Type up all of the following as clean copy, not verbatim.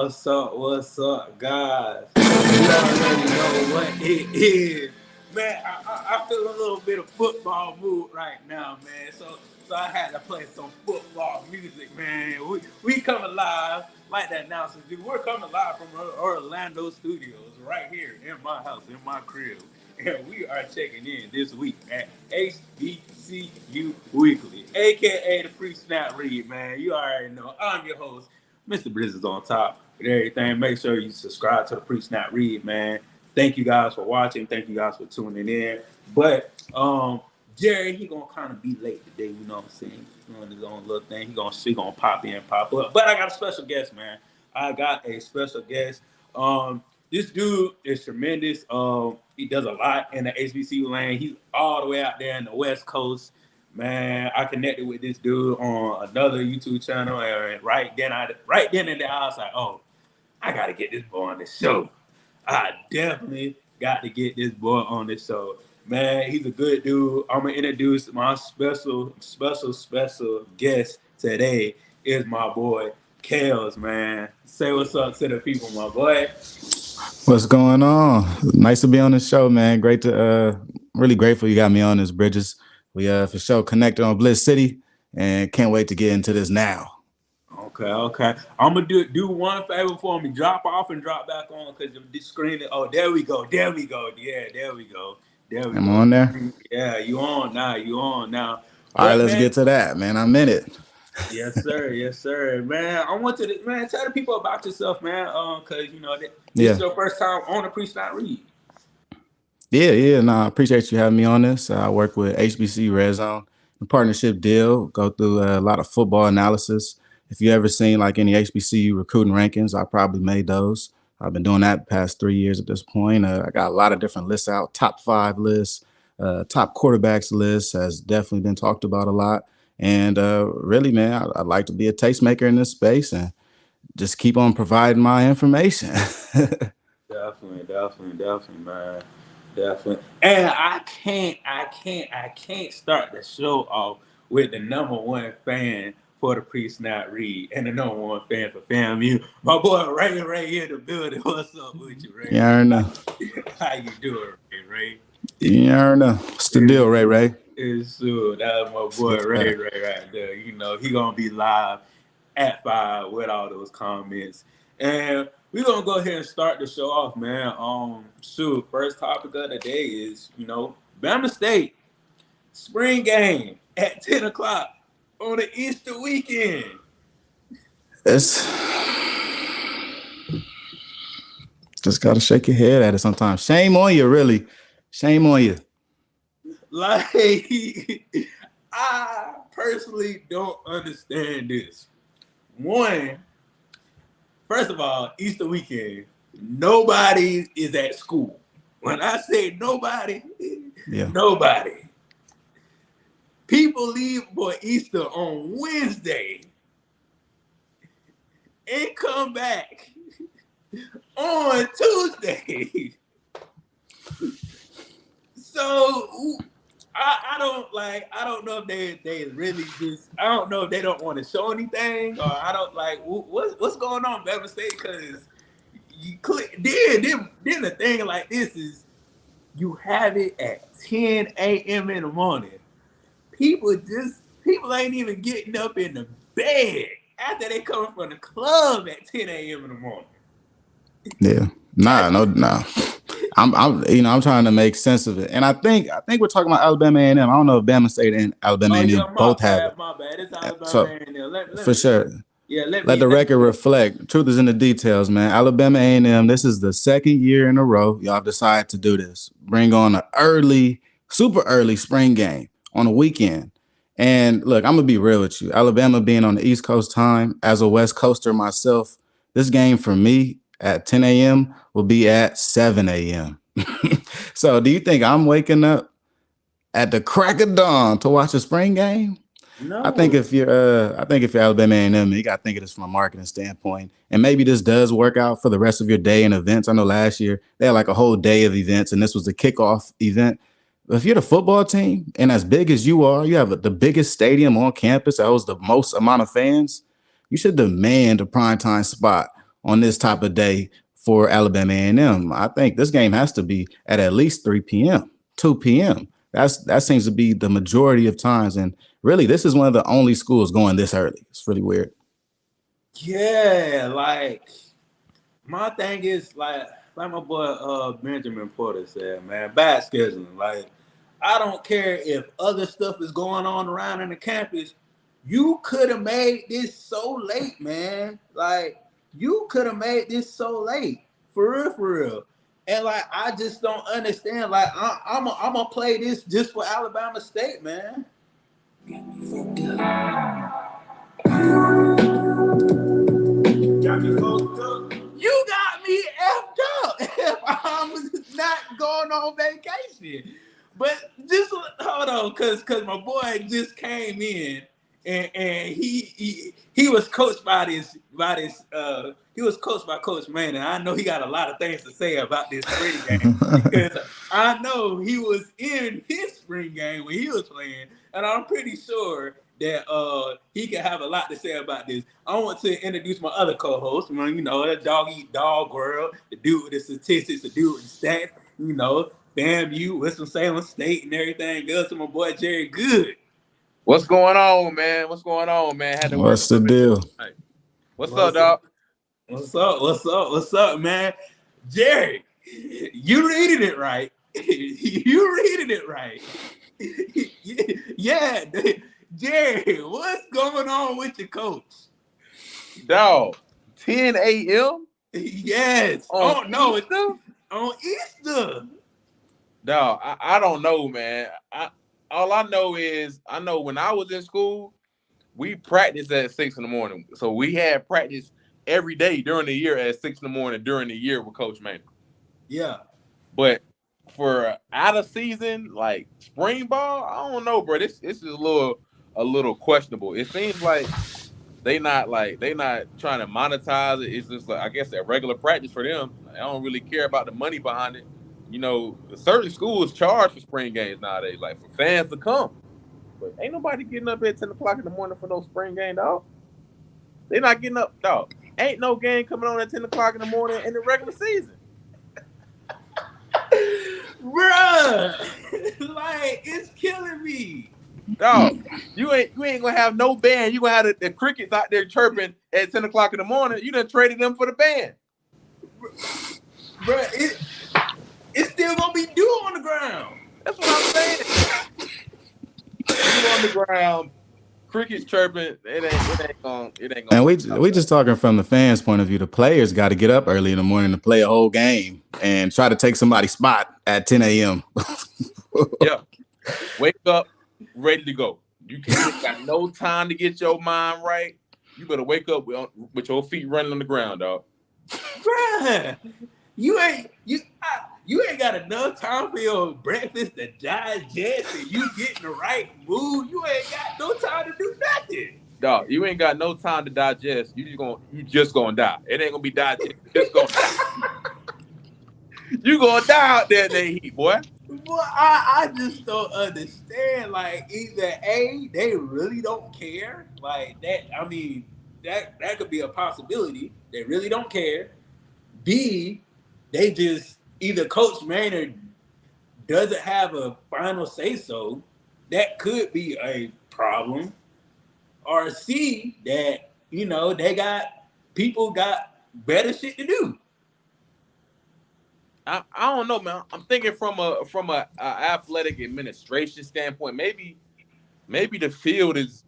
What's up, guys? You already know what it is. Man, I feel a little bit of football mood right now, man. So I had to play some football music, man. We coming live, like the announcers do. We're coming live from Orlando studios right here in my house, in my crib. And we are checking in this week at HBCU Weekly, aka the pre-snap read, man. You already know. I'm your host, Mr. Blizz is on top with everything. Make sure you subscribe to the pre-snap read, man. Thank you guys for watching. Thank you guys for tuning in. But Jerry, he gonna kind of be late today. You know what I'm saying? He's doing his own little thing. He gonna pop in, pop up. But I got a special guest, man. I got a special guest. This dude is tremendous. He does a lot in the HBCU lane. He's all the way out there in the West Coast. Man, I connected with this dude on another YouTube channel, and right then and there, I was like, oh, I gotta get this boy on the show. I definitely got to get this boy on the show. Man, he's a good dude. I'm gonna introduce my special guest today is my boy Kales, man. Say what's up to the people, my boy. What's going on? Nice to be on the show, man. Great to really grateful you got me on this, Bridges. We for sure connected on Bliss City and can't wait to get into this now. Okay. I'm gonna do one favor for me. Drop off and drop back on because the screen. Oh, there we go. Yeah, there we go. I'm on there. Yeah, you on now. All right, let's get to that, man. I'm in it. Yes, sir. Man, I want to tell the people about yourself, man. Cause you know this is your first time on the pre-snap read. Yeah. No, I appreciate you having me on this. I work with HBCU Red Zone, a partnership deal. Go through a lot of football analysis. If you ever seen like any HBCU recruiting rankings, I probably made those. I've been doing that the past 3 years at this point. I got a lot of different lists out, top 5 lists, top quarterbacks lists has definitely been talked about a lot. And really, man, I'd like to be a tastemaker in this space and just keep on providing my information. Definitely, man. Definitely. And I can't start the show off with the number one fan for the pre-snap read and the number one fan for FAMU. My boy Ray in the building. What's up with you, Ray? Yeah, I know. How you doing, Ray? Yeah, I know. What's the deal, Ray? It's true. That's my boy Ray right there. You know, he gonna be live at 5 with all those comments. And we're gonna go ahead and start the show off, man. First topic of the day is, Bama State spring game at 10 o'clock on the Easter weekend. It's just gotta shake your head at it sometimes. Shame on you, really. Shame on you. Like, I personally don't understand this. First of all, Easter weekend, nobody is at school. When I say nobody, nobody. People leave for Easter on Wednesday and come back on Tuesday. So I don't know if they really just, I don't know if they don't want to show anything, or I don't like what's going on, Bama State, because you click then the thing like this is you have it at 10 a.m. in the morning. People ain't even getting up in the bed after they come from the club at 10 a.m. in the morning. Yeah. No. I'm trying to make sense of it. And I think we're talking about Alabama A&M. I don't know if Bama State and Alabama A&M both have it. My bad. It's Alabama A&M. For sure. Yeah, let the record reflect. Truth is in the details, man. Alabama A&M, this is the second year in a row y'all decided to do this. Bring on an super early spring game on a weekend. And look, I'm going to be real with you. Alabama being on the East Coast time, as a West Coaster myself, this game for me at 10 a.m. will be at 7 a.m. So do you think I'm waking up at the crack of dawn to watch a spring game? No. I think if you're Alabama A&M, you got to think of this from a marketing standpoint. And maybe this does work out for the rest of your day and events. I know last year they had like a whole day of events, and this was the kickoff event. But if you're the football team and as big as you are, you have the biggest stadium on campus that holds the most amount of fans, you should demand a primetime spot on this type of day for Alabama A&M. I think this game has to be at least 3 p.m., 2 p.m. That seems to be the majority of times. And really, this is one of the only schools going this early. It's really weird. Yeah, like my thing is like my boy Benjamin Porter said, man, bad scheduling. Like, I don't care if other stuff is going on around in the campus. You could have made this so late, man. Like, you could have made this so late. For real, for real. And like, I just don't understand. Like, I'm gonna play this just for Alabama State, man. Got me fucked up. You got me effed up if I'm not going on vacation. But just hold on, cause my boy just came in and he was coached by he was coached by Coach Manning. I know he got a lot of things to say about this spring game because I know he was in his spring game when he was playing, and I'm pretty sure that he can have a lot to say about this. I want to introduce my other co-host, you know, the dog eat dog world, the dude with the statistics, the dude with the stats, you know, FAMU, Winston-Salem State, and everything else. To my boy Jerry Good. What's going on, man? What's going on, man? Had to What's the deal? What's up, dog? What's up, man? Jerry, you reading it right. You reading it right. Yeah, Jerry, what's going on with your coach? Dog, 10 a.m.? Yes. On Easter. Dog, I don't know, man. All I know is I know when I was in school, we practiced at 6 in the morning. So we had practice every day during the year at 6 in the morning during the year with Coach Manning. Yeah. But for out of season, like spring ball, I don't know, bro. This is a little questionable. It seems like they not trying to monetize it. It's just like, I guess, a regular practice for them. I don't really care about the money behind it. You know, certain schools charge for spring games nowadays, like for fans to come. But ain't nobody getting up at 10 o'clock in the morning for no spring game, dog. They not getting up, dog. Ain't no game coming on at 10 o'clock in the morning in the regular season. Bruh, like, it's killing me. Dog, you ain't gonna have no band. You gonna have the crickets out there chirping at 10 o'clock in the morning. You done traded them for the band. Bruh, it's still gonna be dew on the ground. That's what I'm saying. Dew on the ground, crickets chirping. It ain't gonna. And we just talking from the fans' point of view. The players got to get up early in the morning to play a whole game and try to take somebody's spot at 10 a.m. Yeah, wake up, ready to go. You got no time to get your mind right. You better wake up with your feet running on the ground, dog. Bruh, you ain't got enough time for your breakfast to digest and you get in the right mood. You ain't got no time to do nothing. Dog, you ain't got no time to digest. You just gonna die. It ain't gonna be digest. You just gonna die. You gonna die out there in that heat, boy. Well, I just don't understand. Like, either A, they really don't care. Like that, I mean, that could be a possibility. They really don't care. B, they just either Coach Maynard doesn't have a final say so. That could be a problem. Or C, that, you know, people got better shit to do. I don't know, man. I'm thinking from a athletic administration standpoint. Maybe the field is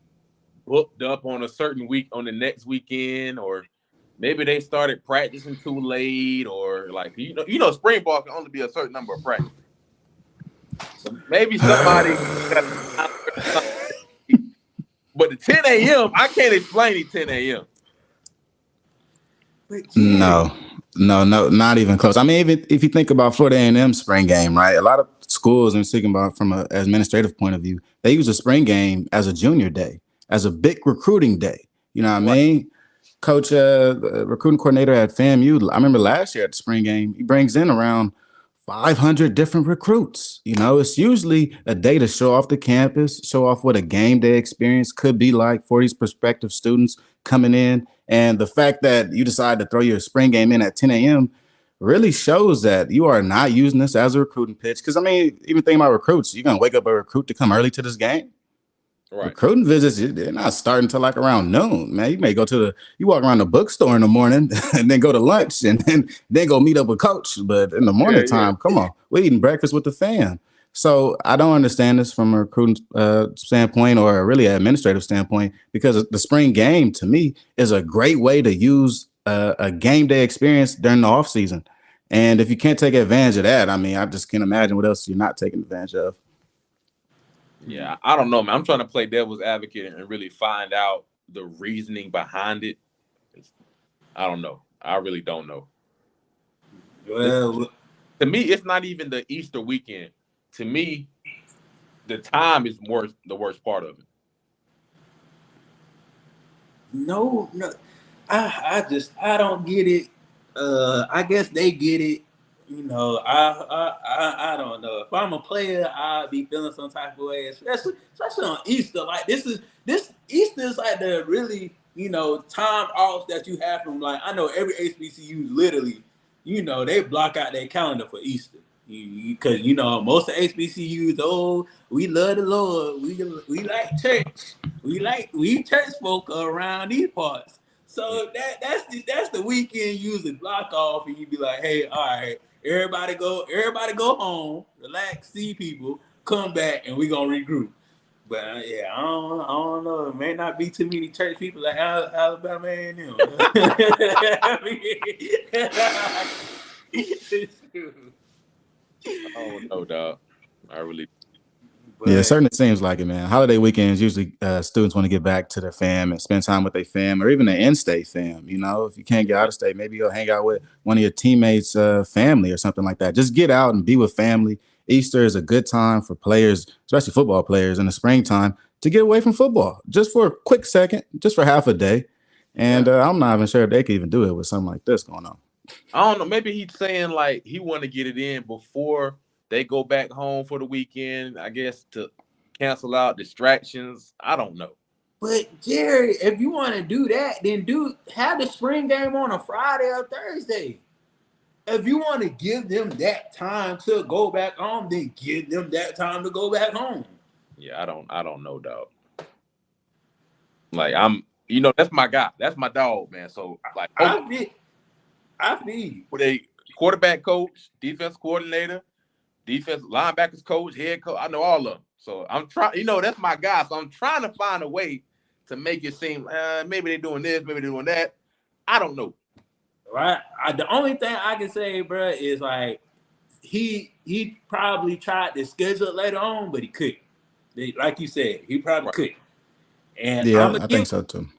booked up on a certain week on the next weekend, or maybe they started practicing too late, or like you know, spring ball can only be a certain number of practices. So maybe somebody got but the 10 a.m. I can't explain the 10 a.m. No, not even close. I mean, even if you think about Florida A&M spring game, right? A lot of schools, and speaking about from an administrative point of view, they use a spring game as a junior day, as a big recruiting day. You know what I mean? Coach, the recruiting coordinator at FAMU, I remember last year at the spring game, he brings in around 500 different recruits. You know, it's usually a day to show off the campus, show off what a game day experience could be like for these prospective students coming in And the fact that you decide to throw your spring game in at 10 a.m. really shows that you are not using this as a recruiting pitch. Because, I mean, even thinking about recruits, you're going to wake up a recruit to come early to this game? Right. Recruiting visits, they're not starting until like around noon, man. You may go to you walk around the bookstore in the morning and then go to lunch and then go meet up with coach. But in the morning time, come on, we're eating breakfast with the fam. So I don't understand this from a recruiting standpoint or really an administrative standpoint, because the spring game to me is a great way to use a game day experience during the off season. And if you can't take advantage of that, I mean, I just can't imagine what else you're not taking advantage of. Yeah, I don't know, man. I'm trying to play devil's advocate and really find out the reasoning behind it. I don't know. I really don't know. Well, to me, it's not even the Easter weekend. To me, the time is the worst part of it. No, I don't get it. I guess they get it. You know, I don't know. If I'm a player, I'd be feeling some type of way, especially on Easter. Like this Easter is like the really, you know, time off that you have from, like, I know every HBCU literally, you know, they block out their calendar for Easter. Because you know, most of HBCUs, we love the Lord, we like church, we church folk around these parts. So that's the weekend you usually block off, and you be like, hey, all right, everybody go home, relax, see people, come back, and we gonna regroup. But yeah, I don't know. It may not be too many church people like Alabama A&M. Oh no, dog. I really. But yeah, it certainly seems like it, man. Holiday weekends, usually students want to get back to their fam and spend time with their fam, or even their in-state fam. You know, if you can't get out of state, maybe you'll hang out with one of your teammates' family or something like that. Just get out and be with family. Easter is a good time for players, especially football players in the springtime, to get away from football just for a quick second, just for half a day. And I'm not even sure if they could even do it with something like this going on. I don't know. Maybe he's saying like he want to get it in before they go back home for the weekend, I guess, to cancel out distractions. I don't know. But Jerry, if you want to do that, then have the spring game on a Friday or Thursday. If you want to give them that time to go back home, then give them that time to go back home. Yeah, I don't know, dog. Like, that's my guy. That's my dog, man. So like, I feel with a quarterback coach, defense coordinator, defense linebackers coach, head coach. I know all of them. So I'm trying, that's my guy. So I'm trying to find a way to make it seem maybe they're doing this, maybe they're doing that. I don't know. Right. The only thing I can say, bro, is like he probably tried to schedule it later on, but he couldn't. Like you said, he probably couldn't. And yeah, I think so too.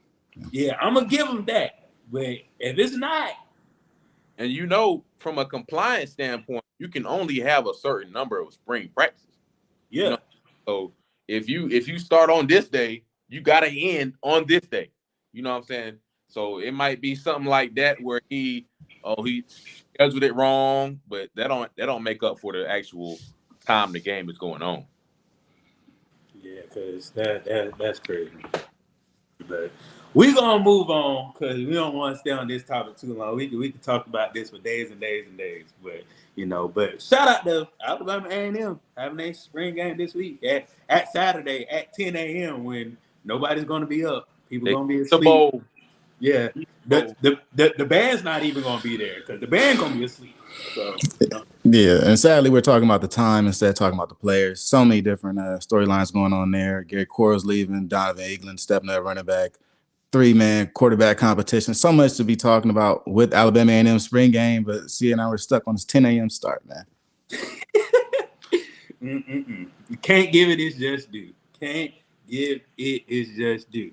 Yeah, I'm gonna give him that. But if it's not, and from a compliance standpoint, you can only have a certain number of spring practices. Yeah. So if you start on this day, you gotta end on this day. You know what I'm saying? So it might be something like that where he scheduled it wrong, but that don't make up for the actual time the game is going on. Yeah, because that's crazy. But we're gonna move on because we don't want to stay on this topic too long. We can talk about this for days and days and days. But shout out to Alabama A&M having a spring game this week at Saturday at 10 a.m. when nobody's gonna be up. People gonna be asleep. Bowl. Yeah, the band's not even gonna be there because the band gonna be asleep. So yeah, and sadly we're talking about the time instead of talking about the players. So many different storylines going on there. Gary Corral's leaving, Donovan Eaglin stepping up running back, 3-man quarterback competition. So much to be talking about with Alabama A&M spring game, but and I were stuck on this 10 a.m. start, man. You can't give it its just due. Can't give it its just due.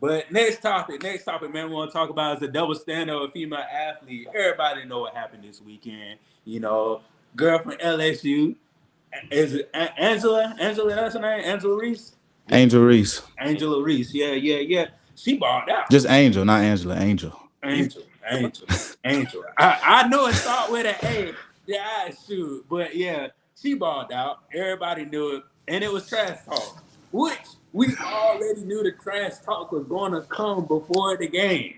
But next topic, man, we want to talk about is the double standard of a female athlete. Everybody know what happened this weekend. Girl from LSU. Is it Angela? Angela, that's her name? Angela Reese? Angel Reese. Angela Reese. Yeah. She balled out. Just Angel, not Angela. Angel. Angel. I know it start with an A. Yeah, I shoot. But yeah, she balled out. Everybody knew it. And it was trash talk, which we already knew the trash talk was going to come before the game.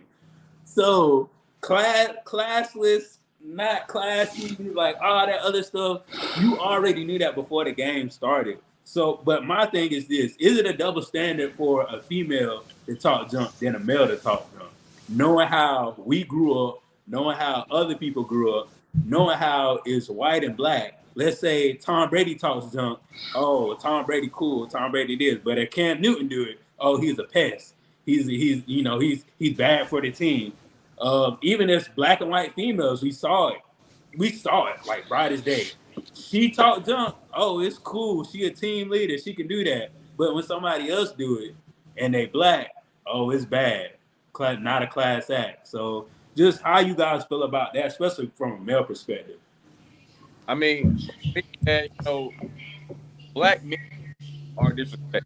So classless, not classy, like all that other stuff. You already knew that before the game started. So, but my thing is this: is it a double standard for a female to talk junk than a male to talk junk? Knowing how we grew up, knowing how other people grew up, knowing how it's white and black. Let's say Tom Brady talks junk. Oh, Tom Brady cool. Tom Brady this, but if Cam Newton do it, oh, he's a pest. He's bad for the team. Even as black and white females, we saw it. We saw it like bright as day. She talked junk. Oh, it's cool. She a team leader. She can do that. But when somebody else do it and they black, oh, it's bad. Not a class act. So just how you guys feel about that, especially from a male perspective. I mean, man, black men are disrespected,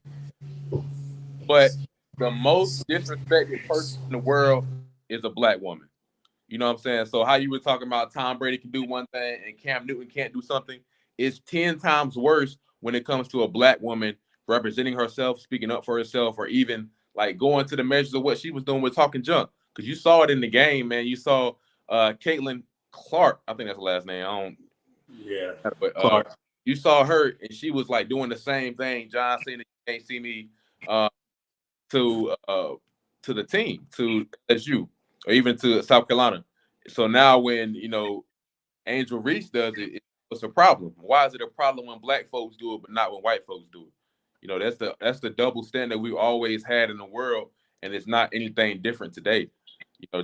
but the most disrespected person in the world is a black woman. You know what I'm saying? So how you were talking about Tom Brady can do one thing and Cam Newton can't do something, it's 10 times worse when it comes to a black woman representing herself, speaking up for herself, or even like going to the measures of what she was doing with talking junk. Because you saw it in the game, man. You saw Caitlin Clark, I think that's the last name. I don't. Yeah, But Clark. you saw her, and she was like doing the same thing. John Cena, you can't see me uh, to the team, to SU, or even to South Carolina. So now when Angel Reese does it, it's a problem. Why is it a problem when black folks do it, but not when white folks do it? That's the double standard we've always had in the world, and it's not anything different today.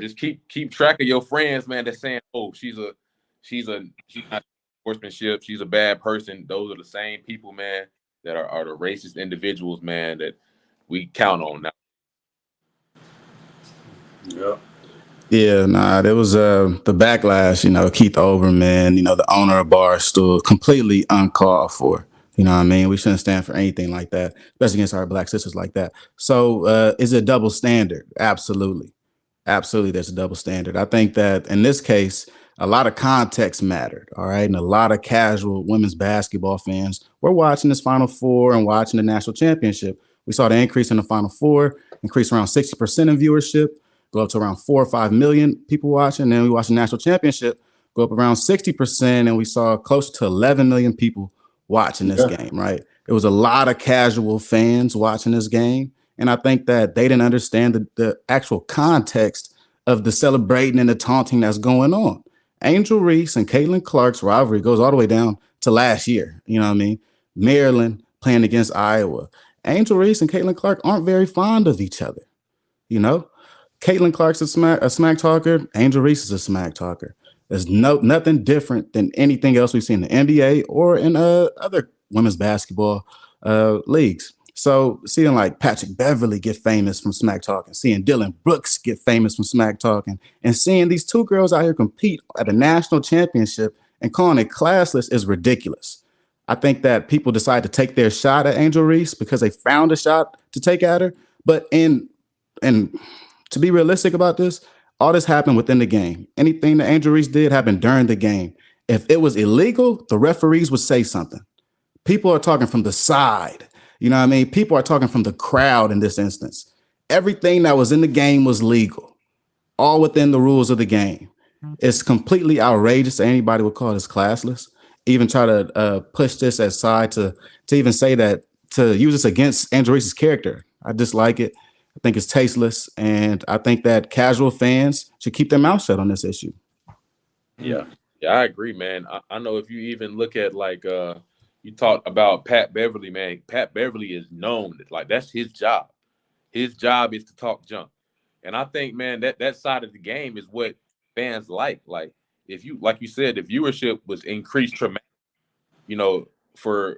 Just keep track of your friends, man. That's saying, oh, she's not sportsmanship. She's a bad person. Those are the same people, man, that are the racist individuals, man, that we count on now. Yeah. Yeah, nah, there was the backlash, Keith Olbermann, the owner of Barstool, completely uncalled for. You know what I mean? We shouldn't stand for anything like that, especially against our black sisters like that. So is it double standard? Absolutely. Absolutely, there's a double standard. I think that in this case, a lot of context mattered. All right. And a lot of casual women's basketball fans were watching this Final Four and watching the national championship. We saw the increase in the Final Four, increase around 60% in viewership, go up to around 4 or 5 million people watching. And then we watched the national championship go up around 60%. And we saw close to 11 million people watching this game, right? It was a lot of casual fans watching this game. And I think that they didn't understand the actual context of the celebrating and the taunting that's going on. Angel Reese and Caitlin Clark's rivalry goes all the way down to last year. You know what I mean? Maryland playing against Iowa. Angel Reese and Caitlin Clark aren't very fond of each other. Caitlin Clark's a smack talker. Angel Reese is a smack talker. There's nothing different than anything else we've seen in the NBA or in other women's basketball leagues. So seeing like Patrick Beverly get famous from smack talking, seeing Dylan Brooks get famous from smack talking, and seeing these two girls out here compete at a national championship and calling it classless is ridiculous. I think that people decide to take their shot at Angel Reese because they found a shot to take at her. But and to be realistic about this, all this happened within the game. Anything that Angel Reese did happened during the game. If it was illegal, the referees would say something. People are talking from the side. You know what I mean? People are talking from the crowd in this instance. Everything that was in the game was legal, all within the rules of the game. It's completely outrageous that anybody would call this classless. Even try to push this aside to even say that, to use this against Angel Reese's character. I dislike it. I think it's tasteless. And I think that casual fans should keep their mouth shut on this issue. Yeah. Yeah, I agree, man. I know if you even look at like you talk about Pat Beverly, man. Pat Beverly is known, like that's his job. His job is to talk junk. And I think, man, that side of the game is what fans like. Like if you, like you said, the viewership was increased tremendously, for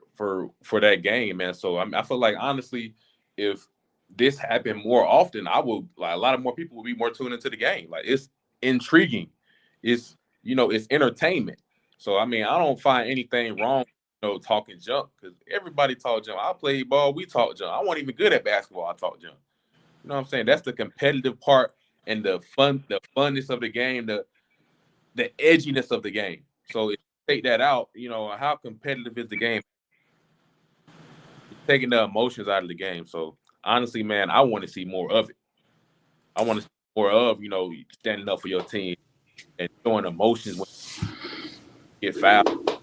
that game, man. So I feel like honestly, if this happened more often, I would like a lot of more people would be more tuned into the game. Like it's intriguing. It's entertainment. So I mean, I don't find anything wrong, talking junk because everybody talk junk. I play ball, we talk junk. I wasn't even good at basketball. I talk junk. You know what I'm saying? That's the competitive part and the funness of the game, the edginess of the game. So if you take that out, how competitive is the game? It's taking the emotions out of the game. So honestly, man, I want to see more of it. I want to see more of, standing up for your team and showing emotions when you get fouled.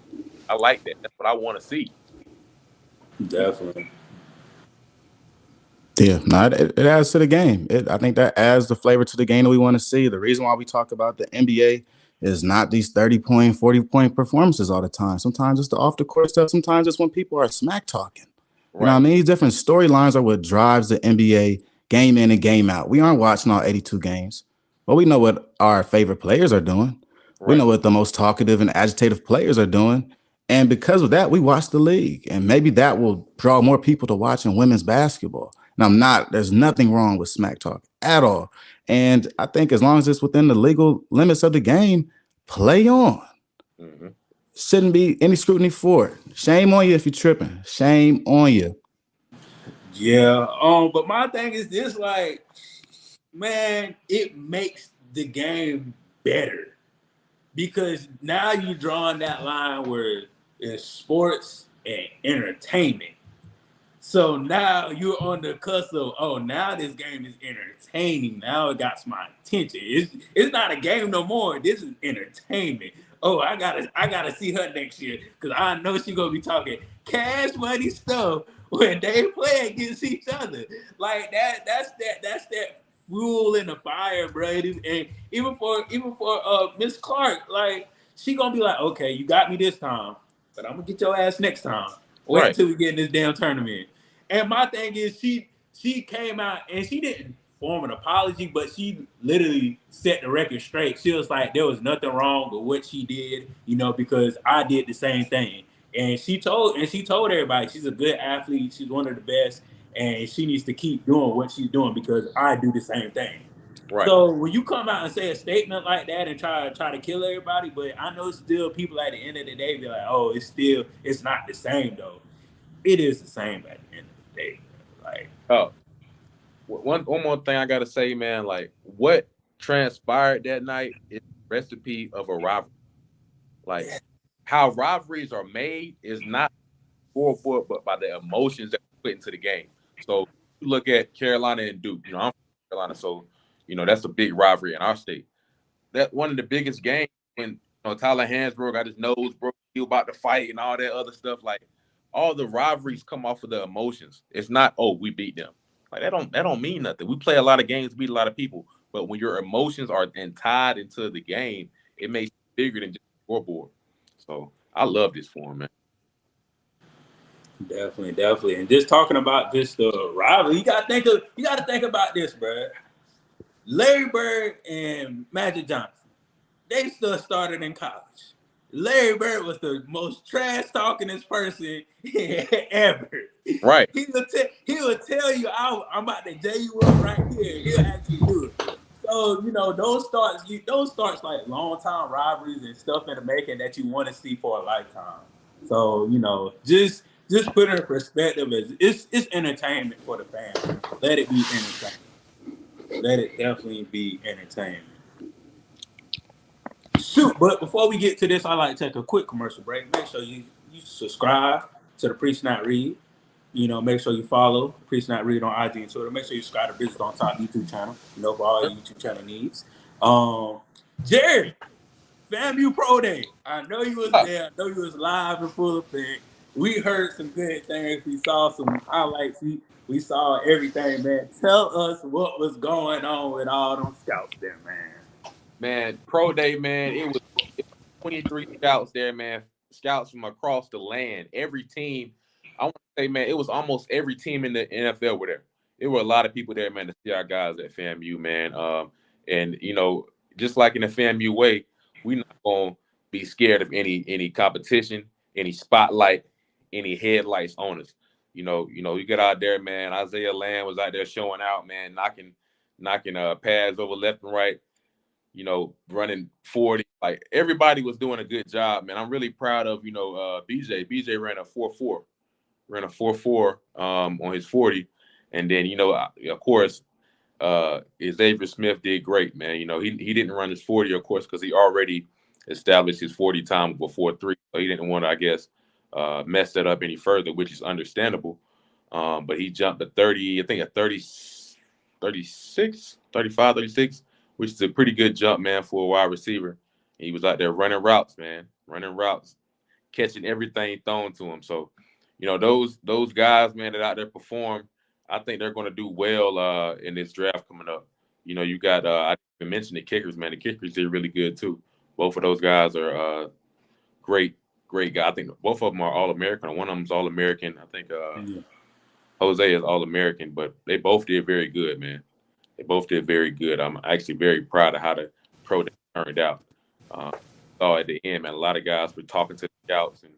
I like that. That's what I want to see. Definitely. Yeah, no, it adds to the game. I think that adds the flavor to the game that we want to see. The reason why we talk about the NBA is not these 30-point, 40-point performances all the time. Sometimes it's the off the court stuff. Sometimes it's when people are smack talking. You know what I Right. mean? These different storylines are what drives the NBA game in and game out. We aren't watching all 82 games, but we know what our favorite players are doing. We Right. know what the most talkative and agitative players are doing. And because of that, we watch the league. And maybe that will draw more people to watching women's basketball. And there's nothing wrong with smack talk at all. And I think as long as it's within the legal limits of the game, play on. Mm-hmm. Shouldn't be any scrutiny for it. Shame on you if you're tripping. Shame on you. Yeah. But my thing is this, like, man, it makes the game better because now you're drawing that line where it's sports and entertainment. So now you're on the cusp of, oh, now this game is entertaining. Now it got my attention. It's not a game no more. This is entertainment. Oh, I gotta see her next year because I know she's gonna be talking cash money stuff when they play against each other. Like that's that fuel in the fire, bro. And even for Miss Clark, like she gonna be like, okay, you got me this time, but I'm gonna get your ass next time. Wait Right. until we get in this damn tournament. And my thing is, she came out and she didn't form an apology, but she literally set the record straight. She was like, there was nothing wrong with what she did, because I did the same thing. And she told everybody she's a good athlete, she's one of the best, and she needs to keep doing what she's doing because I do the same thing. Right. So when you come out and say a statement like that and try to kill everybody, but I know still people at the end of the day be like, oh, it's not the same though. It is the same at the end of the day. Like, Oh, one more thing I gotta say, man. Like what transpired that night is a recipe of a rivalry. Like how rivalries are made is not scoreboard, but by the emotions that we put into the game. So you look at Carolina and Duke. I'm from Carolina, so that's a big rivalry in our state. That one of the biggest games when Tyler Hansbrough got his nose broke, he was about to fight and all that other stuff. Like all the rivalries come off of the emotions. It's not, oh, we beat them. Like that don't mean nothing. We play a lot of games, beat a lot of people, but when your emotions are tied into the game, it makes it bigger than just a scoreboard. So I love this form, man. definitely. And just talking about just the rivalry, you gotta think about this, bro. Larry Bird and Magic Johnson, they still started in college. Larry Bird was the most trash talkingest person ever. Right. He will tell you, I'm about to J you up right here. He'll actually do it. So those starts like long time rivalries and stuff in the making that you want to see for a lifetime. So just put it in perspective as it's entertainment for the fans. Let it be entertainment. Let it definitely be entertainment. Shoot, but before we get to this, I like to take a quick commercial break. Make sure you subscribe to the Preach Not Read. Make sure you follow Preach Not Read on IG and Twitter. Make sure you subscribe to Business on Top YouTube channel. For all your YouTube channel needs. Jerry, FAMU Pro Day. I know you was there. I know you was live and full effect. We heard some good things. We saw some highlights. We saw everything, man. Tell us what was going on with all them scouts there, man. Man, pro day, man. It was 23 scouts there, man. Scouts from across the land. Every team, I want to say, man, it was almost every team in the NFL were there. There were a lot of people there, man, to see our guys at FAMU, man. And just like in the FAMU way, we're not gonna be scared of any competition, any spotlight, any headlights on us. You get out there, man. Isaiah Lamb was out there showing out, man, knocking pads over left and right, running 40. Like everybody was doing a good job, man. I'm really proud of, BJ. BJ ran a 4.4, on his 40. And then, of course, Xavier Smith did great, man. He didn't run his 40, of course, because he already established his 40 time before 3. So he didn't want to, I guess, mess that up any further, which is understandable. But he jumped a 30, I think a 30, 36, 35, 36, which is a pretty good jump, man, for a wide receiver. And he was out there running routes, man, running routes, catching everything thrown to him. So, those guys, man, that out there perform, I think they're going to do well in this draft coming up. You got I didn't mention the kickers, man. The kickers did really good too. Both of those guys are great, great guys. I think both of them are All American. One of them's All American. I think Jose is All American, but they both did very good, man. They both did very good. I'm actually very proud of how the pro day turned out. Saw at the end, man, a lot of guys were talking to the scouts, and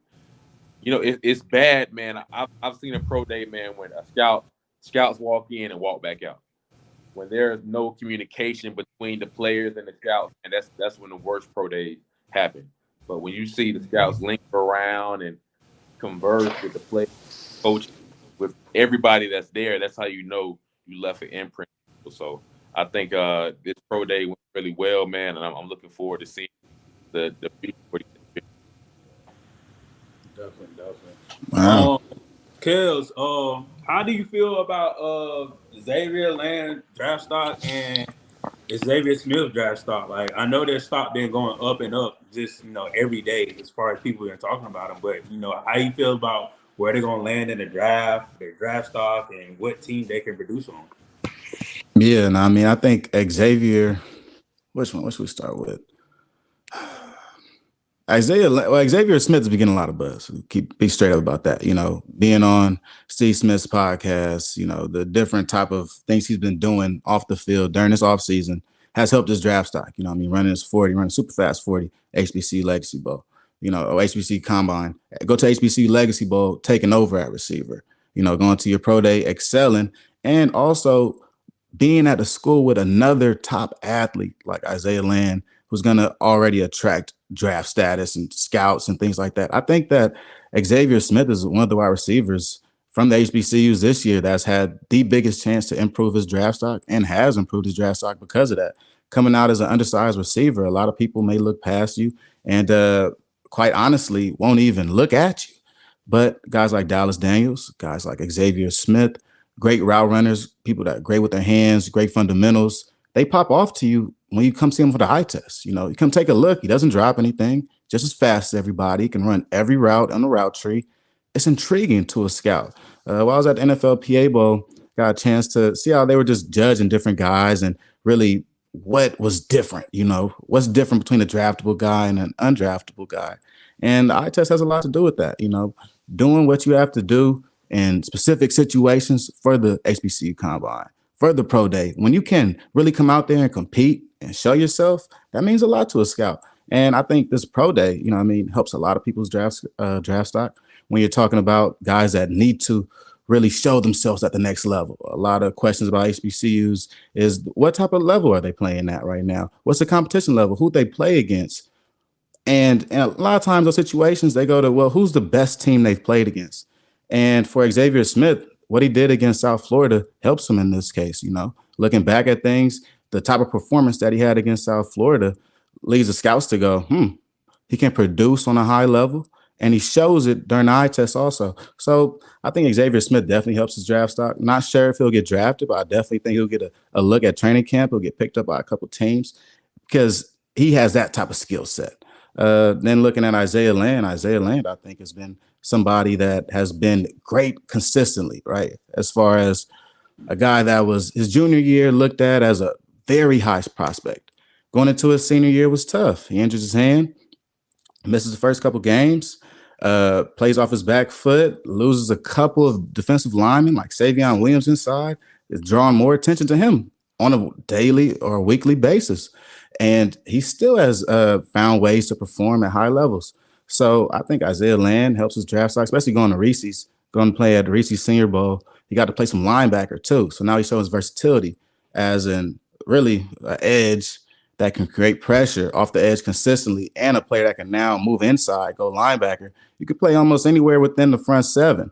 it's bad, man. I've seen a pro day, man, when scouts walk in and walk back out. When there's no communication between the players and the scouts, and that's when the worst pro days happen. But when you see the scouts link around and converse with the players, coach, with everybody that's there, that's how you know you left an imprint. So I think this pro day went really well, man, and I'm looking forward to seeing the future. Definitely. Wow. Kels, how do you feel about Xavier Land draft stock and Xavier Smith draft stock? Like, I know their stock been going up and up just every day as far as people been talking about them. But how you feel about where they're gonna land in the draft, their draft stock, and what team they can produce on? Yeah, and I mean, I think Xavier. Which one? What should we start with? Xavier Smith's been getting a lot of buzz. Be straight up about that. Being on Steve Smith's podcast, the different type of things he's been doing off the field during this offseason has helped his draft stock. Running his 40, running super fast 40, HBC Legacy Bowl, or HBC Combine. Go to HBC Legacy Bowl, taking over at receiver. Going to your pro day, excelling, and also being at a school with another top athlete like Isaiah Land, who's going to already attract draft status and scouts and things like that. I think that Xavier Smith is one of the wide receivers from the HBCUs this year that's had the biggest chance to improve his draft stock and has improved his draft stock because of that. Coming out as an undersized receiver, a lot of people may look past you and quite honestly won't even look at you. But guys like Dallas Daniels, guys like Xavier Smith, great route runners, people that are great with their hands, great fundamentals, they pop off to you when you come see him for the eye test. You come take a look. He doesn't drop anything, just as fast as everybody. He can run every route on the route tree. It's intriguing to a scout. While I was at the NFLPA Bowl, got a chance to see how they were just judging different guys and really what was different, what's different between a draftable guy and an undraftable guy. And the eye test has a lot to do with that, doing what you have to do in specific situations for the HBCU Combine, for the pro day. When you can really come out there and compete and show yourself, that means a lot to a scout. And I think this pro day, helps a lot of people's draft stock when you're talking about guys that need to really show themselves at the next level. A lot of questions about HBCUs is what type of level are they playing at right now? What's the competition level? Who they play against? And a lot of times those situations, they go to, well, who's the best team they've played against? And for Xavier Smith, what he did against South Florida helps him in this case. Looking back at things, the type of performance that he had against South Florida leads the scouts to go, he can produce on a high level, and he shows it during the eye test also. So I think Xavier Smith definitely helps his draft stock. Not sure if he'll get drafted, but I definitely think he'll get a look at training camp. He'll get picked up by a couple teams because he has that type of skill set. Then looking at Isaiah Land, I think has been somebody that has been great consistently, right? As far as a guy that was his junior year looked at as a very high prospect. Going into his senior year was tough. He injures his hand, misses the first couple games, plays off his back foot, loses a couple of defensive linemen like Savion Williams inside, is drawing more attention to him on a daily or a weekly basis. And he still has found ways to perform at high levels. So I think Isaiah Land helps his draft stock, especially going to Reese's, going to play at the Reese's Senior Bowl. He got to play some linebacker too. So now he shows versatility as an really an edge that can create pressure off the edge consistently, and a player that can now move inside, go linebacker. You could play almost anywhere within the front seven,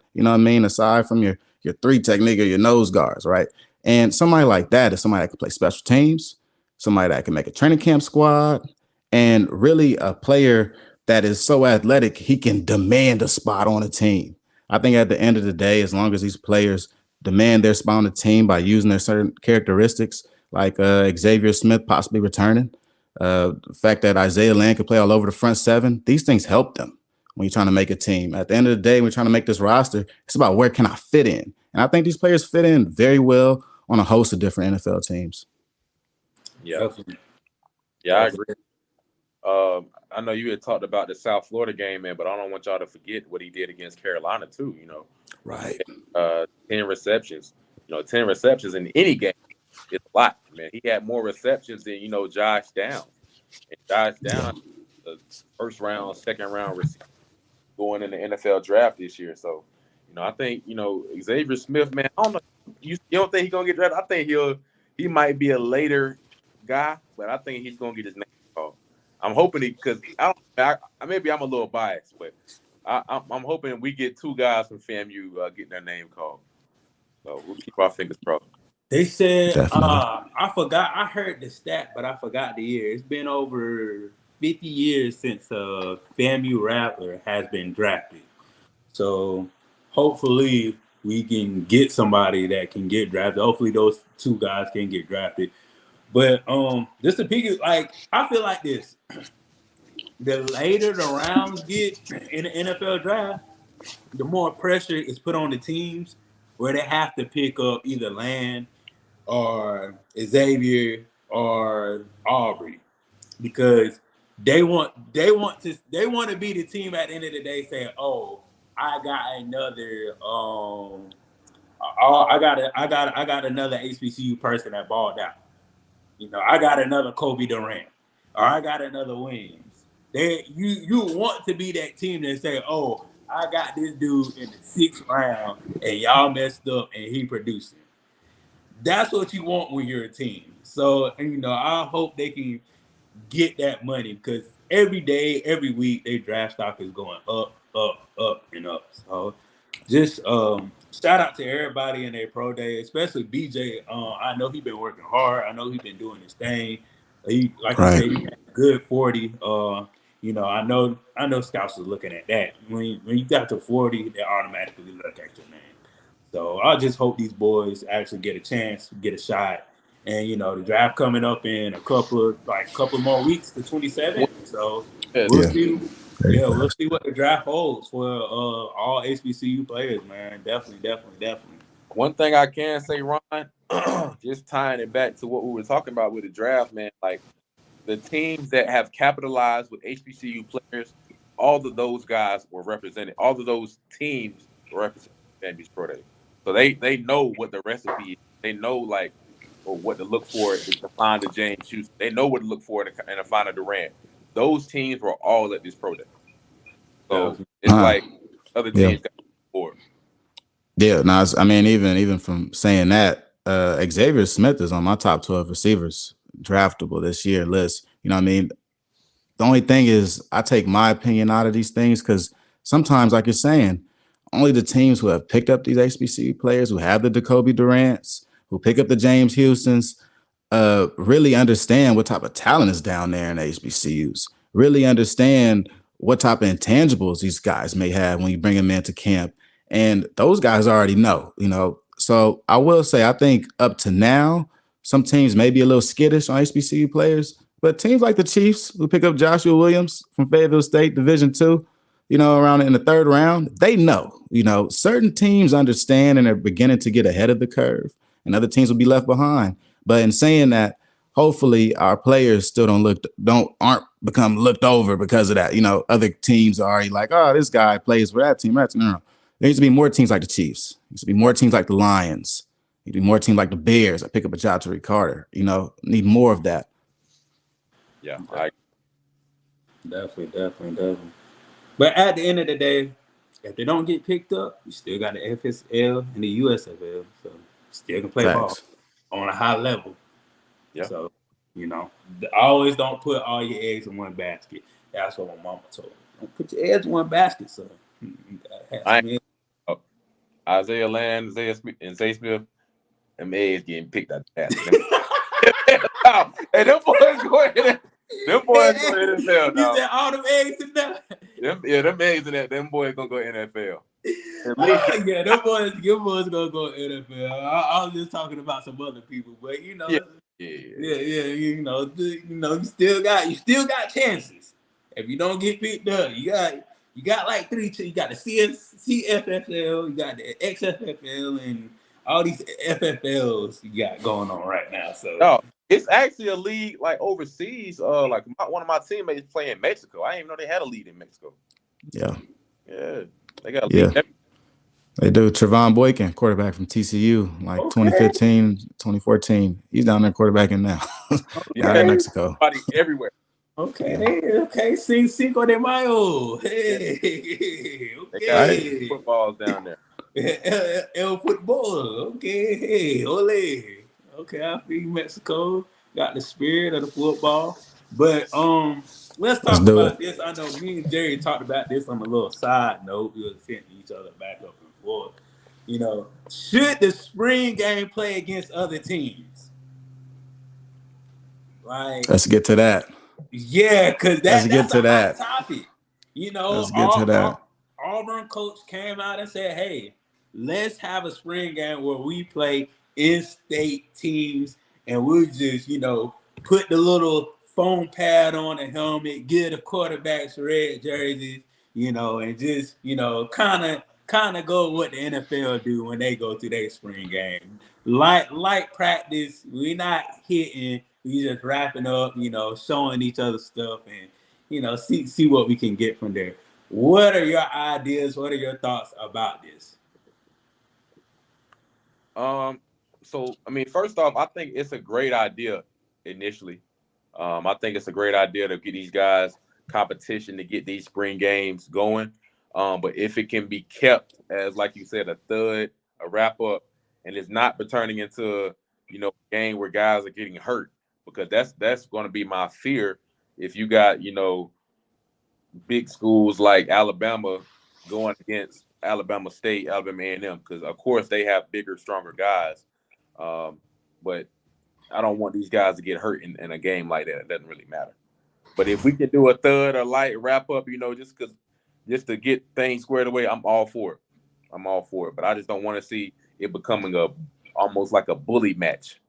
aside from your three technique or your nose guards, right? And somebody like that is somebody that can play special teams, somebody that can make a training camp squad, and really a player that is so athletic, he can demand a spot on a team. I think at the end of the day, as long as these players demand their spot on the team by using their certain characteristics, like Xavier Smith possibly returning. The fact that Isaiah Land could play all over the front seven, these things help them when you're trying to make a team. At the end of the day, when you're trying to make this roster, it's about where can I fit in? And I think these players fit in very well on a host of different NFL teams. Yeah. Yeah, I agree. I know you had talked about the South Florida game, man, but I don't want y'all to forget what he did against Carolina too. Right? 10 receptions. 10 receptions in any game is a lot, man. He had more receptions than Josh Downs. And Josh Downs, the first round, second round receiver going in the NFL draft this year. So, I think Xavier Smith, man. I don't know. You don't think he's gonna get drafted? I think he might be a later guy, but I think he's gonna get his name called. I'm hoping because maybe I'm a little biased, but I'm hoping we get two guys from FAMU getting their name called. So we'll keep our fingers crossed. They said, I forgot. I heard the stat, but I forgot the year. It's been over 50 years since a FAMU Rattler has been drafted. So hopefully we can get somebody that can get drafted. Hopefully those two guys can get drafted. But just to peek, like I feel like this. The later the rounds get in the NFL draft, the more pressure is put on the teams where they have to pick up either Land or Xavier or Aubrey, because they want to be the team at the end of the day saying, "Oh, I got another I got another HBCU person that balled out. I got another Kobe Durant, or I got another Williams." You want to be that team that say, "Oh, I got this dude in the 6th round, and y'all messed up, and he producing." That's what you want when you're a team. So, I hope they can get that money, because every day, every week, their draft stock is going up, up, up, and up. So, just shout out to everybody in their pro day, especially BJ. I know he's been working hard. I know he's been doing his thing. He, like you said, he had a good 40. I know scouts are looking at that. When you got to 40, they automatically look at your name. So I just hope these boys actually get a chance, get a shot. And the draft coming up in a couple more weeks to 27. So we'll see. Yeah, we'll see what the draft holds for all HBCU players, man. Definitely. One thing I can say, Ron, just tying it back to what we were talking about with the draft, man, like the teams that have capitalized with HBCU players, all of those guys were represented. All of those teams were represented in FAMU's Pro Day. So they know what the recipe is. They know or what to look for to find a James Houston. They know what to look for to find a Durant. Those teams were all at this Pro Day. So it's like other teams got forward. Yeah, no, I mean, even from saying that, Xavier Smith is on my top 12 receivers draftable this year list. You know what I mean? The only thing is I take my opinion out of these things because sometimes, like you're saying, only the teams who have picked up these HBCU players, who have the Jacoby Durants, who pick up the James Houstons, really understand what type of talent is down there in the HBCUs, really understand what type of intangibles these guys may have when you bring them into camp. And those guys already know, So I will say, I think up to now, some teams may be a little skittish on HBCU players, but teams like the Chiefs, who pick up Joshua Williams from Fayetteville State, Division II, around in the 3rd round, they know, certain teams understand and are beginning to get ahead of the curve, and other teams will be left behind. But in saying that, hopefully our players still aren't become looked over because of that. Other teams are already like, oh, this guy plays for that team. No. There needs to be more teams like the Chiefs. There needs to be more teams like the Lions. There needs to be more teams like the Bears. I pick up a Jatari Carter. Need more of that. Yeah, definitely. But at the end of the day, if they don't get picked up, you still got the FSL and the USFL, so you still can play ball on a high level. Yeah. So, always don't put all your eggs in one basket. That's what my mama told me. Don't put your eggs in one basket, son. Isaiah Land, Isaiah Smith, and Zay Smith, them eggs getting picked out the basket. Hey, them boys going. Them boys go NFL now. You said all them eggs in there? Them eggs in that. Them boys gonna go NFL. At least Yeah, them boys gonna go NFL. I was just talking about some other people, but yeah, yeah, you still got chances. If you don't get picked up, you got like three. You got the CFFL, you got the XFFL, and all these FFLs you got going on right now. So no, it's actually a league like overseas. Like one of my teammates play in Mexico. I didn't even know they had a league in Mexico. Yeah. They got a Yeah. league. They do. Trevon Boykin, quarterback from TCU, like 2015, 2014. He's down there quarterbacking now. Down in Mexico. Everywhere. Okay. Cinco de Mayo. Hey. They got footballs down there. El football. Okay. Hey, ole. Okay, I feel Mexico got the spirit of the football. But let's talk about this. I know me and Jerry talked about this on a little side note. We were sending each other back up and forth. Should the spring game play against other teams? Like, let's get to that. Yeah, because that's a hot topic. Let's get to that. Auburn coach came out and said, hey, let's have a spring game where we play in-state teams and we'll just, put the little foam pad on the helmet, give the quarterbacks red jerseys, and just, kind of go what the NFL do when they go through their spring game. Like practice, we're not hitting, we just wrapping up, showing each other stuff and, see what we can get from there. What are your ideas? What are your thoughts about this? So, I mean, first off, I think it's a great idea initially. I think it's a great idea to get these guys competition to get these spring games going. But if it can be kept as, like you said, a thud, a wrap up, and it's not turning into, a game where guys are getting hurt, because that's going to be my fear. If you got, big schools like Alabama going against Alabama State, Alabama A&M, because of course they have bigger, stronger guys. But I don't want these guys to get hurt in a game like that. It doesn't really matter. But if we can do a thud or light wrap up, just to get things squared away, I'm all for it. But I just don't want to see it becoming almost like a bully match.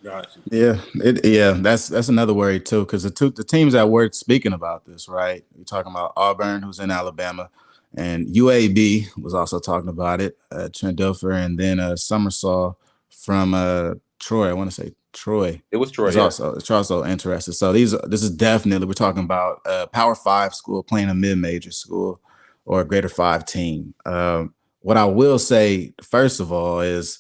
Gotcha. Yeah, that's another worry too, because the teams that were speaking about this, right? You're talking about Auburn, who's in Alabama, and UAB was also talking about it. Trent Dilfer, and then Summersaw from Troy. I want to say Troy. It was Troy. It's also interested. So this is definitely, we're talking about a Power 5 school playing a mid-major school or a Greater 5 team. What I will say, first of all, is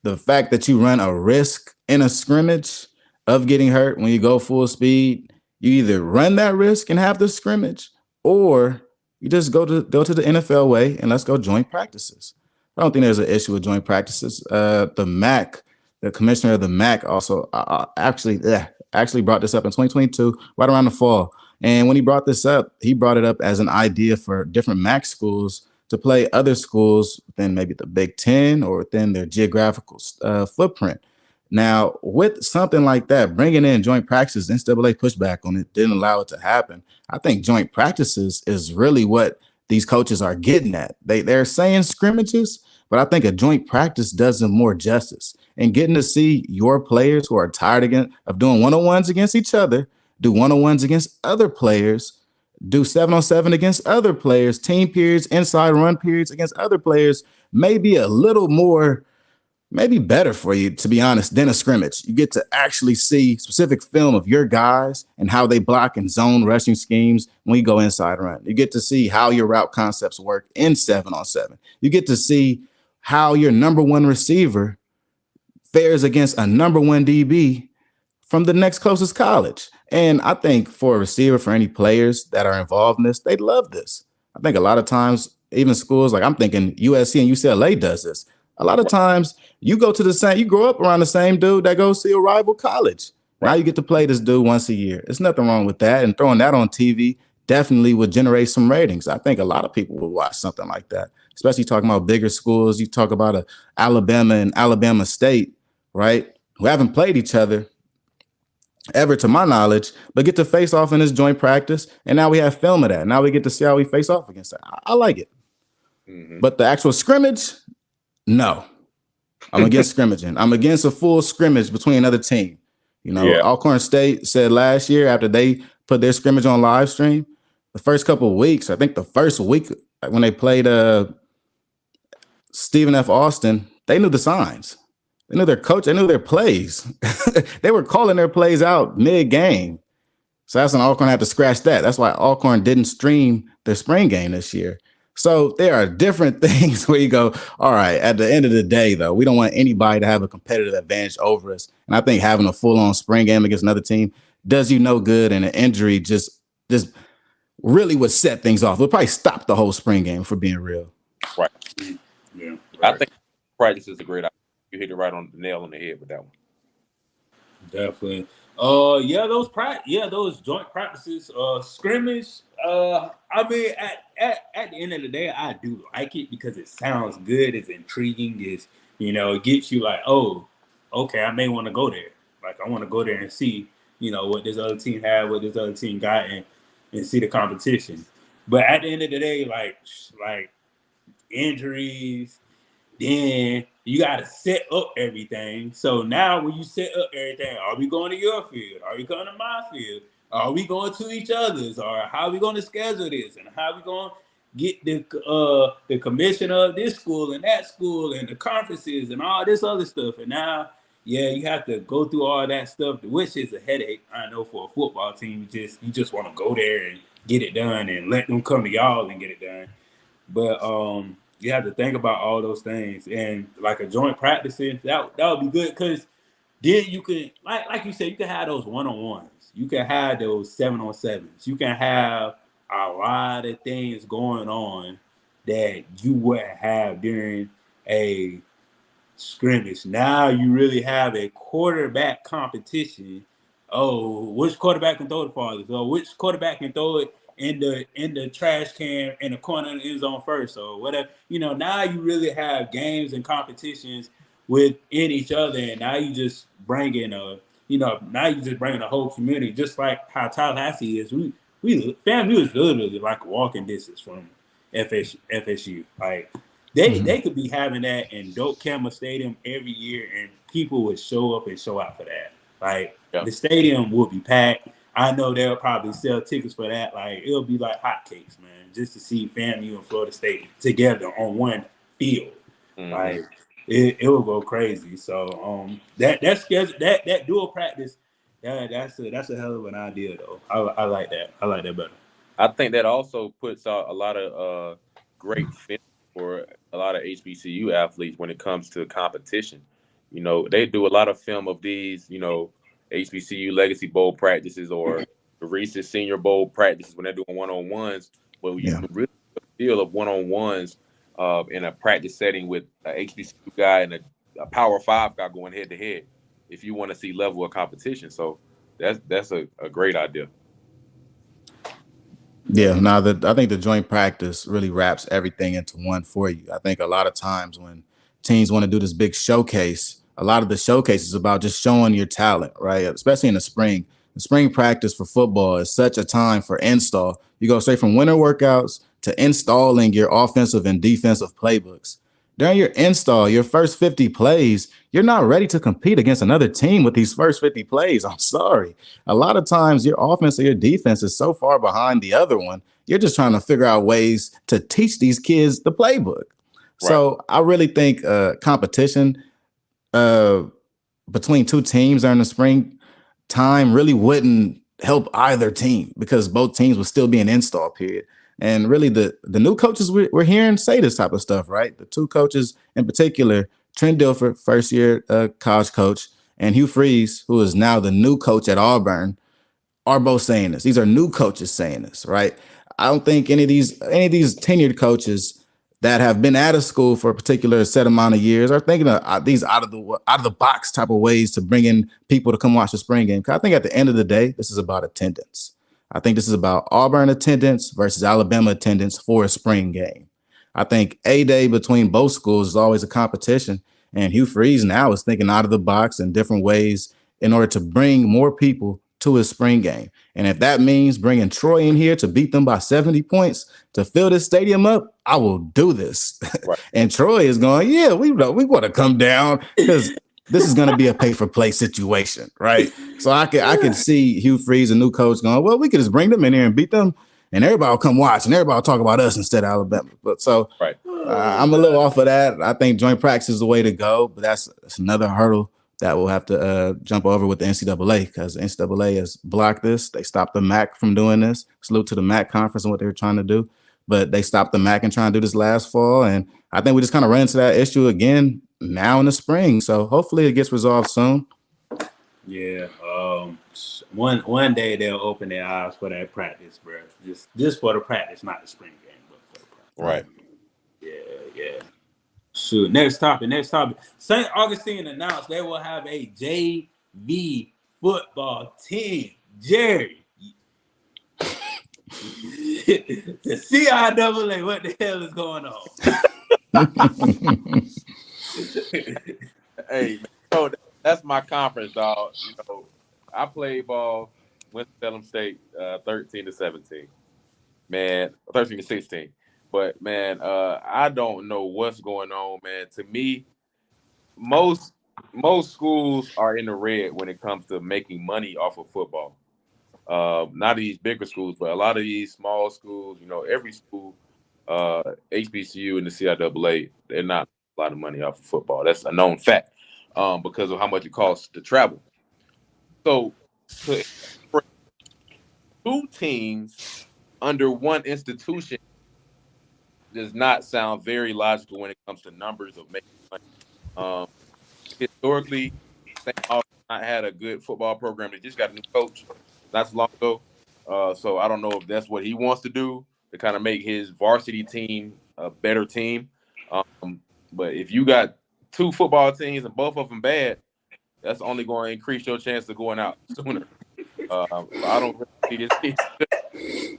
the fact that you run a risk in a scrimmage of getting hurt when you go full speed. You either run that risk and have the scrimmage, or you just go to the NFL way and let's go joint practices. I don't think there's an issue with joint practices. The MAC, the commissioner of the MAC, also actually brought this up in 2022, right around the fall. And when he brought this up, he brought it up as an idea for different MAC schools to play other schools within maybe the Big Ten or within their geographical footprint. Now, with something like that, bringing in joint practices, NCAA pushback on it didn't allow it to happen. I think joint practices is really what these coaches are getting at. They're saying scrimmages, but I think a joint practice does them more justice. And getting to see your players who are tired of doing one-on-ones against each other, do one-on-ones against other players, do 7-on-7 against other players, team periods, inside run periods against other players, maybe a little more, maybe better for you, to be honest, than a scrimmage. You get to actually see specific film of your guys and how they block in zone rushing schemes when you go inside run. You get to see how your route concepts work in 7-on-7. You get to see how your number one receiver fares against a number one DB from the next closest college. And I think for a receiver, for any players that are involved in this, they love this. I think a lot of times, even schools, like I'm thinking USC and UCLA does this. A lot of times you grow up around the same dude that goes to a rival college. Right. Now you get to play this dude once a year. There's nothing wrong with that. And throwing that on TV definitely would generate some ratings. I think a lot of people would watch something like that, especially talking about bigger schools. You talk about Alabama and Alabama State, right, who haven't played each other ever to my knowledge, but get to face off in this joint practice. And now we have film of that. Now we get to see how we face off against that. I like it. Mm-hmm. But the actual scrimmage, no. I'm against scrimmaging. I'm against a full scrimmage between another team. You know, Alcorn State said last year after they put their scrimmage on live stream, the first couple of weeks, I think the first week when they played Stephen F. Austin, they knew the signs. They knew their coach. They knew their plays. They were calling their plays out mid-game. So that's when Alcorn had to scratch that. That's why Alcorn didn't stream their spring game this year. So there are different things where you go, all right, at the end of the day, though, we don't want anybody to have a competitive advantage over us. And I think having a full-on spring game against another team does you no good, and an injury just really would set things off. It would probably stop the whole spring game, for being real. Right. Yeah. Right. I think practice is a great idea. You hit it right on the nail on the head with that one. Definitely. Those joint practices, scrimmage. I mean, at the end of the day, I do like it because it sounds good. It's intriguing. It gets you like, oh, okay, I may want to go there. Like, I want to go there and see, what this other team had, what this other team got, and see the competition. But at the end of the day, like injuries, then you got to set up everything. So now when you set up everything, are we going to your field? Are we going to my field? Are we going to each other's? Or how are we going to schedule this? And how are we going to get the commissioner of this school and that school and the conferences and all this other stuff? And now, you have to go through all that stuff, which is a headache. I know for a football team, you just want to go there and get it done and let them come to y'all and get it done. But you have to think about all those things, and like a joint practicing, that would be good, because then you could, like you said, you can have those one-on-ones. You can have those 7-on-7s. You can have a lot of things going on that you wouldn't have during a scrimmage. Now you really have a quarterback competition. Oh, which quarterback can throw the farthest? Or which quarterback can throw it in the trash can in the corner of the end zone first, or whatever. Now you really have games and competitions within each other, and now you just bring in a whole community, just like how Tallahassee is. FAMU is literally like walking distance from FSU. Like they could be having that in Doak Campbell Stadium every year, and people would show up and show out for that. Like the stadium would be packed. I know they'll probably sell tickets for that. Like, it'll be like hotcakes, man, just to see FAMU and Florida State together on one field. Mm-hmm. Like, it will go crazy. So that dual practice, that's a hell of an idea, though. I like that. I like that better. I think that also puts out a lot of great fit for a lot of HBCU athletes when it comes to competition. They do a lot of film of these, HBCU Legacy Bowl practices or the Reese's Senior Bowl practices when they're doing one-on-ones, where you can really feel of one-on-ones in a practice setting with an HBCU guy and a Power 5 guy going head-to-head if you want to see level of competition. So that's a great idea. Yeah, I think the joint practice really wraps everything into one for you. I think a lot of times when teams want to do this big showcase, a lot of the showcase is about just showing your talent, right? Especially in the spring. The spring practice for football is such a time for install. You go straight from winter workouts to installing your offensive and defensive playbooks. During your install, your first 50 plays, you're not ready to compete against another team with these first 50 plays. I'm sorry. A lot of times your offense or your defense is so far behind the other one, you're just trying to figure out ways to teach these kids the playbook. Right. So I really think competition between two teams during the spring time really wouldn't help either team, because both teams would still be an install period. And really the new coaches we're hearing say this type of stuff, right? The two coaches in particular, Trent Dilfer, first year college coach, and Hugh Freeze, who is now the new coach at Auburn, are both saying this. These are new coaches saying this, right? I don't think any of these tenured coaches that have been out of school for a particular set amount of years are thinking of these out of the box type of ways to bring in people to come watch the spring game. Because I think at the end of the day, this is about attendance. I think this is about Auburn attendance versus Alabama attendance for a spring game. I think A-Day between both schools is always a competition, and Hugh Freeze now is thinking out of the box in different ways in order to bring more people to his spring game. And if that means bringing Troy in here to beat them by 70 points to fill this stadium up, I will do this. Right. And Troy is going, yeah, we want to come down because this is going to be a pay-for-play situation, right? So I could see Hugh Freeze, a new coach, going, well, we could just bring them in here and beat them, and everybody will come watch, and everybody will talk about us instead of Alabama. But so right. I'm a little off of that. I think joint practice is the way to go, but that's another hurdle that we'll have to jump over with the NCAA, because the NCAA has blocked this. They stopped the MAC from doing this. Salute to the MAC conference and what they were trying to do. But they stopped the MAC and trying to do this last fall. And I think we just kind of ran into that issue again now in the spring. So hopefully it gets resolved soon. Yeah. One day they'll open their eyes for that practice, bro. Just for the practice, not the spring game, but for the practice. Right. Yeah. Shoot. Next topic. St. Augustine announced they will have a JV football team. Jerry. The CIAA, what the hell is going on? Hey, so that's my conference, dog. You know, I played ball, Winston-Salem State, 13-17. Man, 13-16. But man, I don't know what's going on, man. To me, most schools are in the red when it comes to making money off of football. Not these bigger schools, but a lot of these small schools, you know, every school, HBCU and the CIAA, they're not a lot of money off of football. That's a known fact, because of how much it costs to travel. So, for two teams under one institution does not sound very logical when it comes to numbers of making money. Historically, St. Augustine not had a good football program. They just got a new coach not so long ago. So I don't know if that's what he wants to do to kind of make his varsity team a better team. But if you got two football teams and both of them bad, that's only going to increase your chance of going out sooner. I don't really see this.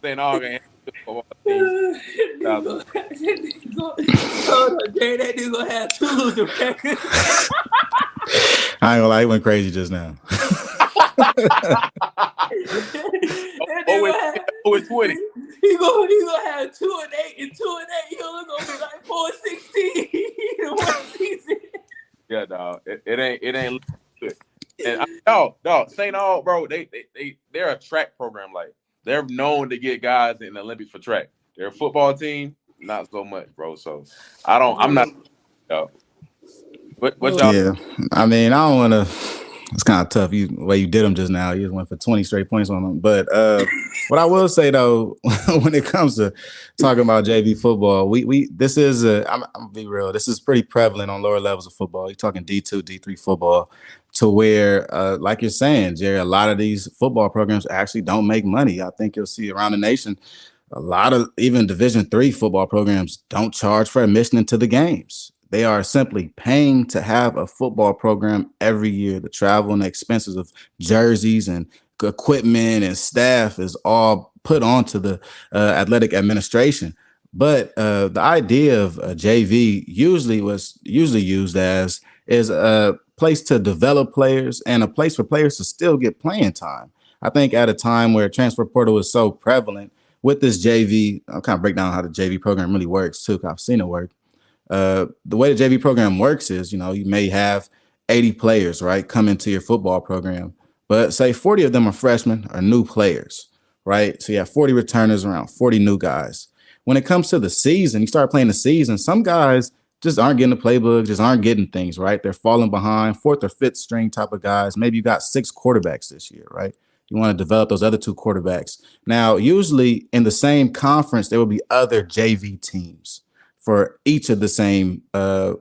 St. Augustine football teams. That dude gonna have two losing records. I ain't gonna lie, he went crazy just now. Always 20. He gonna have 2-8 and 2-8. He only gonna be like 4-16 in one season. Yeah, dog. It ain't good. And dog, St. Aug, bro, they're a track program. Like, they're known to get guys in the Olympics for track. They're a football team, not so much, bro. So I'm not. What y'all? Yeah, I mean, I don't want to. It's kind of tough. The way you did them just now, you just went for 20 straight points on them. But what I will say though, when it comes to talking about JV football, this is I'm gonna be real. This is pretty prevalent on lower levels of football. You're talking D2, D3 football, to where, like you're saying, Jerry, a lot of these football programs actually don't make money. I think you'll see around the nation, a lot of even Division III football programs don't charge for admission into the games. They are simply paying to have a football program every year. The travel and the expenses of jerseys and equipment and staff is all put onto the athletic administration. But the idea of JV usually used as is a place to develop players and a place for players to still get playing time. I think at a time where transfer portal is so prevalent with this JV, I'll kind of break down how the JV program really works too, because I've seen it work. The way the JV program works is, you may have 80 players, right, come into your football program, but say 40 of them are freshmen or new players, right? So you have 40 returners, around 40 new guys. When it comes to the season, you start playing the season, some guys just aren't getting the playbook, just aren't getting things, right? They're falling behind, fourth or fifth string type of guys. Maybe you got 6 quarterbacks this year, right? You want to develop those other 2 quarterbacks. Now, usually in the same conference, there will be other JV teams for each of the same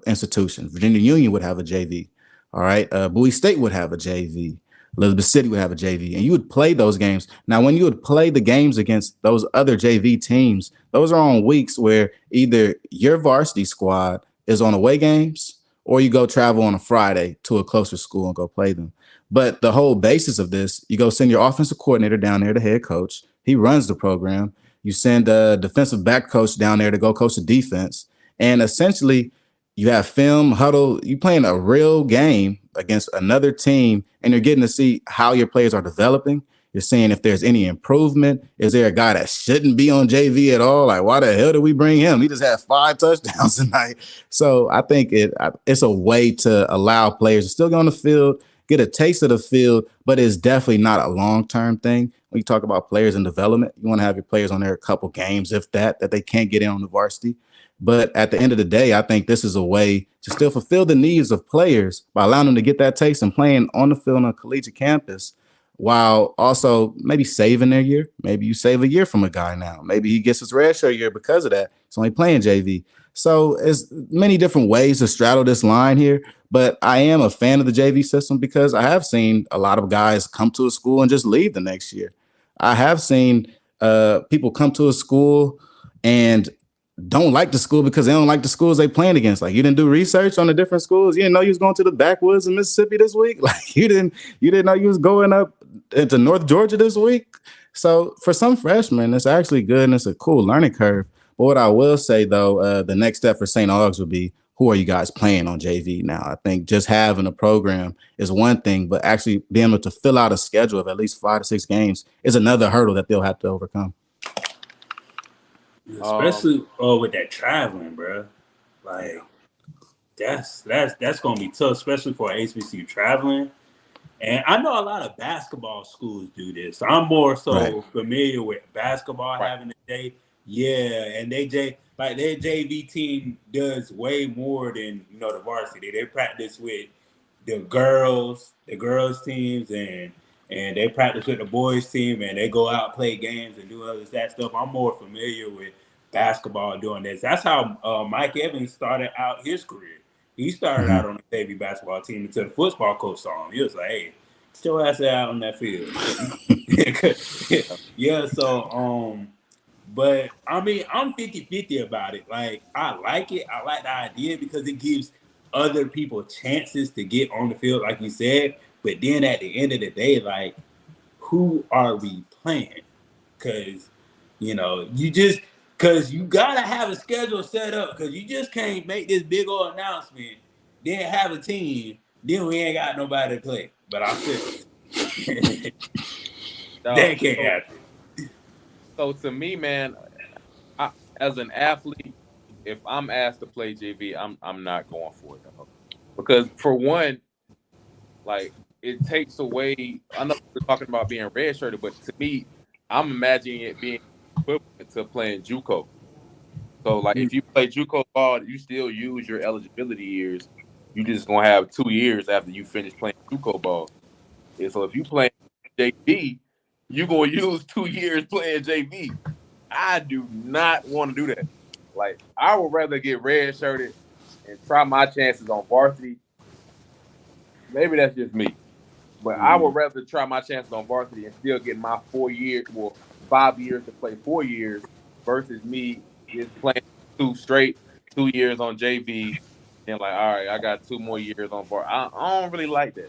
institutions. Virginia Union would have a JV, all right? Bowie State would have a JV. Elizabeth City would have a JV, and you would play those games. Now, when you would play the games against those other JV teams, those are on weeks where either your varsity squad is on away games or you go travel on a Friday to a closer school and go play them. But the whole basis of this, you go send your offensive coordinator down there, the head coach. He runs the program. You send a defensive back coach down there to go coach the defense. And essentially, You have film, huddle. You playing a real game against another team, and you're getting to see how your players are developing. You're seeing if there's any improvement. Is there a guy that shouldn't be on JV at all? Like, why the hell did we bring him? He just had 5 touchdowns tonight. So I think it's a way to allow players to still get on the field, get a taste of the field, but it's definitely not a long-term thing. When you talk about players in development, you want to have your players on there a couple games, if that they can't get in on the varsity. But at the end of the day, I think this is a way to still fulfill the needs of players by allowing them to get that taste and playing on the field on a collegiate campus, while also maybe saving their year. Maybe you save a year from a guy now. Maybe he gets his redshirt year because of that. He's only playing JV. So there's many different ways to straddle this line here. But I am a fan of the JV system because I have seen a lot of guys come to a school and just leave the next year. I have seen people come to a school and don't like the school because they don't like the schools they playing against. Like, you didn't do research on the different schools. You didn't know you was going to the backwoods of Mississippi this week. Like, you didn't know you was going up into North Georgia this week. So for some freshmen, it's actually good and it's a cool learning curve. But what I will say though, the next step for St. Aug's would be, who are you guys playing on JV now? I think just having a program is one thing, but actually being able to fill out a schedule of at least 5 to 6 games is another hurdle that they'll have to overcome. Especially with that traveling, bro. Like, that's gonna be tough, especially for HBCU traveling. And I know a lot of basketball schools do this. I'm more so familiar with basketball having a day. Yeah, and their JV team does way more than the varsity. They practice with the girls teams, and they practice with the boys team, and they go out, play games, and do other that stuff. I'm more familiar with basketball doing this. That's how Mike Evans started out his career. He started out on the Navy basketball team until the football coach saw him. He was like, "Hey, get your ass out on that field." Yeah, so but I mean, I'm 50-50 about it. Like, I like it. I like the idea because it gives other people chances to get on the field, like you said. But then at the end of the day, like, who are we playing? Because, because you got to have a schedule set up, because you just can't make this big old announcement, then have a team, then we ain't got nobody to play. But I feel that can't happen. So to me, man, as an athlete, if I'm asked to play JV, I'm not going for it, though. Because for one, like, it takes away. I know we're talking about being redshirted, but to me, I'm imagining it being equivalent to playing JUCO. So, like, if you play JUCO ball, you still use your eligibility years. You just gonna have 2 years after you finish playing JUCO ball. And so, if you play JV, you gonna use 2 years playing JV. I do not want to do that. Like, I would rather get redshirted and try my chances on varsity. Maybe that's just me, but I would rather try my chances on varsity and still get my 4 years, well, 5 years to play 4 years, versus me just playing 2 years on JV and like, all right, I got 2 more years on varsity. I don't really like that.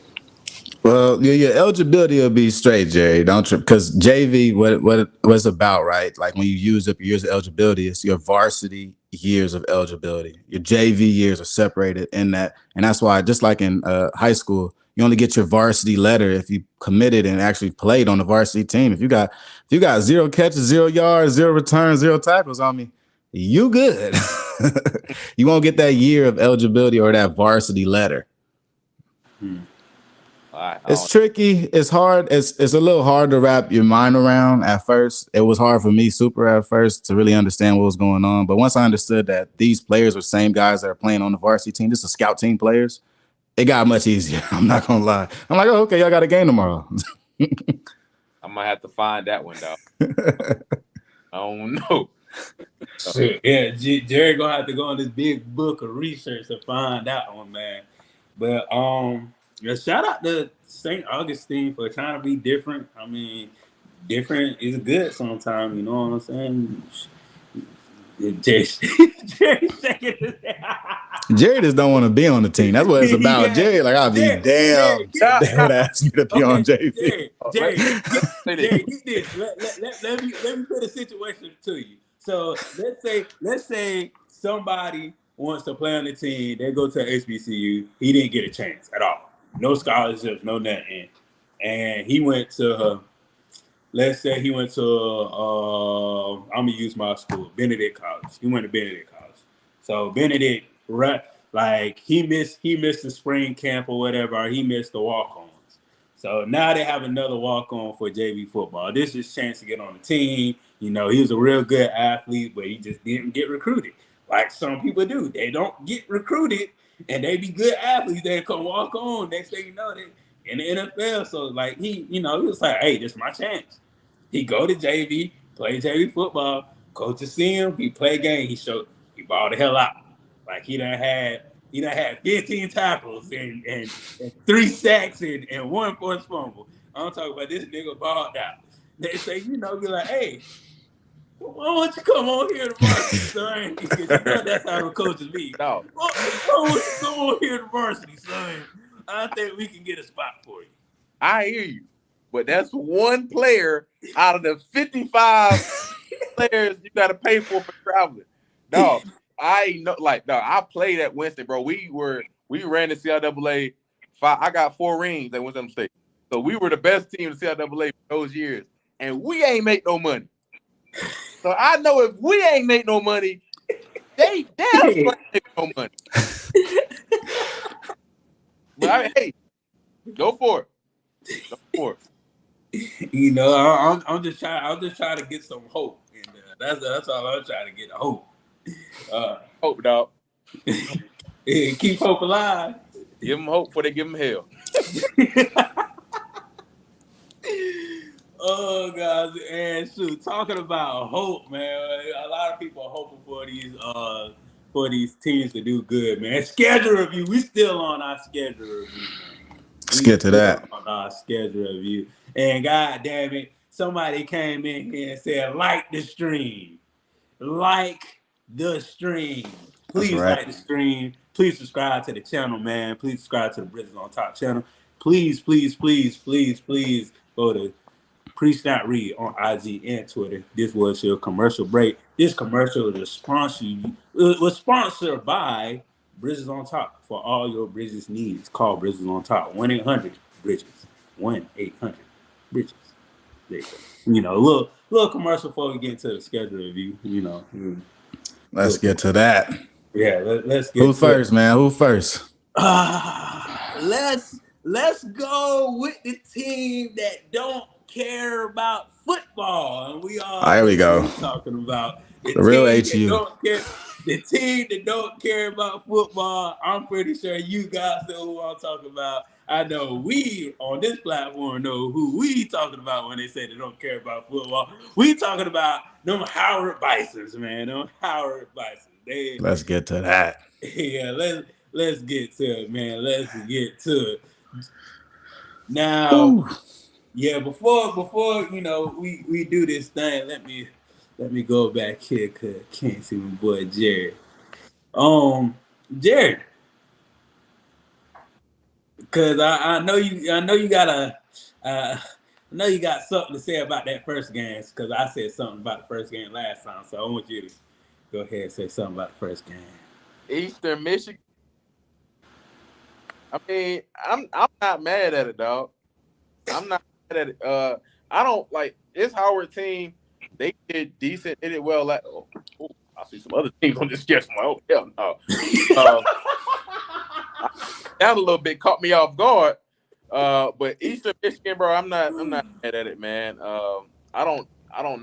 Well, your eligibility will be straight, Jerry. Don't trip, because JV, what it's about, right? Like, when you use up your years of eligibility, it's your varsity years of eligibility. Your JV years are separated in that, and that's why, just like in high school, you only get your varsity letter if you committed and actually played on the varsity team. If you got 0 catches, 0 yards, 0 returns, 0 tackles on me, you good. You won't get that year of eligibility or that varsity letter. It's tricky. It's hard. It's a little hard to wrap your mind around at first. It was hard for me, super, at first, to really understand what was going on. But once I understood that these players were the same guys that are playing on the varsity team, this is scout team players, it got much easier. I'm not gonna lie. I'm like, oh, okay, y'all got a game tomorrow. I might have to find that one, though. I don't know. Yeah, Jerry gonna have to go on this big book of research to find that one, man. But shout out to St. Augustine for trying to be different. I mean, different is good sometimes, you know what I'm saying? Jerry just don't want to be on the team. That's what it's about. Yeah. Jerry, like, I'll be damned. They would ask me to be on JV. Jerry, get this. Let me put a situation to you. So let's say somebody wants to play on the team. They go to HBCU. He didn't get a chance at all. No scholarships, no nothing. And he went to, let's say he went to, I'm gonna use my school, Benedict College. He went to Benedict College. So Benedict, like he missed the spring camp or whatever. Or he missed the walk-ons. So now they have another walk-on for JV football. This is his chance to get on the team. You know, he was a real good athlete, but he just didn't get recruited. Like some people do. They don't get recruited, and they be good athletes. They come walk on. Next thing you know, they in the NFL. So, like, he was like, hey, this is my chance. He go to JV, play JV football. Coaches see him. He play game. He balled the hell out. Like, he done had 15 tackles and 3 sacks and 1 forced fumble. I'm talking about this nigga balled out. They say, be like, hey, why don't you come on here to varsity, son? Because you know that's how the coaches be. No. Why don't you come on here to varsity, son? I think we can get a spot for you. I hear you. But that's one player out of the 55 players you got to pay for traveling. No, I know. Like, no, I played at Winston, bro. We ran the CIAA. I got 4 rings at Winston State. So we were the best team in the CIAA for those years. And we ain't make no money. So I know if we ain't make no money, they damn sure ain't make no money. But I mean, hey, go for it. Go for it. You know, I'm just trying to get some hope, and that's all I'm trying to get. Hope. Hope, dog. Keep hope alive. Give them hope before they give them hell. Oh God, and shoot, talking about hope, man. A lot of people are hoping for these teams to do good, man. Schedule review. We still on our schedule review, man. Let's get to that. On our schedule review. And God damn it, somebody came in here and said, like the stream. Like the stream. Please like the stream. Please subscribe to the channel, man. Please subscribe to the Bridges on Top channel. Please, please, please, please, please go to Preach Not Read on IG and Twitter. This was your commercial break. This commercial was sponsored by Bridges on Top for all your Bridges needs. Call Bridges on Top 1-800-BRIDGES. 1-800-BRIDGES. There you go. You know, a little commercial before we get into the schedule review. You know, let's get to that. Yeah, let's get. Who first, man? Who first? Let's go with the team that don't care about football, and we all here we go. Talking about the real HU. The team that don't care about football. I'm pretty sure you guys know who I'm talking about. I know we on this platform know who we talking about when they say they don't care about football. We talking about them Howard Bisons, man. Them Howard Bisons. Let's get to that. Yeah, let's get to it, man. Let's get to it. Now. Ooh. Yeah, before you know we do this thing, let me go back here because I can't see my boy Jared. Jared, because I know you got something to say about that first game because I said something about the first game last time, so I want you to go ahead and say something about the first game. Eastern Michigan. I mean, I'm not mad at it, dog. I'm not. I don't like this Howard team. They did decent. They did well. I see some other teams on this sketch. Oh hell no! That a little bit caught me off guard. But Eastern Michigan, bro, I'm not mad at it, man. I don't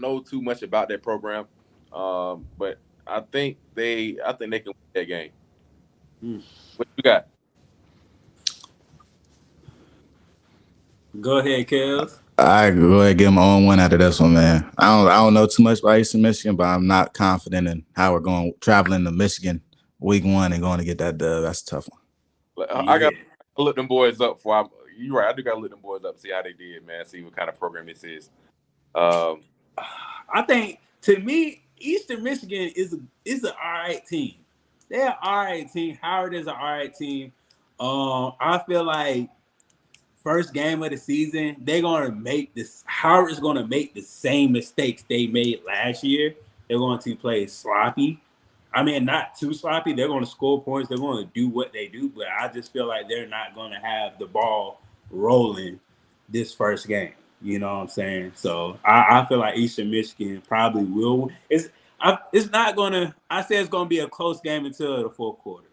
know too much about that program, but I think they can win that game. What you got? Go ahead, Kels. I go ahead and give them own one out of this one, man. I don't know too much about Eastern Michigan, but I'm not confident in how we're traveling to Michigan week 1 and going to get that dub. That's a tough one. I got to look them boys up for. You're right. I do got to look them boys up, see how they did, man. See what kind of program this is. I think to me, Eastern Michigan is an all right team. They're an all right team. Howard is an all right team. I feel like first game of the season, Howard is gonna make the same mistakes they made last year. They're going to play sloppy. I mean, not too sloppy. They're going to score points. They're going to do what they do, but I just feel like they're not going to have the ball rolling this first game. You know what I'm saying? So I feel like Eastern Michigan probably will. It's not going to. I say it's going to be a close game until the fourth quarter.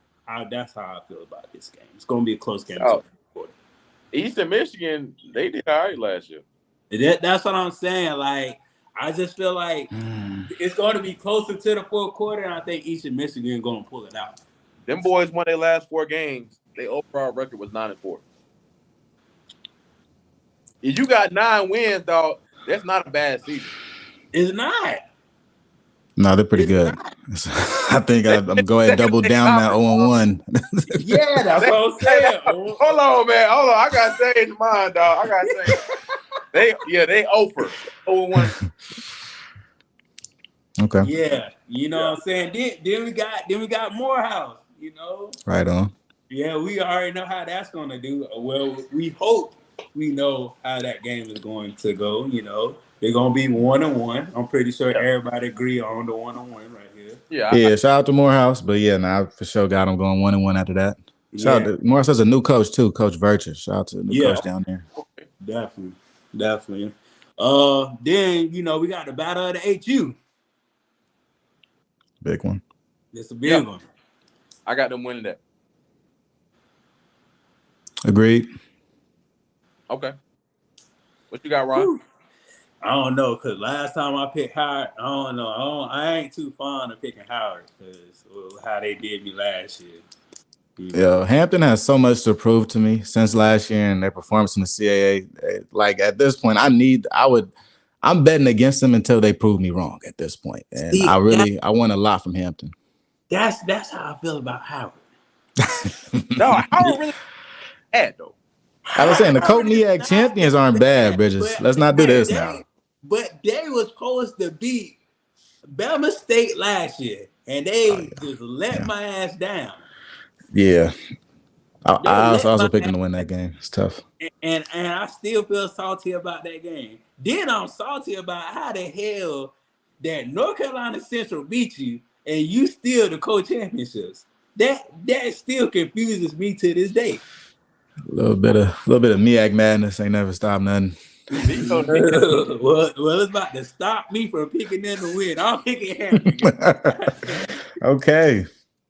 That's how I feel about this game. It's going to be a close game until the fourth quarter. Eastern Michigan, they did all right last year. That's what I'm saying. Like, I just feel like it's going to be closer to the fourth quarter, and I think Eastern Michigan is going to pull it out. Them boys won their last 4 games. Their overall record was 9-4. If you got 9 wins, dog, that's not a bad season. It's not. No, they're pretty good. I think I'm going to go ahead and double down that 0-1. Yeah, that's what I'm saying. Hold on, man. Hold on. I got to change mine, dog. I got to change. They over 0-1. Okay. Yeah, you know what I'm saying. Then we got Morehouse. You know. Right on. Yeah, we already know how that's going to do. Well, we hope we know how that game is going to go. You know, they're going to be 1-1. I'm pretty sure everybody agree on the 1-1 right here. Yeah. Shout out to Morehouse, but I for sure got them going 1-1 after that. Shout out to Morehouse has a new coach too, Coach Virtue. Shout out to the new coach down there. Definitely. Then we got the battle of the HU. Big one. It's a big one. I got them winning that. Agreed. Okay. What you got, Ron? Whew. I don't know, because last time I picked Howard, I don't know. I ain't too fond of picking Howard because how they did me last year. Yeah, Hampton has so much to prove to me since last year and their performance in the CAA. Like at this point, I'm betting against them until they prove me wrong at this point. And I want a lot from Hampton. That's how I feel about Howard. No, Howard really bad though. I was saying the Cope MEAC champions aren't bad, Bridges. Let's not do this now. But they was supposed to beat Bama State last year, and they just let my ass down. Yeah. I was also picking to win that game. It's tough. And I still feel salty about that game. Then I'm salty about how the hell that North Carolina Central beat you and you steal the co-championships. That still confuses me to this day. A little bit of MEAC madness ain't never stopped nothing. well, it's about to stop me from picking them to win. I'm picking Hampton. Okay.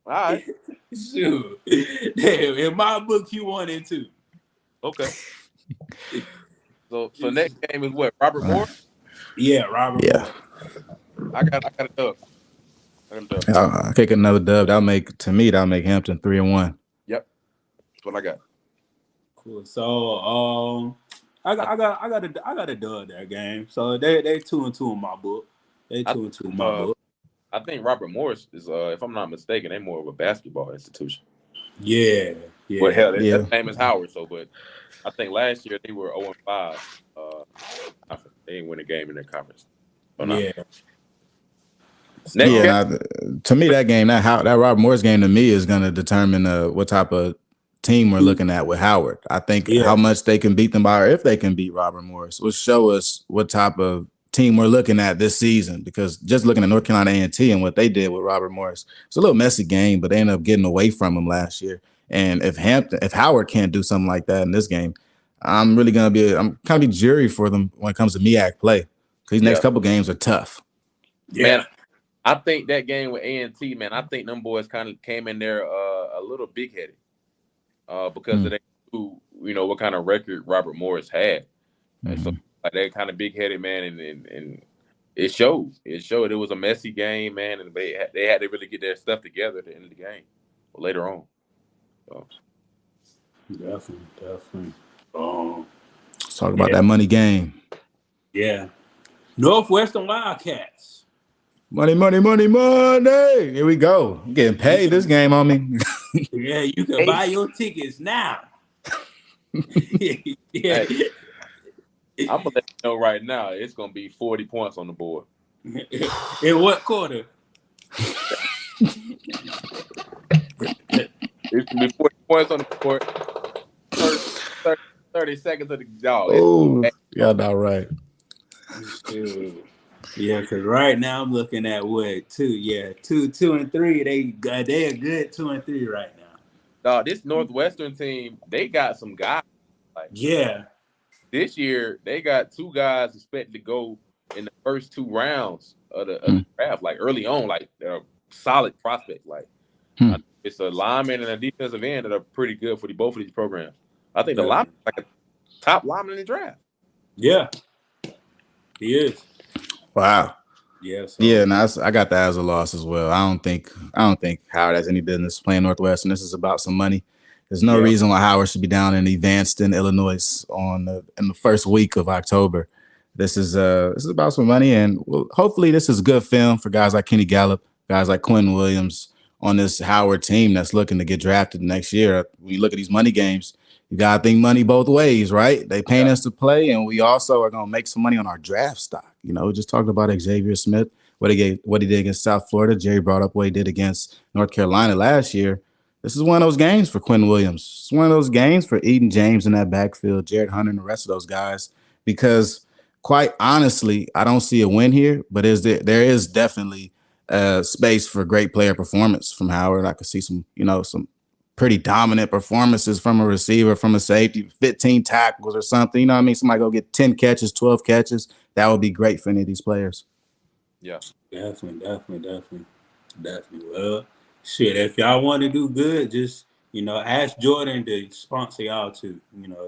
All right. Shoot. Damn, in my book, you 1-2. Okay. So next game is what? Robert Moore? Yeah, Robert Moore. I got a dub. I'll kick another dub. That'll make Hampton 3-1. Yep. That's what I got. Cool. So I got a dub that game. So they 2-2 in my book. They 2-2 in my book. I think Robert Morris is, if I'm not mistaken, they're more of a basketball institution. Yeah. Well, hell, their name is Howard. So, but I think last year they were 0-5. They didn't win a game in their conference. To me, that game, that Robert Morris game, to me is going to determine what type of team we're looking at with Howard. I think how much they can beat them by, or if they can beat Robert Morris, will show us what type of team we're looking at this season. Because just looking at North Carolina A&T and what they did with Robert Morris, it's a little messy game, but they ended up getting away from him last year. And if Howard can't do something like that in this game, I'm kind of be jury for them when it comes to MEAC play. Because these next couple games are tough. Yeah. Man, I think that game with A&T, man, I think them boys kind of came in there a little big-headed because of what kind of record Robert Morris had. And so like, they're kind of big-headed, man, and it showed. It was a messy game, man, and they had to really get their stuff together at the end of the game or later on. So. Definitely. Let's talk about that money game. Yeah. Northwestern Wildcats. Money. Here we go. I'm getting paid this game on me. Yeah, you can buy your tickets now. Yeah. I'm gonna let you know right now. It's gonna be 40 points on the board. In what quarter? It's gonna be 40 points on the board. 30 seconds of the dog. Oh, y'all not right. Yeah, because right now I'm looking at what two, yeah, two and three. They're good 2 and 3 right now. This Northwestern team, they got some guys. Like Yeah, this year, they got 2 guys expected to go in the first 2 rounds of Hmm. the draft, like early on, like they're solid prospects. Like Hmm. it's a lineman and a defensive end that are pretty good for both of these programs. I think the definitely. lineman is like a top lineman in the draft. Yeah, he is. Wow. Yeah, so Yeah, no, I got that as a loss as well. I don't think Howard has any business playing Northwestern. This is about some money. There's no yeah, reason why Howard should be down in Evanston, Illinois, in the first week of October. This is about some money, and hopefully this is good film for guys like Kenny Gallup, guys like Quinn Williams on this Howard team that's looking to get drafted next year. When you look at these money games, you gotta think money both ways, right? They paying us to play, and we also are gonna make some money on our draft stock. We just talked about Xavier Smith, what he did against South Florida. Jerry brought up what he did against North Carolina last year. This is one of those games for Quinn Williams. It's one of those games for Eden James in that backfield, Jared Hunter, and the rest of those guys. Because quite honestly, I don't see a win here, but there is definitely space for great player performance from Howard. I could see some pretty dominant performances from a receiver, from a safety, 15 tackles or something. You know what I mean? Somebody go get 10 catches, 12 catches. That would be great for any of these players. Yeah. definitely. Well, shit, if y'all want to do good, just ask Jordan to sponsor y'all too.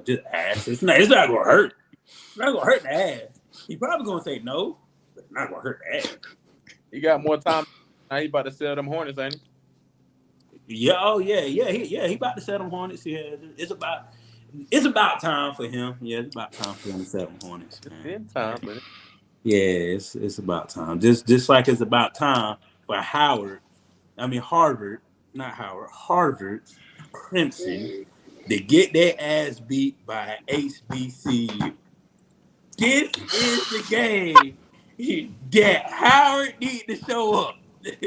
Just ask. It's not gonna hurt. It's not gonna hurt to ask. He probably gonna say no, but it's not gonna hurt to ask. He got more time. Now he about to sell them Hornets, ain't he? Yeah, oh he about to sell them Hornets. Yeah, it's about time for him. Yeah, it's about time for him to sell them Hornets. It's Man. been time, but Yeah, it's about time. Just like it's about time for Harvard, not Howard, Harvard, Crimson, to get their ass beat by HBCU. This is the game that Howard need to show up.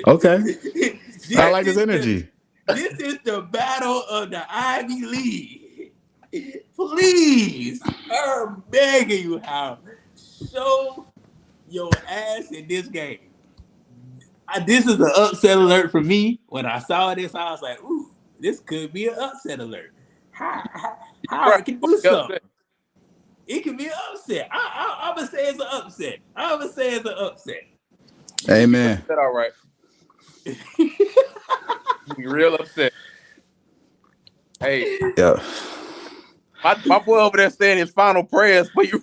Okay. I like his energy. This is the battle of the Ivy League. Please, I'm begging you, Howard, show your ass in this game. This is an upset alert for me. When I saw this, I was like, ooh, this could be an upset alert. Howard can do something. It can be an upset. I'm going to say it's an upset. Amen. That all right. Be real upset. Hey, Yeah. my boy over there saying his final prayers for you.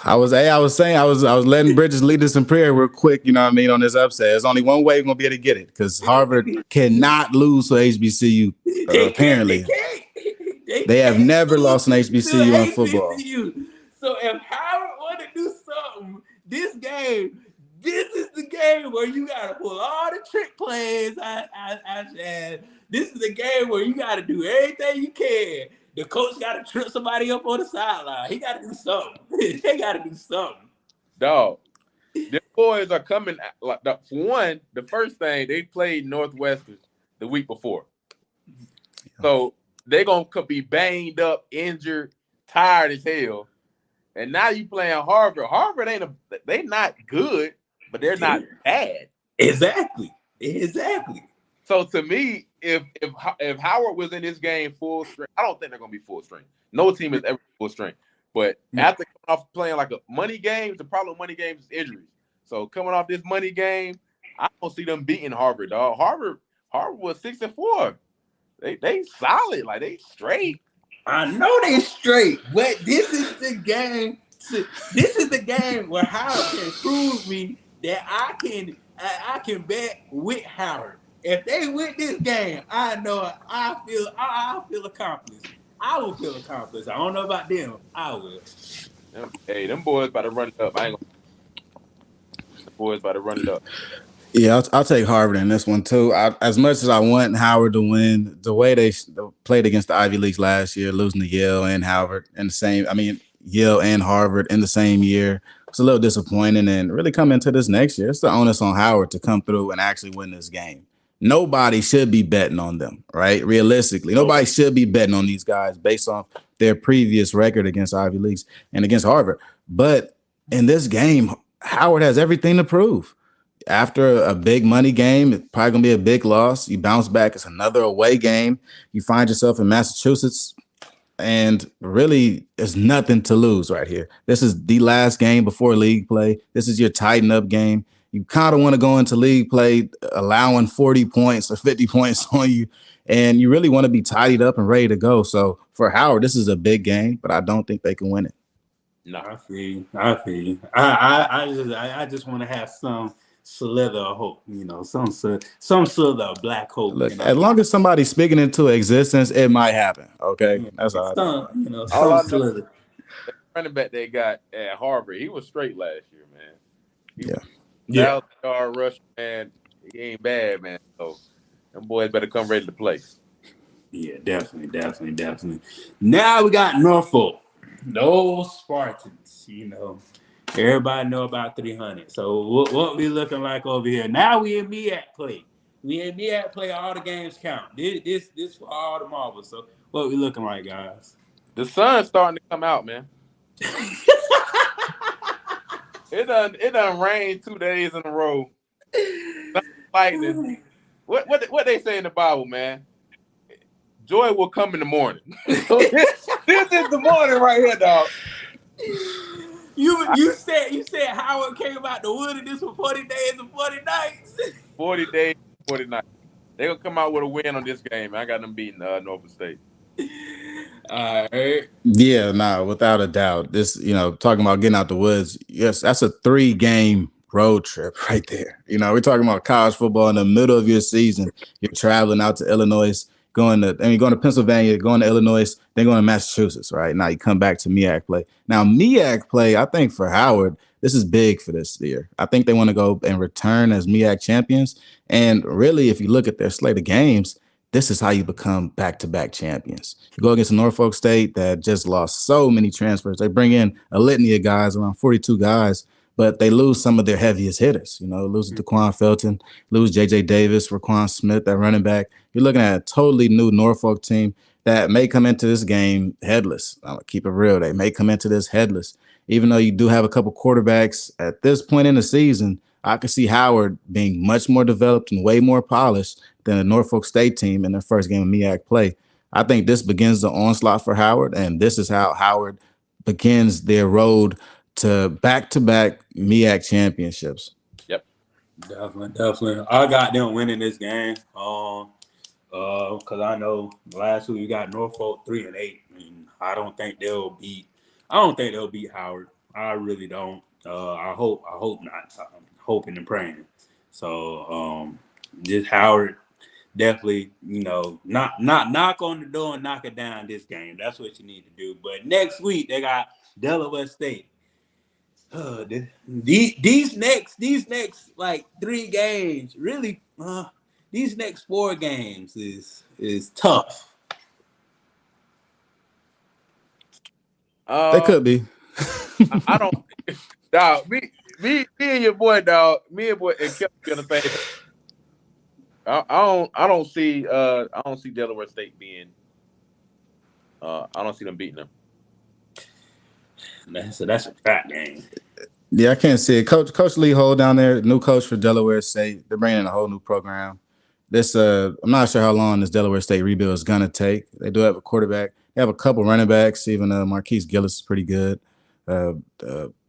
I was letting Bridges lead us in prayer real quick, you know what I mean, on this upset. There's only one way we're gonna be able to get it, because Harvard cannot lose to HBCU. Apparently. They have never lost an HBCU in football. So if Howard want to do something, this is the game where you gotta pull all the trick plays. This is the game where you gotta do everything you can. The coach gotta trip somebody up on the sideline. He gotta do something. They gotta do something. Dog, the boys are coming. Like for one, the first thing they played Northwestern the week before, so they're gonna be banged up, injured, tired as hell. And now you playing Harvard. Harvard they not good, but they're not bad. Exactly. So to me, if Howard was in this game full strength, I don't think they're gonna be full strength. No team is ever full strength. But after coming off playing like a money game, the problem with money games is injuries. So coming off this money game, I don't see them beating Harvard, dog. Harvard was 6-4. They solid, like they straight. I know they straight, but this is the game. This is the game where Howard can prove me that I can bet with Howard. If they win this game, I know I feel accomplished. I will feel accomplished. I don't know about them. I will. Hey, them boys about to run it up. The boys about to run it up. Yeah, I'll take Harvard in this one too. As much as I want Howard to win, the way they played against the Ivy Leagues last year, losing to Yale and Howard in the same, Yale and Harvard in the same year, it's a little disappointing. And really come into this next year, it's the onus on Howard to come through and actually win this game. nobody should be betting on them, right? Realistically, nobody should be betting on these guys based on their previous record against Ivy Leagues and against Harvard. But in this game, Howard has everything to prove. After a big money game, it's probably going to be a big loss. You bounce back. It's another away game. You find yourself in Massachusetts, and really, there's nothing to lose right here. This is the last game before league play. This is your tighten up game. You kind of want to go into league play allowing 40 points or 50 points on you, and you really want to be tidied up and ready to go. So for Howard, this is a big game, but I don't think they can win it. No, I feel you. I just want to have some slither of hope, some slither of black hope. Look, as long as somebody's speaking into existence, it might happen. Okay, that's all. Some slither. The running back they got at Harvard, he was straight last year, man. Yard rush, man. He ain't bad, man. So them boys better come ready to play. Yeah, definitely. Now we got Norfolk. Those Spartans, everybody know about 300. So what we looking like over here? Now we in MEAC play. All the games count. This for all the marbles. So what we looking like, guys? The sun's starting to come out, man. It done rained 2 days in a row. Lightning. What they say in the Bible, man? Joy will come in the morning. So this is the morning right here, dog. You said Howard came out the wilderness for 40 days and 40 nights. 40 days, 40 nights. They're gonna come out with a win on this game. I got them beating Norfolk State. All right. Yeah, without a doubt. This, talking about getting out the woods. Yes, that's a 3-game road trip right there. We're talking about college football in the middle of your season. You're traveling out to Illinois. Going to Pennsylvania, going to Illinois, then going to Massachusetts, right? Now you come back to MEAC play. Now, MEAC play, I think for Howard, this is big for this year. I think they want to go and return as MEAC champions. And really, if you look at their slate of games, this is how you become back-to-back champions. You go against Norfolk State that just lost so many transfers. They bring in a litany of guys, around 42 guys, but they lose some of their heaviest hitters. Lose DeQuan Felton, lose J.J. Davis, Raquan Smith, that running back. You're looking at a totally new Norfolk team that may come into this game headless. I'll keep it real. They may come into this headless. Even though you do have a couple quarterbacks at this point in the season, I could see Howard being much more developed and way more polished than the Norfolk State team in their first game of MEAC play. I think this begins the onslaught for Howard, and this is how Howard begins their road to back-to-back MEAC championships. Yep. Definitely. I got them winning this game. Because I know last week we got Norfolk 3-8, and I don't think they'll beat Howard. I really don't. I hope not. I'm hoping and praying. So just Howard definitely, not knock on the door and knock it down this game. That's what you need to do. But next week they got Delaware State. These next like 3 games really. These next 4 games is tough. They could be. I don't. Dog, me and your boy, dog. Me and boy and Kelly gonna say. I don't see Delaware State being. I don't see them beating them. That's a fat game. Yeah, I can't see it. Coach Lee Hole down there, new coach for Delaware State. They're bringing in a whole new program. I'm not sure how long this Delaware State rebuild is gonna take. They do have a quarterback. They have a couple running backs. Even Marquise Gillis is pretty good.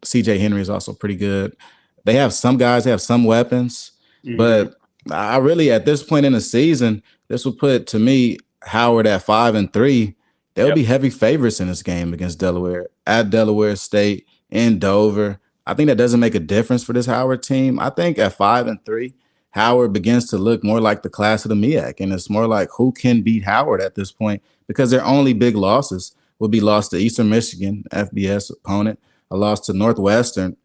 C.J. Henry is also pretty good. They have some guys. They have some weapons. Mm-hmm. But I really, at this point in the season, this would put, to me, Howard at 5-3. They'll be heavy favorites in this game against Delaware, at Delaware State, in Dover. I think that doesn't make a difference for this Howard team. I think at 5-3, Howard begins to look more like the class of the MEAC, and it's more like who can beat Howard at this point, because their only big losses will be lost to Eastern Michigan, FBS opponent, a loss to Northwestern,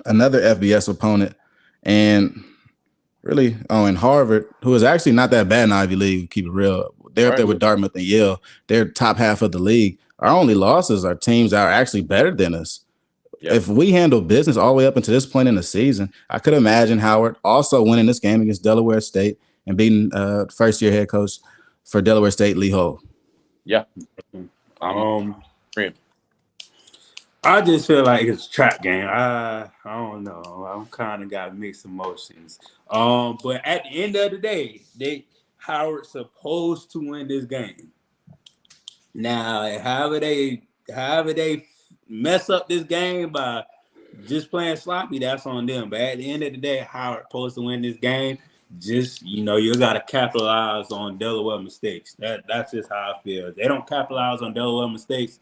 another FBS opponent, and really, and Harvard, who is actually not that bad in Ivy League, keep it real. They're up there with Dartmouth and Yale. They're top half of the league. Our only losses are teams that are actually better than us. If we handle business all the way up until this point in the season, I could imagine Howard also winning this game against Delaware State and beating first-year head coach for Delaware State, Lee Ho. Yeah. I just feel like it's a trap game. I don't know. I'm kind of got mixed emotions. But at the end of the day, Howard's supposed to win this game. Now, however they mess up this game by just playing sloppy, that's on them. But at the end of the day, Howard supposed to win this game. Just you gotta capitalize on Delaware mistakes. That's just how I feel. If they don't capitalize on Delaware mistakes,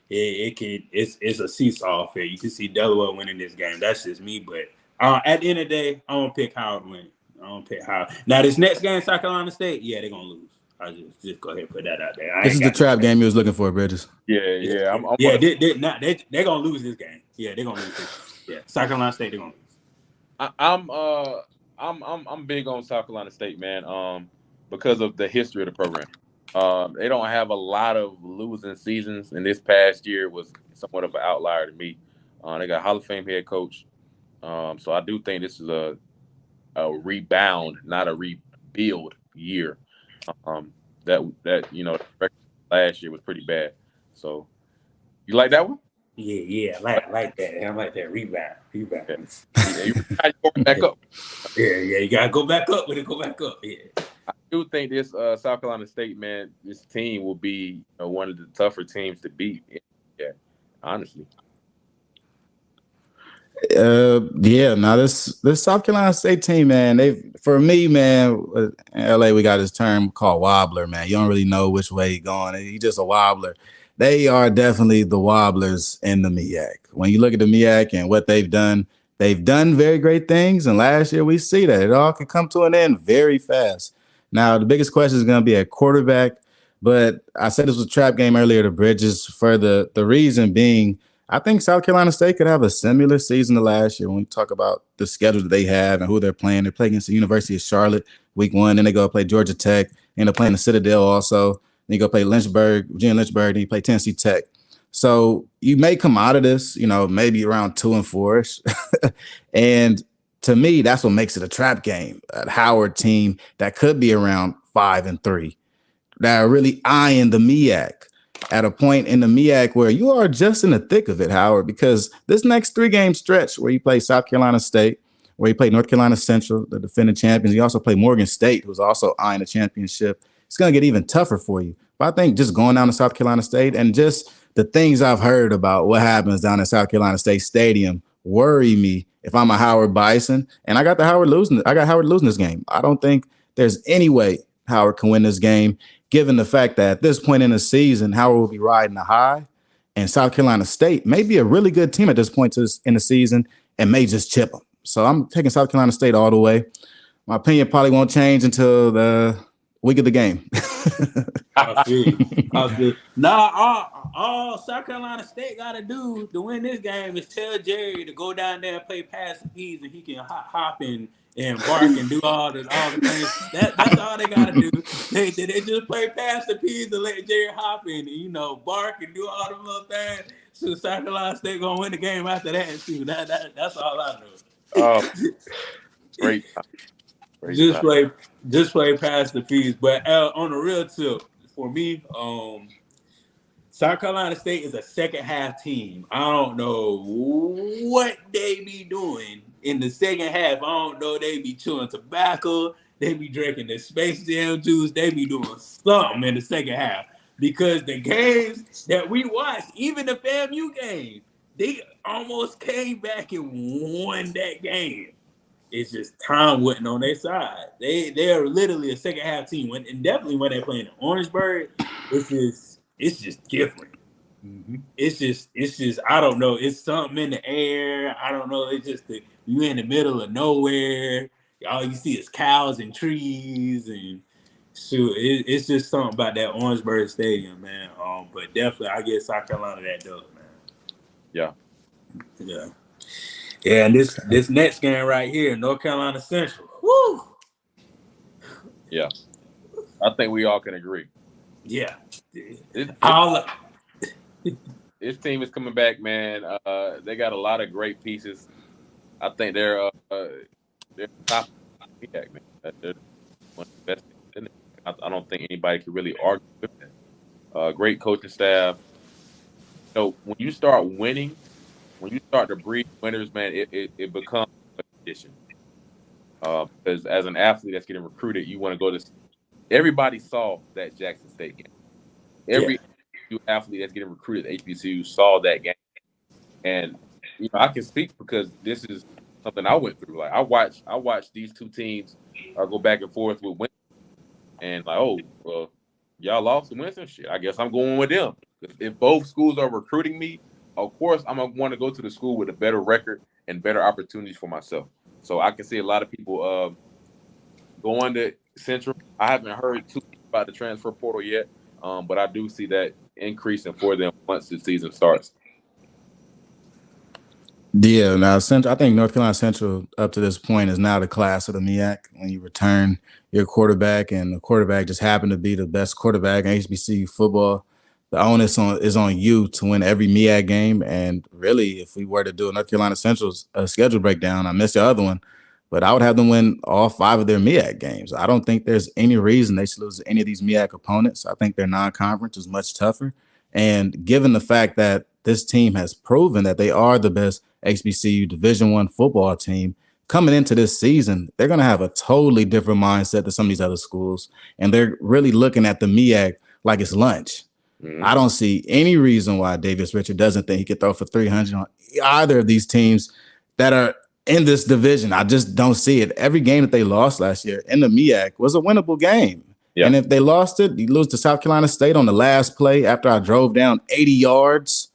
it's a seesaw affair. You can see Delaware winning this game. That's just me. But at the end of the day, I'm gonna pick Howard winning. I'm gonna pick Howard. Now this next game, South Carolina State, yeah, they're gonna lose. I just go ahead and put that out there. This is the trap game you was looking for, Bridges. Yeah. They're gonna lose this game. Yeah, they're gonna lose this. Yeah, South Carolina State, they're gonna lose. I'm big on South Carolina State, man. Because of the history of the program. They don't have a lot of losing seasons, and this past year was somewhat of an outlier to me. They got Hall of Fame head coach, so I do think this is a rebound, not a rebuild year. That last year was pretty bad. So you like that one? Yeah, like that. I like that rebound. Yeah, you gotta go back up. Yeah, you gotta go back up when it go back up. Yeah. I do think this South Carolina State, man, this team will be one of the tougher teams to beat. Yeah, honestly. Now this South Carolina State team, man, for me, man, in LA we got this term called wobbler, man. You don't really know which way he's going. He's just a wobbler. They are definitely the wobblers in the MEAC. When you look at the MEAC and what they've done very great things. And last year we see that it all can come to an end very fast. Now the biggest question is going to be at quarterback, but I said this was a trap game earlier to Bridges for the reason being, I think South Carolina State could have a similar season to last year when we talk about the schedule that they have and who they're playing. They're playing against the University of Charlotte week 1, then they go play Georgia Tech, and they're playing the Citadel also. Then you go play Virginia Lynchburg, then you play Tennessee Tech. So you may come out of this, maybe around 2-4-ish. And to me, that's what makes it a trap game. A Howard team that could be around 5-3, that are really eyeing the MEAC at a point in the MEAC where you are just in the thick of it, Howard, because this next 3-game stretch where you play South Carolina State, where you play North Carolina Central, the defending champions, you also play Morgan State, who's also eyeing a championship. It's going to get even tougher for you. But I think just going down to South Carolina State and just the things I've heard about what happens down at South Carolina State Stadium worry me if I'm a Howard Bison. And I got Howard losing this game. I don't think there's any way Howard can win this game, given the fact that at this point in the season, Howard will be riding a high, and South Carolina State may be a really good team at this point in the season and may just chip them. So I'm taking South Carolina State all the way. My opinion probably won't change until the week of the game. I feel. All South Carolina State got to do to win this game is tell Jerry to go down there and play pass the peas, and he can hop and bark and do all the things. That's all they got to do. They just play pass the peas and let Jerry hop and bark and do all the little things. So South Carolina State gonna win the game after that too. That's all I know. Oh, great. Just play past the peas. But on the real tip, for me, South Carolina State is a second half team. I don't know what they be doing in the second half. I don't know. They be chewing tobacco. They be drinking the Space Jam juice. They be doing something in the second half. Because the games that we watched, even the FAMU game, they almost came back and won that game. It's just time wasn't on their side. They are literally a second half team. And definitely when they're playing in Orangeburg, it's just different. Mm-hmm. It's just I don't know. It's something in the air. I don't know. It's just you in the middle of nowhere. All you see is cows and trees and shoot. It's just something about that Orangeburg Stadium, man. But definitely I get South Carolina that dub, man. Yeah. Yeah, and this next game right here, North Carolina Central. Woo! Yeah. I think we all can agree. Yeah. This team is coming back, man. They got a lot of great pieces. I think they're top, man. They're one one of the best things in it. I don't think anybody can really argue with that. Great coaching staff. When you start winning, when you start to breed winners, man, it becomes a tradition. Because as an athlete that's getting recruited, you want to go to. Everybody saw that Jackson State game. Yeah. Every athlete that's getting recruited at HBCU saw that game, and I can speak because this is something I went through. Like I watched these two teams go back and forth with Winston, and like, oh, well, y'all lost to Winston. Shit, I guess I'm going with them. If both schools are recruiting me, of course I'm gonna want to go to the school with a better record and better opportunities for myself. So I can see a lot of people going to Central. I haven't heard too much about the transfer portal yet, but I do see that increasing for them once the season starts. Yeah, now Central, I think North Carolina Central up to this point is now the class of the MEAC. When you return your quarterback, and the quarterback just happened to be the best quarterback in HBCU football, the onus is on you to win every MEAC game. And really, if we were to do a North Carolina Central's schedule breakdown, I missed the other one, but I would have them win all 5 of their MEAC games. I don't think there's any reason they should lose to any of these MEAC opponents. I think their non-conference is much tougher. And given the fact that this team has proven that they are the best HBCU Division I football team coming into this season, they're going to have a totally different mindset than some of these other schools. And they're really looking at the MEAC like it's lunch. Mm-hmm. I don't see any reason why Davis Richard doesn't think he could throw for 300 on either of these teams that are in this division. I just don't see it. Every game that they lost last year in the MEAC was a winnable game. Yeah. And if they lost it, you lose to South Carolina State on the last play after I drove down 80 yards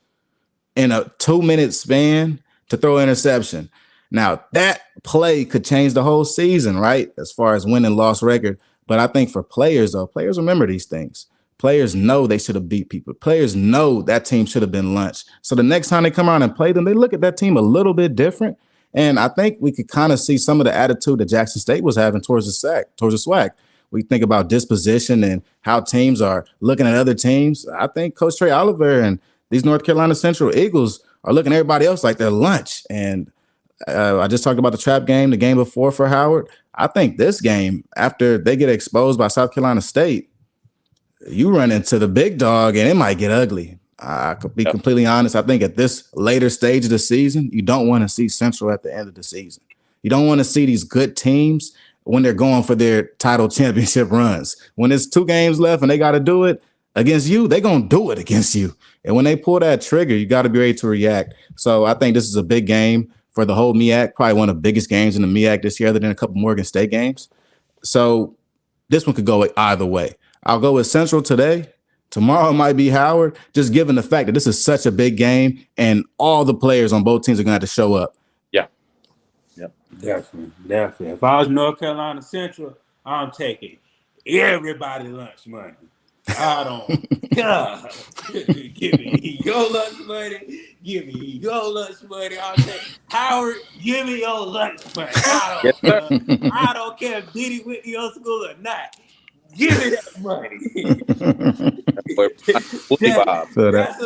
in a 2-minute span to throw an interception. Now, that play could change the whole season, right, as far as win and loss record. But I think for players, though, players remember these things. Players know they should have beat people. Players know that team should have been lunch. So the next time they come around and play them, they look at that team a little bit different. And I think we could kind of see some of the attitude that Jackson State was having towards the SWAC. We think about disposition and how teams are looking at other teams. I think Coach Trey Oliver and these North Carolina Central Eagles are looking at everybody else like they're lunch. And I just talked about the trap game, the game before for Howard. I think this game, after they get exposed by South Carolina State, you run into the big dog and it might get ugly. I could be completely honest. I think at this later stage of the season, you don't want to see Central at the end of the season. You don't want to see these good teams when they're going for their title championship runs. When there's 2 games left and they got to do it against you, they're going to do it against you. And when they pull that trigger, you got to be ready to react. So I think this is a big game for the whole MEAC, probably one of the biggest games in the MEAC this year, other than a couple Morgan State games. So this one could go either way. I'll go with Central today. Tomorrow might be Howard, just given the fact that this is such a big game and all the players on both teams are going to have to show up. Yeah. Yep. Definitely. If I was North Carolina Central, I'm taking everybody lunch money. I don't God. Give me your lunch money. Give me your lunch money. I'll say, Howard, give me your lunch money. I don't care if Diddy went to your school or not. Give me that money. That's what's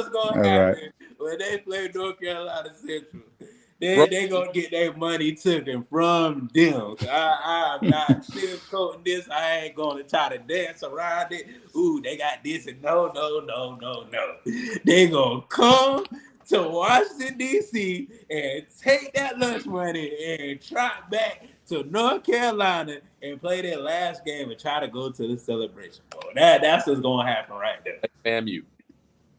going to happen when they play North Carolina Central. They gonna get their money taken from them. I'm not sugarcoating this. I ain't gonna try to dance around it. Ooh, they got this and no. They gonna come to Washington, D.C. and take that lunch money and trot back to North Carolina and play their last game and try to go to the Celebration Bowl. That's what's gonna happen right there. FAMU.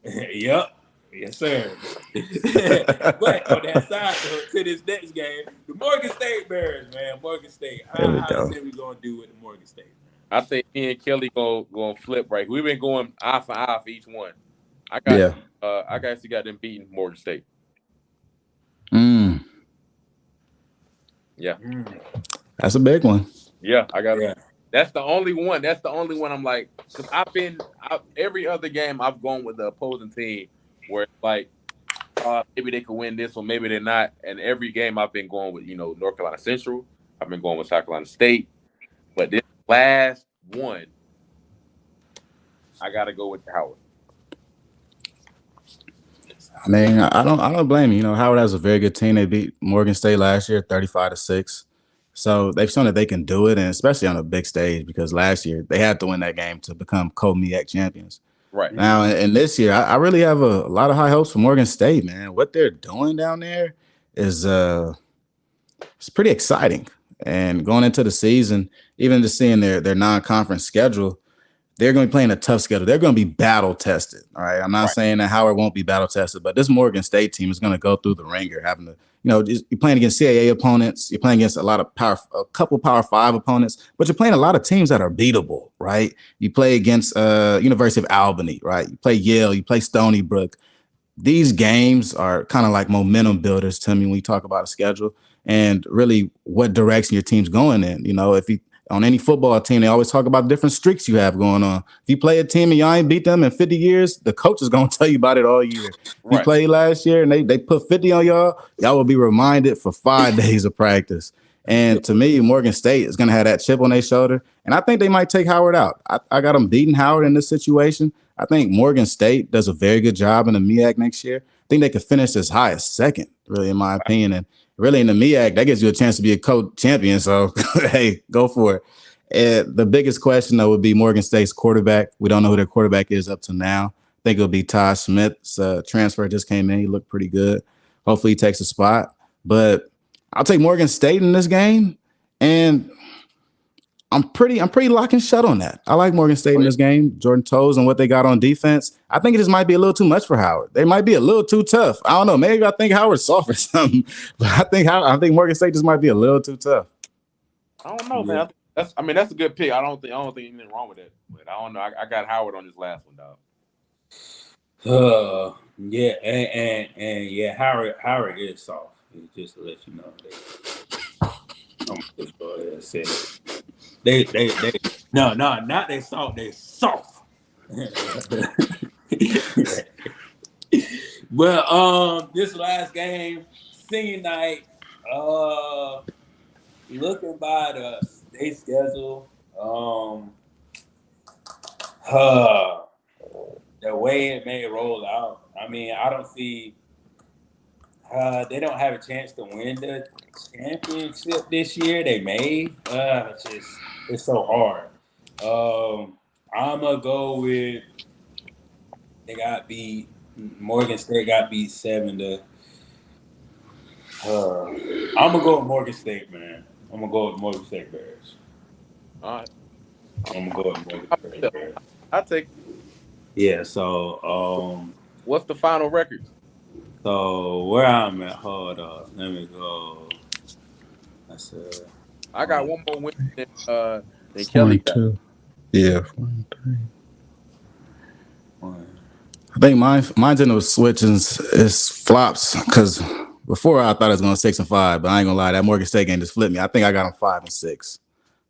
Yep. Yes, sir. But on that side to this next game, the Morgan State Bears, man. Morgan State. How is we gonna do with the Morgan State? I think me and Kelly gonna flip right. We've been going eye for each one. I got them beating Morgan State. Yeah. That's a big one. Yeah, I got it. That's the only one. I'm like, because every other game I've gone with the opposing team where it's like maybe they could win this or maybe they're not. And every game I've been going with, North Carolina Central. I've been going with South Carolina State. But this last one, I gotta go with Howard. I mean, I don't blame you. Howard has a very good team. They beat Morgan State last year, 35-6. So they've shown that they can do it, and especially on a big stage, because last year they had to win that game to become co-MEAC champions. Right. Now, and this year, I really have a lot of high hopes for Morgan State, man. What they're doing down there is it's pretty exciting. And going into the season, even just seeing their non-conference schedule, they're going to be playing a tough schedule. They're going to be battle tested. All right. I'm not saying that Howard won't be battle tested, but this Morgan State team is going to go through the ringer, having to, you're playing against CAA opponents. You're playing against a couple Power 5 opponents, but you're playing a lot of teams that are beatable, right? You play against University of Albany, right? You play Yale, you play Stony Brook. These games are kind of like momentum builders to me when we talk about a schedule and really what direction your team's going in. If you on any football team, they always talk about different streaks you have going on. If you play a team and y'all ain't beat them in 50 years, the coach is going to tell you about it all year. If you played last year and they put 50 on y'all will be reminded for 5 days of practice. And to me, Morgan State is going to have that chip on their shoulder. And I think they might take Howard out. I got them beating Howard in this situation. I think Morgan State does a very good job in the MEAC next year. I think they could finish as high as second, really, in my opinion. And really in the MEAC, that gives you a chance to be a co-champion. So, hey, go for it. And the biggest question, though, would be Morgan State's quarterback. We don't know who their quarterback is up to now. I think it'll be Todd Smith's transfer just came in. He looked pretty good. Hopefully he takes a spot. But I'll take Morgan State in this game. And I'm pretty lock and shut on that. I like Morgan State in this game. Jordan Toes and what they got on defense. I think it just might be a little too much for Howard. They might be a little too tough. I don't know. Maybe I think Howard's soft or something. But I think Morgan State just might be a little too tough. I don't know, man. That's a good pick. I don't think anything wrong with it. But I don't know. I got Howard on this last one, dog. Yeah, and yeah, Howard is soft. Just to let you know. I'm just go ahead and say it. They no, not they soft. They soft. Well, this last game, senior night. Looking by the state schedule, the way it may roll out. I mean, I don't see. They don't have a chance to win the championship this year. They may. It's so hard. I'm gonna go with. They got beat. Morgan State got beat 7-. I'm gonna go with Morgan State, man. I'm gonna go with Morgan State Bears. All right. I'm gonna go with Morgan State Bears. I'll take. Yeah. So, what's the final record? So where I'm at, hold up. Let me go. I got one more win than Kelly got. Yeah, 1-3. I think mine's in those switchings is flops because before I thought I was going 6-5, but I ain't gonna lie, that Morgan State game just flipped me. I think I got them 5-6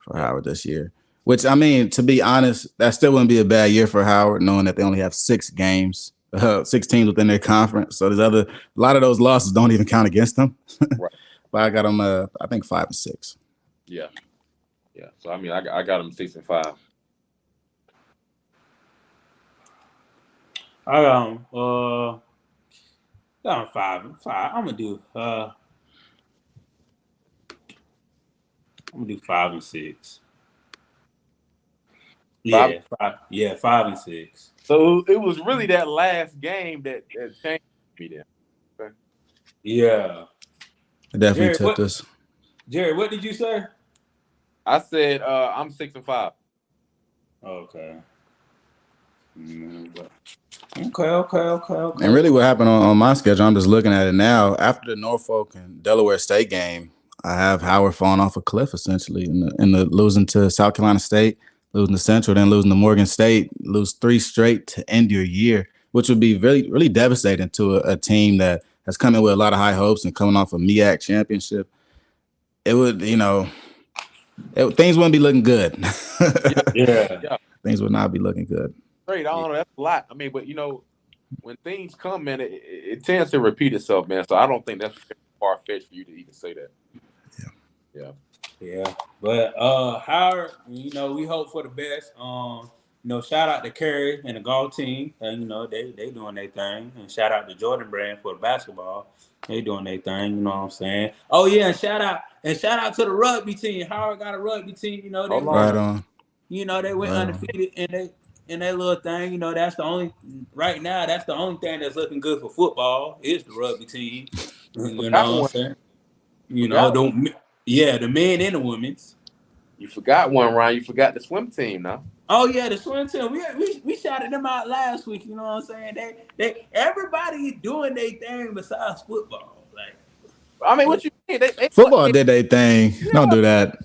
for Howard this year. Which I mean, to be honest, that still wouldn't be a bad year for Howard, knowing that they only have 6 games. 6 teams within their conference, so a lot of those losses don't even count against them. Right. But I got them, I think 5-6. Yeah. So I mean, I got them 6-5. I got them 5-5. I'm gonna do 5-6. Yeah, 5-6. So it was really that last game that changed me then. Okay. Yeah. It definitely tipped us. Jerry, what did you say? I said I'm 6-5. Okay. Okay. And really what happened on my schedule, I'm just looking at it now. After the Norfolk and Delaware State game, I have Howard falling off a cliff essentially in the losing to South Carolina State, losing to Central, then losing to Morgan State, lose 3 straight to end your year, which would be really, really devastating to a team that has come in with a lot of high hopes and coming off a MEAC championship. It would, things wouldn't be looking good. Yeah. Things would not be looking good. Great, I don't know. That's a lot. I mean, but when things come, man, it tends to repeat itself, man. So I don't think that's far fetched for you to even say that. Yeah. But Howard, we hope for the best. shout out to Curry and the golf team. They doing their thing. And shout out to Jordan Brand for the basketball. They doing their thing. You know what I'm saying? Oh yeah, and shout out to the rugby team. Howard got a rugby team. They Hold went Right on. on. They went Right on. undefeated in that little thing. That's the only right now. That's the only thing that's looking good for football is the rugby team. You You forgot know what I'm one. saying? Forgot one. Don't yeah, the men and the women's. You forgot one, Ryan. You forgot the swim team now. Oh yeah, the swim team. We shouted them out last week. You know what I'm saying? They everybody doing their thing besides football. Like I mean, what you mean? They Football did their thing. Don't do that.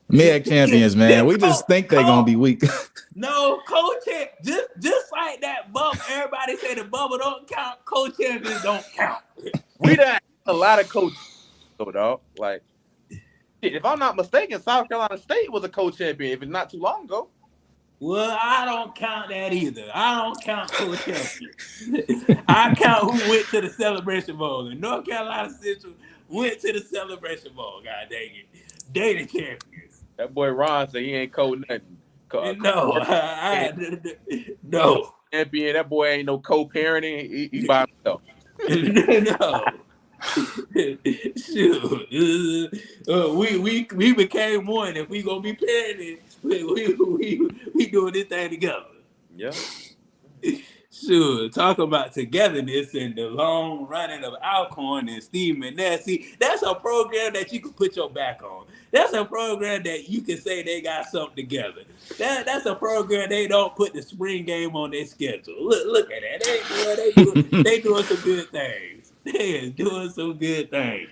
MEAC champions, man. Then We just think they're gonna be weak. No, co-champ, just like that bubble. Everybody say the bubble don't count. Co-champions don't count. we done a lot of coaches, though, dog. Like, if I'm not mistaken, South Carolina State was a co-champion. If it's not too long ago. Well, I don't count that either. I don't count co-champions. I count who went to the Celebration Bowl. And North Carolina Central went to the Celebration Bowl. God dang it, they the champions. That boy Ron said he ain't code nothing. No. Champion. That boy ain't no co-parenting. He by himself. No. Shoot. We became one. If we gonna be parenting, we doing this thing together. Yeah. Sure, talk about togetherness and the long running of Alcorn and Steve McNair. See, that's a program that you can put your back on. That's a program that you can say they got something together. That's a program they don't put the spring game on their schedule. Look at that. They doing some good things. They is doing some good things.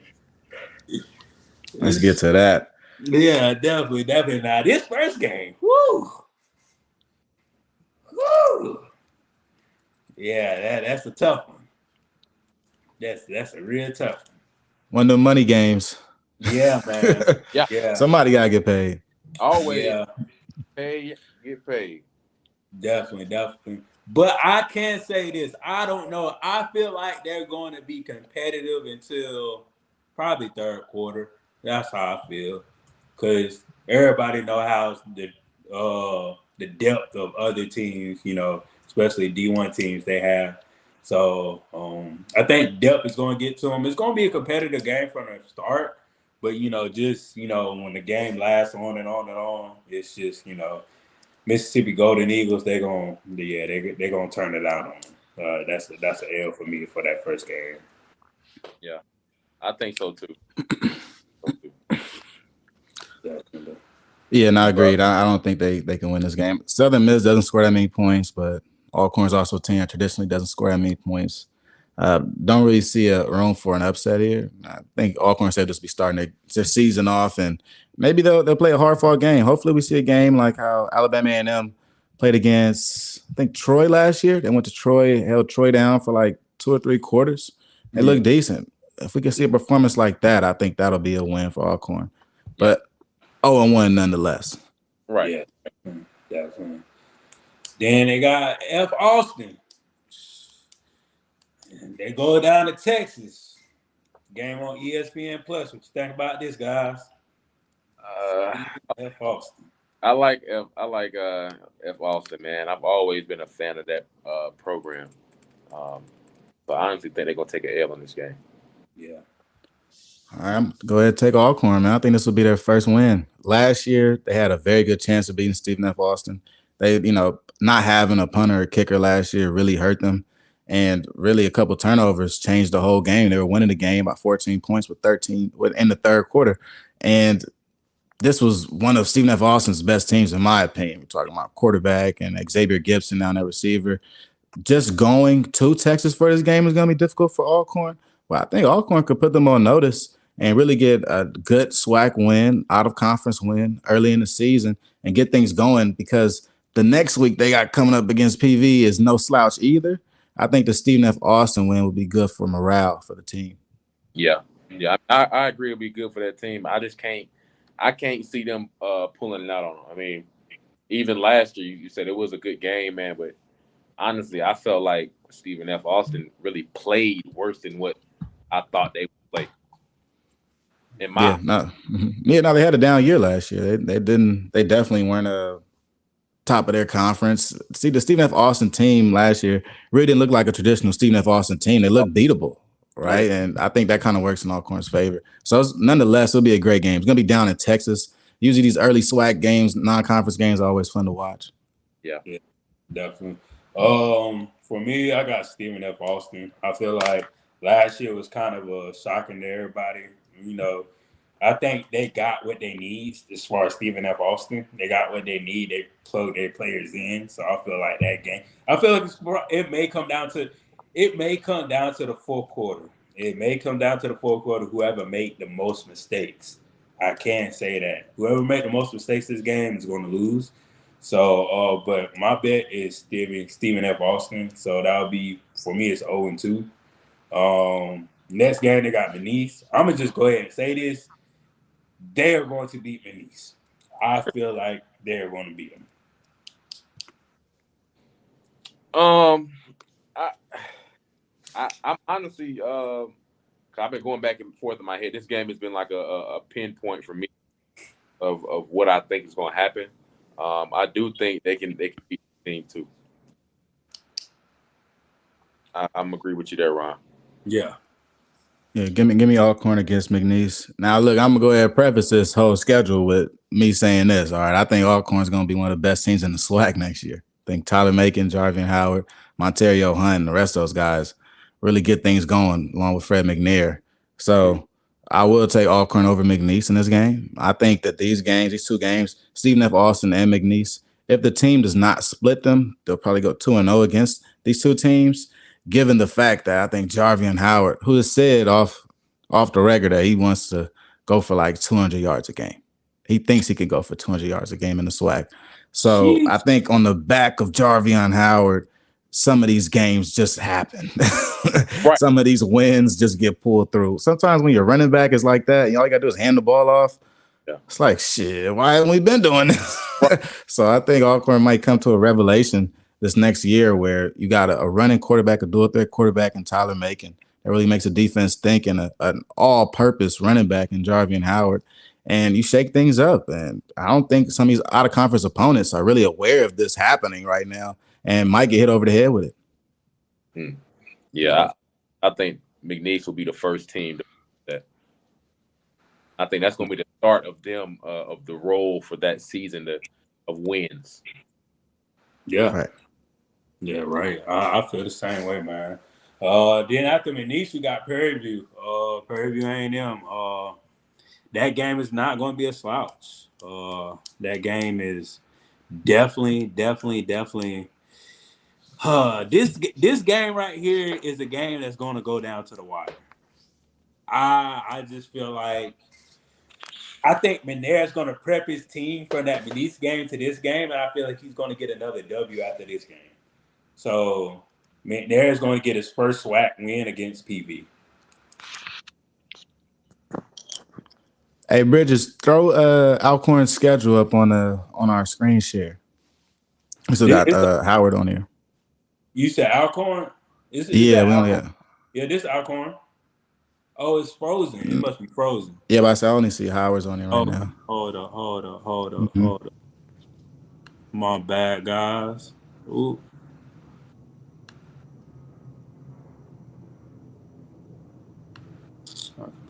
Let's get to that. Yeah, definitely. Now, this first game, woo. Yeah, that's a tough one. That's a real tough one. One of the money games. Yeah, man. Yeah. Somebody gotta get paid. Always get paid. Definitely. But I can say this. I don't know. I feel like they're going to be competitive until probably third quarter. That's how I feel. Because everybody know how the depth of other teams, especially D1 teams they have. So I think depth is going to get to them. It's going to be a competitive game from the start. But, when the game lasts on and on and on, it's just, Mississippi Golden Eagles, they're going to turn it out on them. That's an L for me for that first game. Yeah, I think so, too. Yeah, and I agreed. I don't think they can win this game. Southern Miss doesn't score that many points, but Alcorn's also a team that traditionally doesn't score that many points. Don't really see a room for an upset here. I think Alcorn said just be starting their season off, and maybe they'll play a hard-fought game. Hopefully we see a game like how Alabama A&M played against, I think, Troy last year. They went to Troy, held Troy down for like 2 or 3 quarters. They look decent. If we can see a performance like that, I think that'll be a win for Alcorn. But 0-1 nonetheless. Right. Yeah. Definitely. Then they got F. Austin. And they go down to Texas. Game on ESPN Plus. What you think about this, guys? F. Austin. I like F. Austin, man. I've always been a fan of that program. So I honestly think they're gonna take an L in this game. Yeah. All right, go ahead and take Alcorn, man. I think this will be their first win. Last year, they had a very good chance of beating Stephen F. Austin. They, not having a punter or kicker last year really hurt them. And really, a couple turnovers changed the whole game. They were winning the game by 14 points with 13 in the third quarter. And this was one of Stephen F. Austin's best teams, in my opinion. We're talking about quarterback and Xavier Gibson down at receiver. Just going to Texas for this game is going to be difficult for Alcorn. Well, I think Alcorn could put them on notice and really get a good SWAC win, out-of-conference win early in the season and get things going, because the next week they got coming up against PV is no slouch either. I think the Stephen F. Austin win would be good for morale for the team. Yeah. I agree. It'll be good for that team. I can't see them pulling it out on them. I mean, even last year you said it was a good game, man, but honestly, I felt like Stephen F. Austin really played worse than what I thought they would play. They had a down year last year. They definitely weren't top of their conference. See, the Stephen F. Austin team last year really didn't look like a traditional Stephen F. Austin team. They looked beatable, right? Yeah. And I think that kind of works in Alcorn's favor. So nonetheless, it'll be a great game. It's going to be down in Texas. Usually these early SWAC games, non-conference games are always fun to watch. Yeah, definitely. For me, I got Stephen F. Austin. I feel like last year was kind of a shocking to everybody. You know, I think they got what they need as far as Stephen F. Austin. They got what they need. They plug their players in. So I feel like that game. I feel like it may come down to the fourth quarter. It may come down to the fourth quarter. Whoever made the most mistakes. I can say that whoever made the most mistakes this game is going to lose. So, but my bet is Stephen F. Austin. So that'll be for me. It's 0-2. Next game they got Venice. I'm gonna just go ahead and say this: they are going to beat Venice. I feel like they're going to beat them. I'm honestly, I've been going back and forth in my head. This game has been like a pinpoint for me of what I think is going to happen. I do think they can beat the team too. I'm agree with you there, Ron. Yeah. Yeah, give me Alcorn against McNeese. Now, look, I'm gonna go ahead and preface this whole schedule with me saying this. All right, I think Alcorn's gonna be one of the best teams in the SWAC next year. I think Tyler Macon, Jarvian Howard, Monterio Hunt, and the rest of those guys really get things going, along with Fred McNair. So I will take Alcorn over McNeese in this game. I think that these two games, Stephen F. Austin and McNeese, if the team does not split them, they'll probably go 2-0 against these two teams. Given the fact that I think Jarvian Howard, who has said off the record that he wants to go for like 200 yards a game. He thinks he can go for 200 yards a game in the SWAC. So I think on the back of Jarvian Howard, some of these games just happen. Right. Some of these wins just get pulled through. Sometimes when your running back is like that, all you got to do is hand the ball off. Yeah. It's like, shit, why haven't we been doing this? Right. So I think Alcorn might come to a revelation this next year where you got a running quarterback, a dual threat quarterback in Tyler Macon. That really makes a defense think, and an all-purpose running back in Jarvian Howard. And you shake things up. And I don't think some of these out-of-conference opponents are really aware of this happening right now and might get hit over the head with it. Yeah, I think McNeese will be the first team to do that. I think that's going to be the start of them, of the role for that season of wins. Yeah. Right. Yeah, right. I feel the same way, man. Then after McNeese, we got Prairie View. Prairie View A&M. That game is not going to be a slouch. That game is definitely. This game right here is a game that's going to go down to the wire. I just feel like I think Menair's going to prep his team from that McNeese game to this game, and I feel like he's going to get another W after this game. So McNair is going to get his first SWAC win against PV. Hey, Bridges, throw Alcorn's schedule up on our screen share. We still got Howard on here. You said Alcorn? Yeah, we only got. Yeah, this Alcorn. Oh, it's frozen. It must be frozen. Yeah, but I only see Howard's on here right now. Hold up. My bad, guys. Ooh.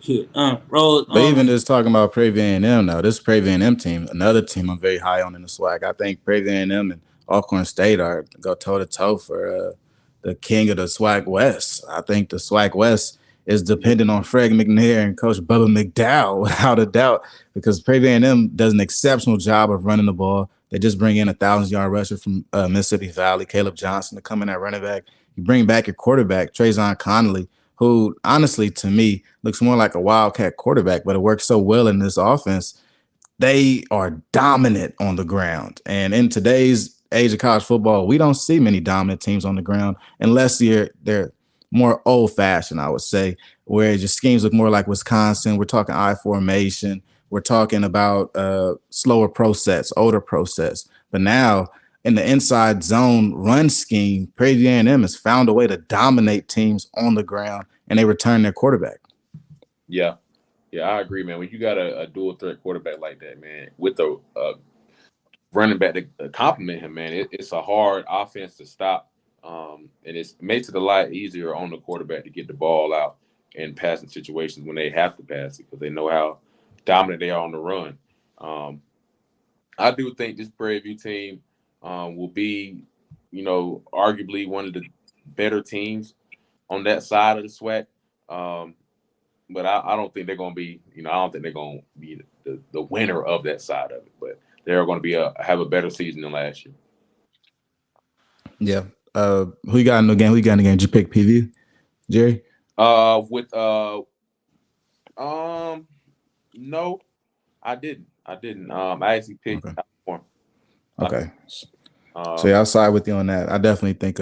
But even just talking about Prairie View A&M now, this Prairie View A&M team, another team I'm very high on in the SWAC. I think Prairie View A&M and Alcorn State are go toe-to-toe for the king of the SWAC West. I think the SWAC West is dependent on Fred McNair and Coach Bubba McDowell, without a doubt, because Prairie View A&M does an exceptional job of running the ball. They just bring in a 1,000-yard rusher from Mississippi Valley, Caleb Johnson, to come in at running back. You bring back your quarterback, Trayvon Connolly, who honestly, to me, looks more like a Wildcat quarterback, but it works so well in this offense. They are dominant on the ground. And in today's age of college football, we don't see many dominant teams on the ground unless they're more old-fashioned, I would say, where your schemes look more like Wisconsin. We're talking I formation. We're talking about slower pro sets, older pro sets. But now, in the inside zone run scheme, Prairie View A&M has found a way to dominate teams on the ground, and they return their quarterback. Yeah, I agree, man. When you got a dual threat quarterback like that, man, with running back to compliment him, man. It's a hard offense to stop, and it makes it a lot easier on the quarterback to get the ball out in passing situations when they have to pass it because they know how dominant they are on the run. I do think this Prairie View team will be, arguably one of the better teams on that side of the SWAC. But I don't think they're going to be, I don't think they're going to be the winner of that side of it. But they're going to be have a better season than last year. Yeah. Who you got in the game? Did you pick PV, Jerry? No, I didn't. I actually picked Alcorn. Okay. So yeah, I'll side with you on that. I definitely think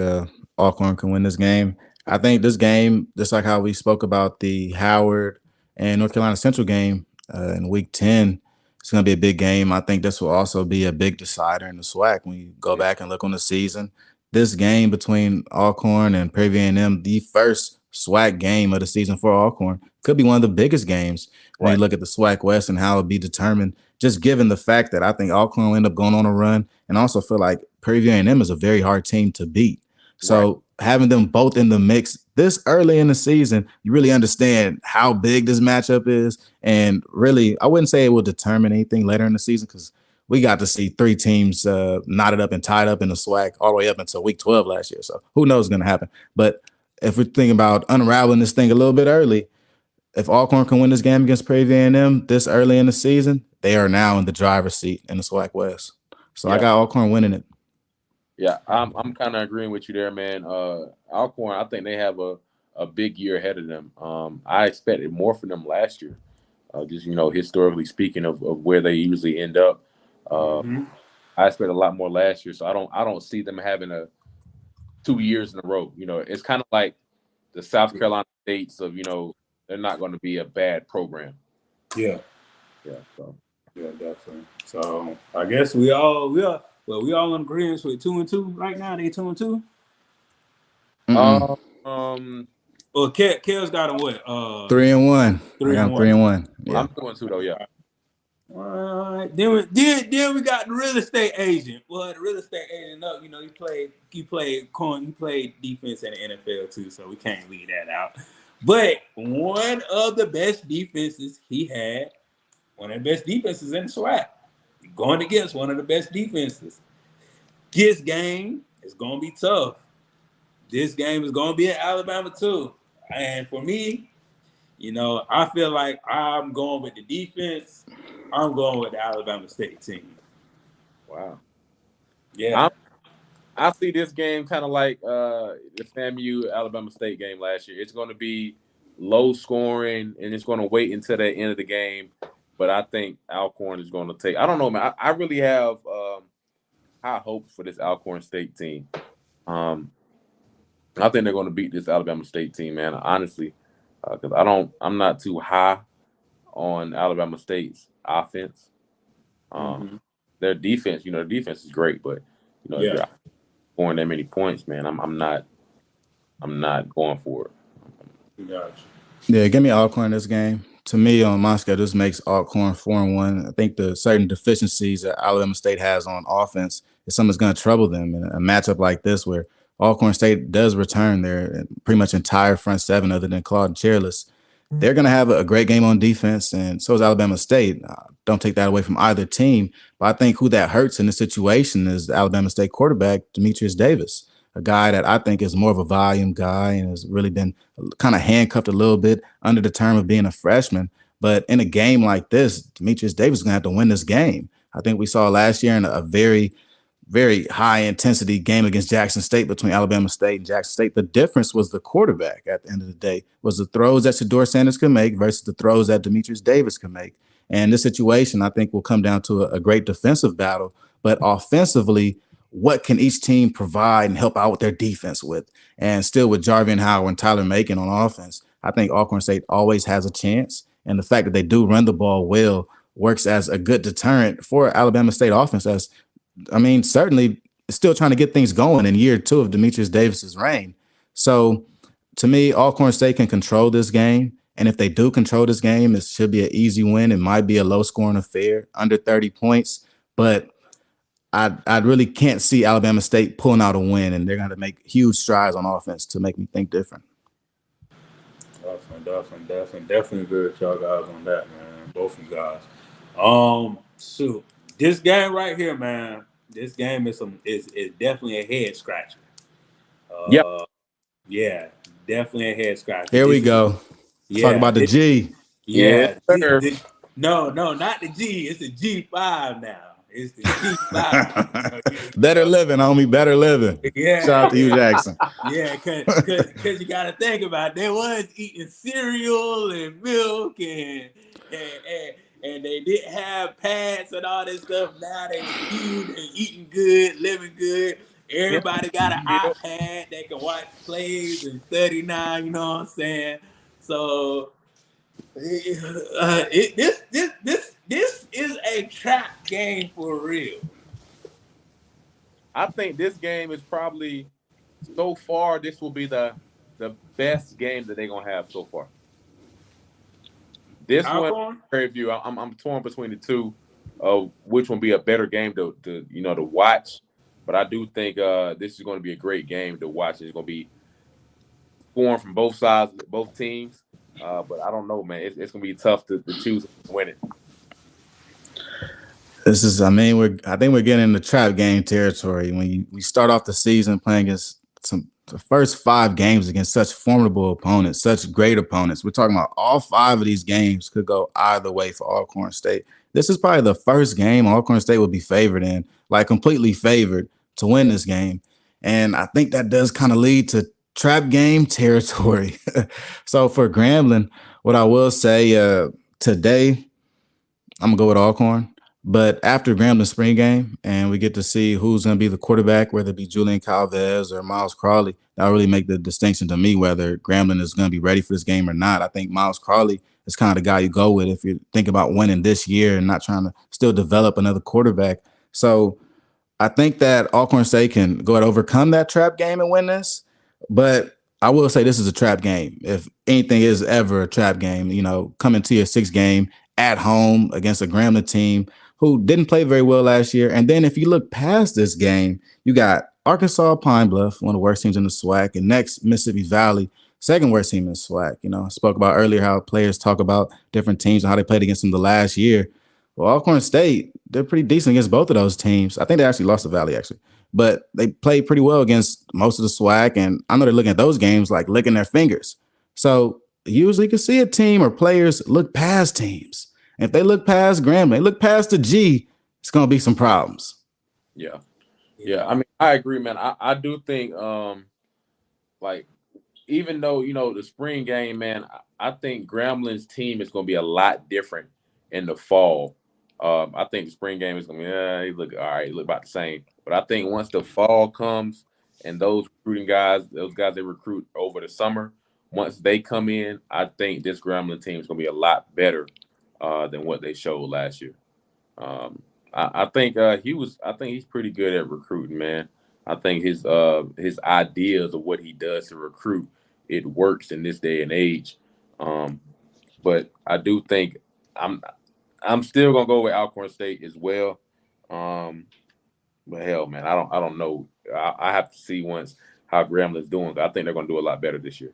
Alcorn can win this game. I think this game, just like how we spoke about the Howard and North Carolina Central game in Week 10, it's going to be a big game. I think this will also be a big decider in the SWAC when you go back and look on the season. This game between Alcorn and Prairie View A&M, the first SWAC game of the season for Alcorn, could be one of the biggest games when you look at the SWAC West and how it'll be determined, just given the fact that I think Alcorn will end up going on a run, and also feel like Prairie View A&M is a very hard team to beat. So having them both in the mix this early in the season, you really understand how big this matchup is. And really, I wouldn't say it will determine anything later in the season because we got to see three teams knotted up and tied up in the SWAC all the way up until Week 12 last year. So who knows what's going to happen. But if we're thinking about unraveling this thing a little bit early, if Alcorn can win this game against Prairie View A&M this early in the season, they are now in the driver's seat in the SWAC West. So I got Alcorn winning it. Yeah, I'm kind of agreeing with you there, man. Alcorn, I think they have a big year ahead of them. I expected more from them last year, just historically speaking of where they usually end up. I expect a lot more last year, so I don't see them having 2 years in a row. It's kind of like the South Carolina States of they're not going to be a bad program. Yeah. So yeah, definitely. So I guess we all in agreement with 2-2 right now. They 2-2. Well, Kel's got them what? 3-1. 3-1. Yeah. I'm 2-2 though. Yeah. All right. Then we got the real estate agent. Well, the real estate agent up. He played defense in the NFL too, so we can't leave that out. But one of the best defenses he had, one of the best defenses in the SWAC, going against one of the best defenses. This game is going to be tough. This game is going to be in Alabama too. And for me, I feel like I'm going with the defense. I'm going with the Alabama State team. Wow. Yeah. I see this game kind of like the FAMU Alabama State game last year. It's going to be low scoring, and it's going to wait until the end of the game. But I think Alcorn is going to take – I don't know, man. I really have high hopes for this Alcorn State team. I think they're going to beat this Alabama State team, man, honestly, because I'm not too high on Alabama State's offense. Their defense, their defense is great, but if you're scoring that many points, man, I'm not going for it. Gotcha. Yeah, give me Alcorn in this game. To me, on my schedule, this makes Alcorn 4-1. I think the certain deficiencies that Alabama State has on offense is something that's going to trouble them in a matchup like this, where Alcorn State does return their pretty much entire front seven other than Claude and Chairless. They're going to have a great game on defense, and so is Alabama State. Don't take that away from either team, but I think who that hurts in this situation is the Alabama State quarterback, Demetrius Davis, a guy that I think is more of a volume guy and has really been kind of handcuffed a little bit under the term of being a freshman. But in a game like this, Demetrius Davis is going to have to win this game. I think we saw last year in a very, very high-intensity game against Jackson State between Alabama State and Jackson State. The difference was the quarterback at the end of the day, was the throws that Shedeur Sanders could make versus the throws that Demetrius Davis could make. And this situation, I think, will come down to a great defensive battle. But offensively, what can each team provide and help out with their defense with? And still with Jarvian Howard and Tyler Macon on offense, I think Alcorn State always has a chance. And the fact that they do run the ball well works as a good deterrent for Alabama State offense, certainly still trying to get things going in year 2 of Demetrius Davis's reign. So to me, Alcorn State can control this game. And if they do control this game, it should be an easy win. It might be a low scoring affair, under 30 points. But I really can't see Alabama State pulling out a win, and they're going to make huge strides on offense to make me think different. Definitely agree with y'all guys on that, man. Both of you guys. Shoot, this game right here, man. This game is definitely a head scratcher. Yep. Yeah, definitely a head scratcher. Here we go. Talk about the G. Yes, sir. No, not the G. It's the G5 now. It's the G5. Better living, homie. Better living. Yeah. Shout out to you, Jackson. Yeah, cause you gotta think about it. They was eating cereal and milk and they didn't have pads and all this stuff. Now they huge and eating good, living good. Everybody got an iPad. They can watch plays and study now. You know what I'm saying? So this is a trap game for real. I think this game is probably so far. This will be the best game that they're gonna have so far. This one, review. I'm torn between the two of which one be a better game to watch. But I do think this is going to be a great game to watch. It's going to be scoring from both sides, both teams. But I don't know, man. It's going to be tough to choose to win it. This is, I think we're getting into trap game territory. When we start off the season playing against the first 5 games against such formidable opponents, such great opponents. We're talking about all 5 of these games could go either way for Alcorn State. This is probably the first game Alcorn State will be favored in, like completely favored to win this game. And I think that does kind of lead to trap game territory. So for Grambling, what I will say today, I'm going to go with Alcorn. But after Grambling's spring game and we get to see who's going to be the quarterback, whether it be Julian Calvez or Miles Crawley, that'll really make the distinction to me whether Grambling is going to be ready for this game or not. I think Miles Crawley is kind of the guy you go with if you're thinking about winning this year and not trying to still develop another quarterback. So I think that Alcorn State can go ahead and overcome that trap game and win this. But I will say this is a trap game. If anything is ever a trap game, coming to your 6th game at home against a Grambling team who didn't play very well last year. And then if you look past this game, you got Arkansas Pine Bluff, one of the worst teams in the SWAC, and next Mississippi Valley, second worst team in the SWAC. I spoke about earlier how players talk about different teams and how they played against them the last year. Well, Alcorn State, they're pretty decent against both of those teams. I think they actually lost to Valley, actually. But they played pretty well against most of the SWAC, and I know they're looking at those games like licking their fingers. So usually you can see a team or players look past teams. If they look past Grambling, look past the G, it's going to be some problems. Yeah. I agree, man. I do think, even though, the spring game, man, I think Grambling's team is going to be a lot different in the fall. I think the spring game is going to be, they look all right, look about the same. But I think once the fall comes and those recruiting guys, those guys they recruit over the summer, once they come in, I think this Grambling team is going to be a lot better than what they showed last year. I think he's pretty good at recruiting, man. I think his ideas of what he does to recruit, it works in this day and age. But I do think I'm still gonna go with Alcorn State as well. But hell, man, I don't know. I have to see once how Grambling's doing. I think they're gonna do a lot better this year.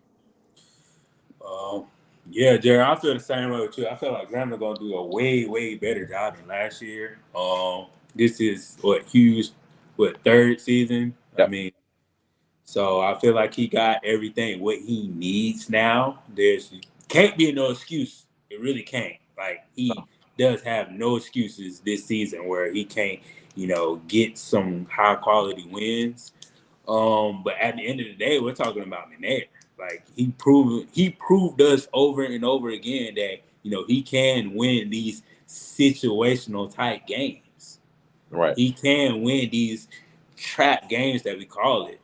Yeah, Jerry, I feel the same way with you. I feel like Grambling gonna do a way, way better job than last year. This is Hugh's 3rd season. Yep. So I feel like he got everything what he needs now. There's can't be no excuse. It really can't. Like he does have no excuses this season where he can't, get some high quality wins. But at the end of the day, we're talking about McNair. Like he proved us over and over again that he can win these situational type games. Right. He can win these trap games that we call it.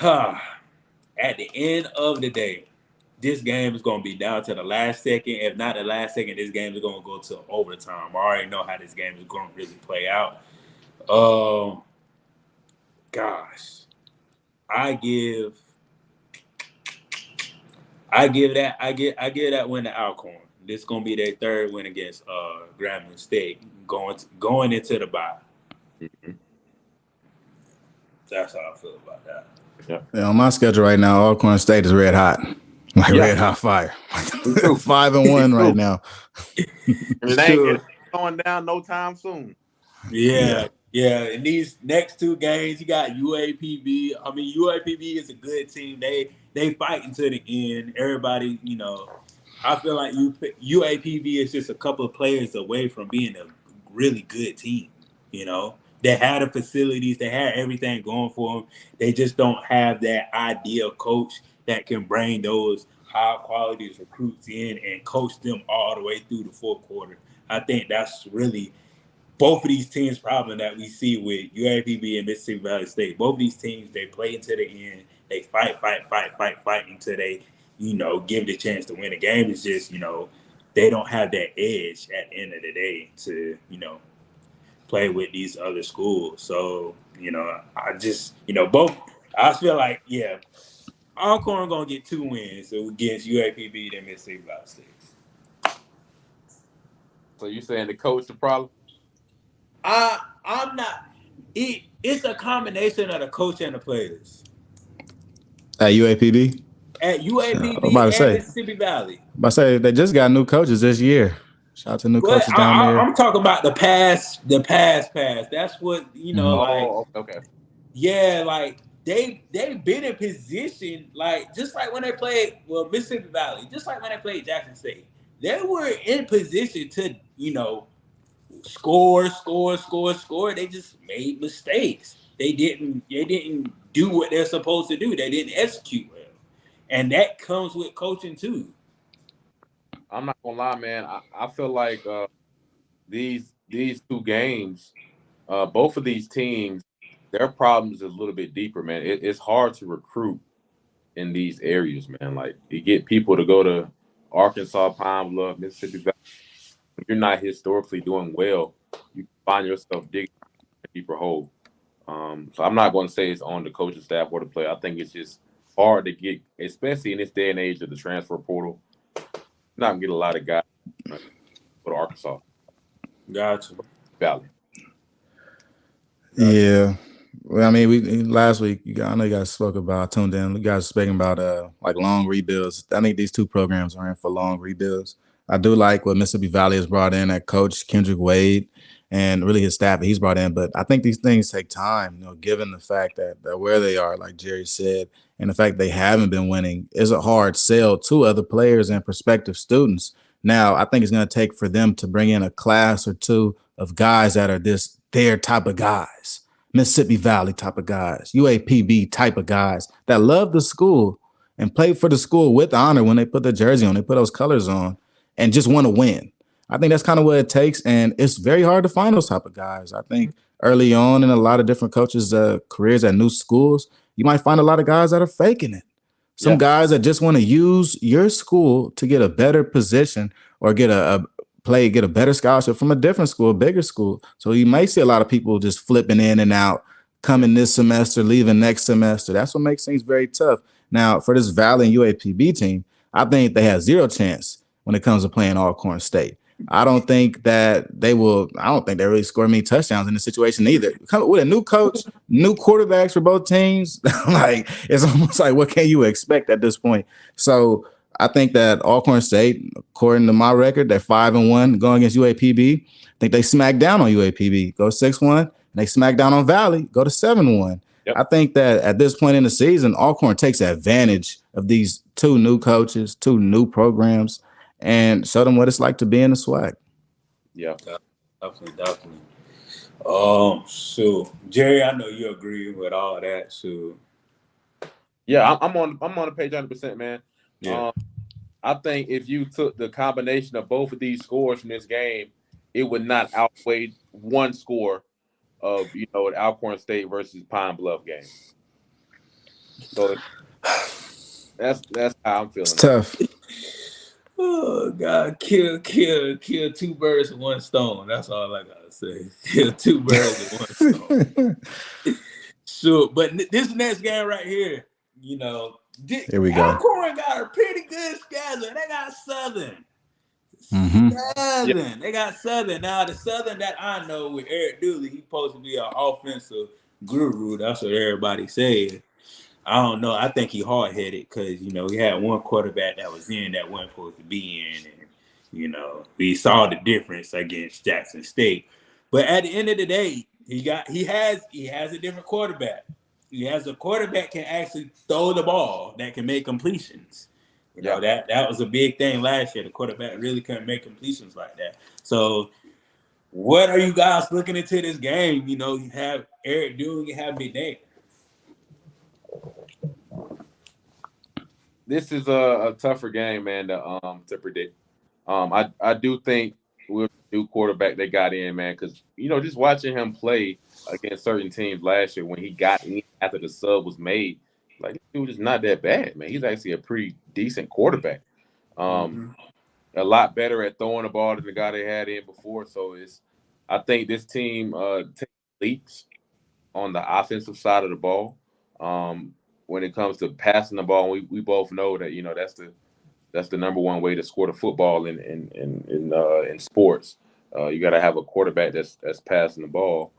At the end of the day, this game is going to be down to the last second. If not the last second, this game is going to go to overtime. I already know how this game is going to really play out. Gosh. I give that win to Alcorn. This gonna be their third win against Grambling State going into the bye. Mm-hmm. That's how I feel about that. Yeah, on my schedule right now, Alcorn State is red hot, red hot fire. 5-1 right now. It ain't going down no time soon. Yeah. In these next two games, you got UAPB. I mean, UAPB is a good team. They fight until the end. Everybody, I feel like UAPB is just a couple of players away from being a really good team. They had the facilities, they had everything going for them. They just don't have that ideal coach that can bring those high quality recruits in and coach them all the way through the fourth quarter. I think that's really both of these teams' problem that we see with UAPB and Mississippi Valley State. Both of these teams, they play to the end. They fight until they, give the chance to win a game. It's just, they don't have that edge at the end of the day to, play with these other schools. So, I just, both, I feel like, Alcorn going to get 2 wins against UAPB and Mississippi Valley State. So you saying the coach the problem? I'm not. It's a combination of the coach and the players. At UAPB? At UAPB and Mississippi Valley. I say they just got new coaches this year. Shout out to new coaches down there. I'm talking about the past. That's what Okay. Yeah, like they've been in position, like just like when they played Mississippi Valley, just like when they played Jackson State, they were in position to score. They just made mistakes. They didn't do what they're supposed to do. They didn't execute well, and that comes with coaching too. I'm not gonna lie, man. I feel like these 2 games, both of these teams, their problems is a little bit deeper, man. It's hard to recruit in these areas, man. Like you get people to go to Arkansas, Pine Bluff, Mississippi Valley. If you're not historically doing well, you find yourself digging a deeper hole. So I'm not going to say it's on the coaching staff or the player. I think it's just hard to get, especially in this day and age of the transfer portal. Not going to get a lot of guys go to Arkansas. Gotcha. Valley. Yeah. Well, I mean, last week, I know you guys spoke about, tuned in, you guys speaking about like long rebuilds. I think these 2 programs are in for long rebuilds. I do like what Mississippi Valley has brought in at Coach Kendrick Wade and really his staff that he's brought in. But I think these things take time, given the fact that where they are, like Jerry said, and the fact they haven't been winning is a hard sell to other players and prospective students. Now, I think it's going to take for them to bring in a class or 2 of guys that are their type of guys, Mississippi Valley type of guys, UAPB type of guys that love the school and play for the school with honor when they put the jersey on, they put those colors on and just want to win. I think that's kind of what it takes. And it's very hard to find those type of guys. I think early on in a lot of different coaches' careers at new schools, you might find a lot of guys that are faking it. Some guys that just want to use your school to get a better position or get a better scholarship from a different school, a bigger school. So you may see a lot of people just flipping in and out, coming this semester, leaving next semester. That's what makes things very tough. Now, for this Valley and UAPB team, I think they have 0 chance when it comes to playing Alcorn State. I don't think they really score many touchdowns in this situation either. With a new coach, new quarterbacks for both teams, like it's almost like what can you expect at this point? So I think that Alcorn State, according to my record, they're 5-1 going against UAPB. I think they smack down on UAPB, go 6-1, and they smack down on Valley, go to 7-1. Yep. I think that at this point in the season, Alcorn takes advantage of these 2 new coaches, 2 new programs, and show them what it's like to be in the SWAC. Yeah, definitely. So Jerry, I know you agree with all that. So yeah, I'm on the page 100%, man. Yeah. I think if you took the combination of both of these scores from this game, it would not outweigh one score of the Alcorn State versus Pine Bluff game. So that's how I'm feeling. It's tough. Oh God, kill 2 birds with 1 stone. That's all I gotta say. Kill 2 birds with 1 stone. Sure, but this next game right here, here we go. Alcorn got a pretty good schedule. They got Southern, Mm-hmm. Southern. They got Southern. Now, the Southern that I know with Eric Dooley, he's supposed to be an offensive guru. That's what everybody said. I don't know. I think he hard headed because he had one quarterback that was in that wasn't supposed to be in, and we saw the difference against Jackson State. But at the end of the day, he has a different quarterback. He has a quarterback can actually throw the ball that can make completions. That was a big thing last year. The quarterback really couldn't make completions like that. So, what are you guys looking into this game? You have Eric Dooley, you have McNair. This is a tougher game, man, to predict. I do think with the new quarterback they got in, man, because just watching him play against certain teams last year when he got in after the sub was made, like he was just not that bad, man. He's actually a pretty decent quarterback. Um, Mm-hmm. a lot better at throwing the ball than the guy they had in before. So I think this team takes leaps on the offensive side of the ball. When it comes to passing the ball, we both know that that's the number one way to score the football in sports. You got to have a quarterback that's passing the ball.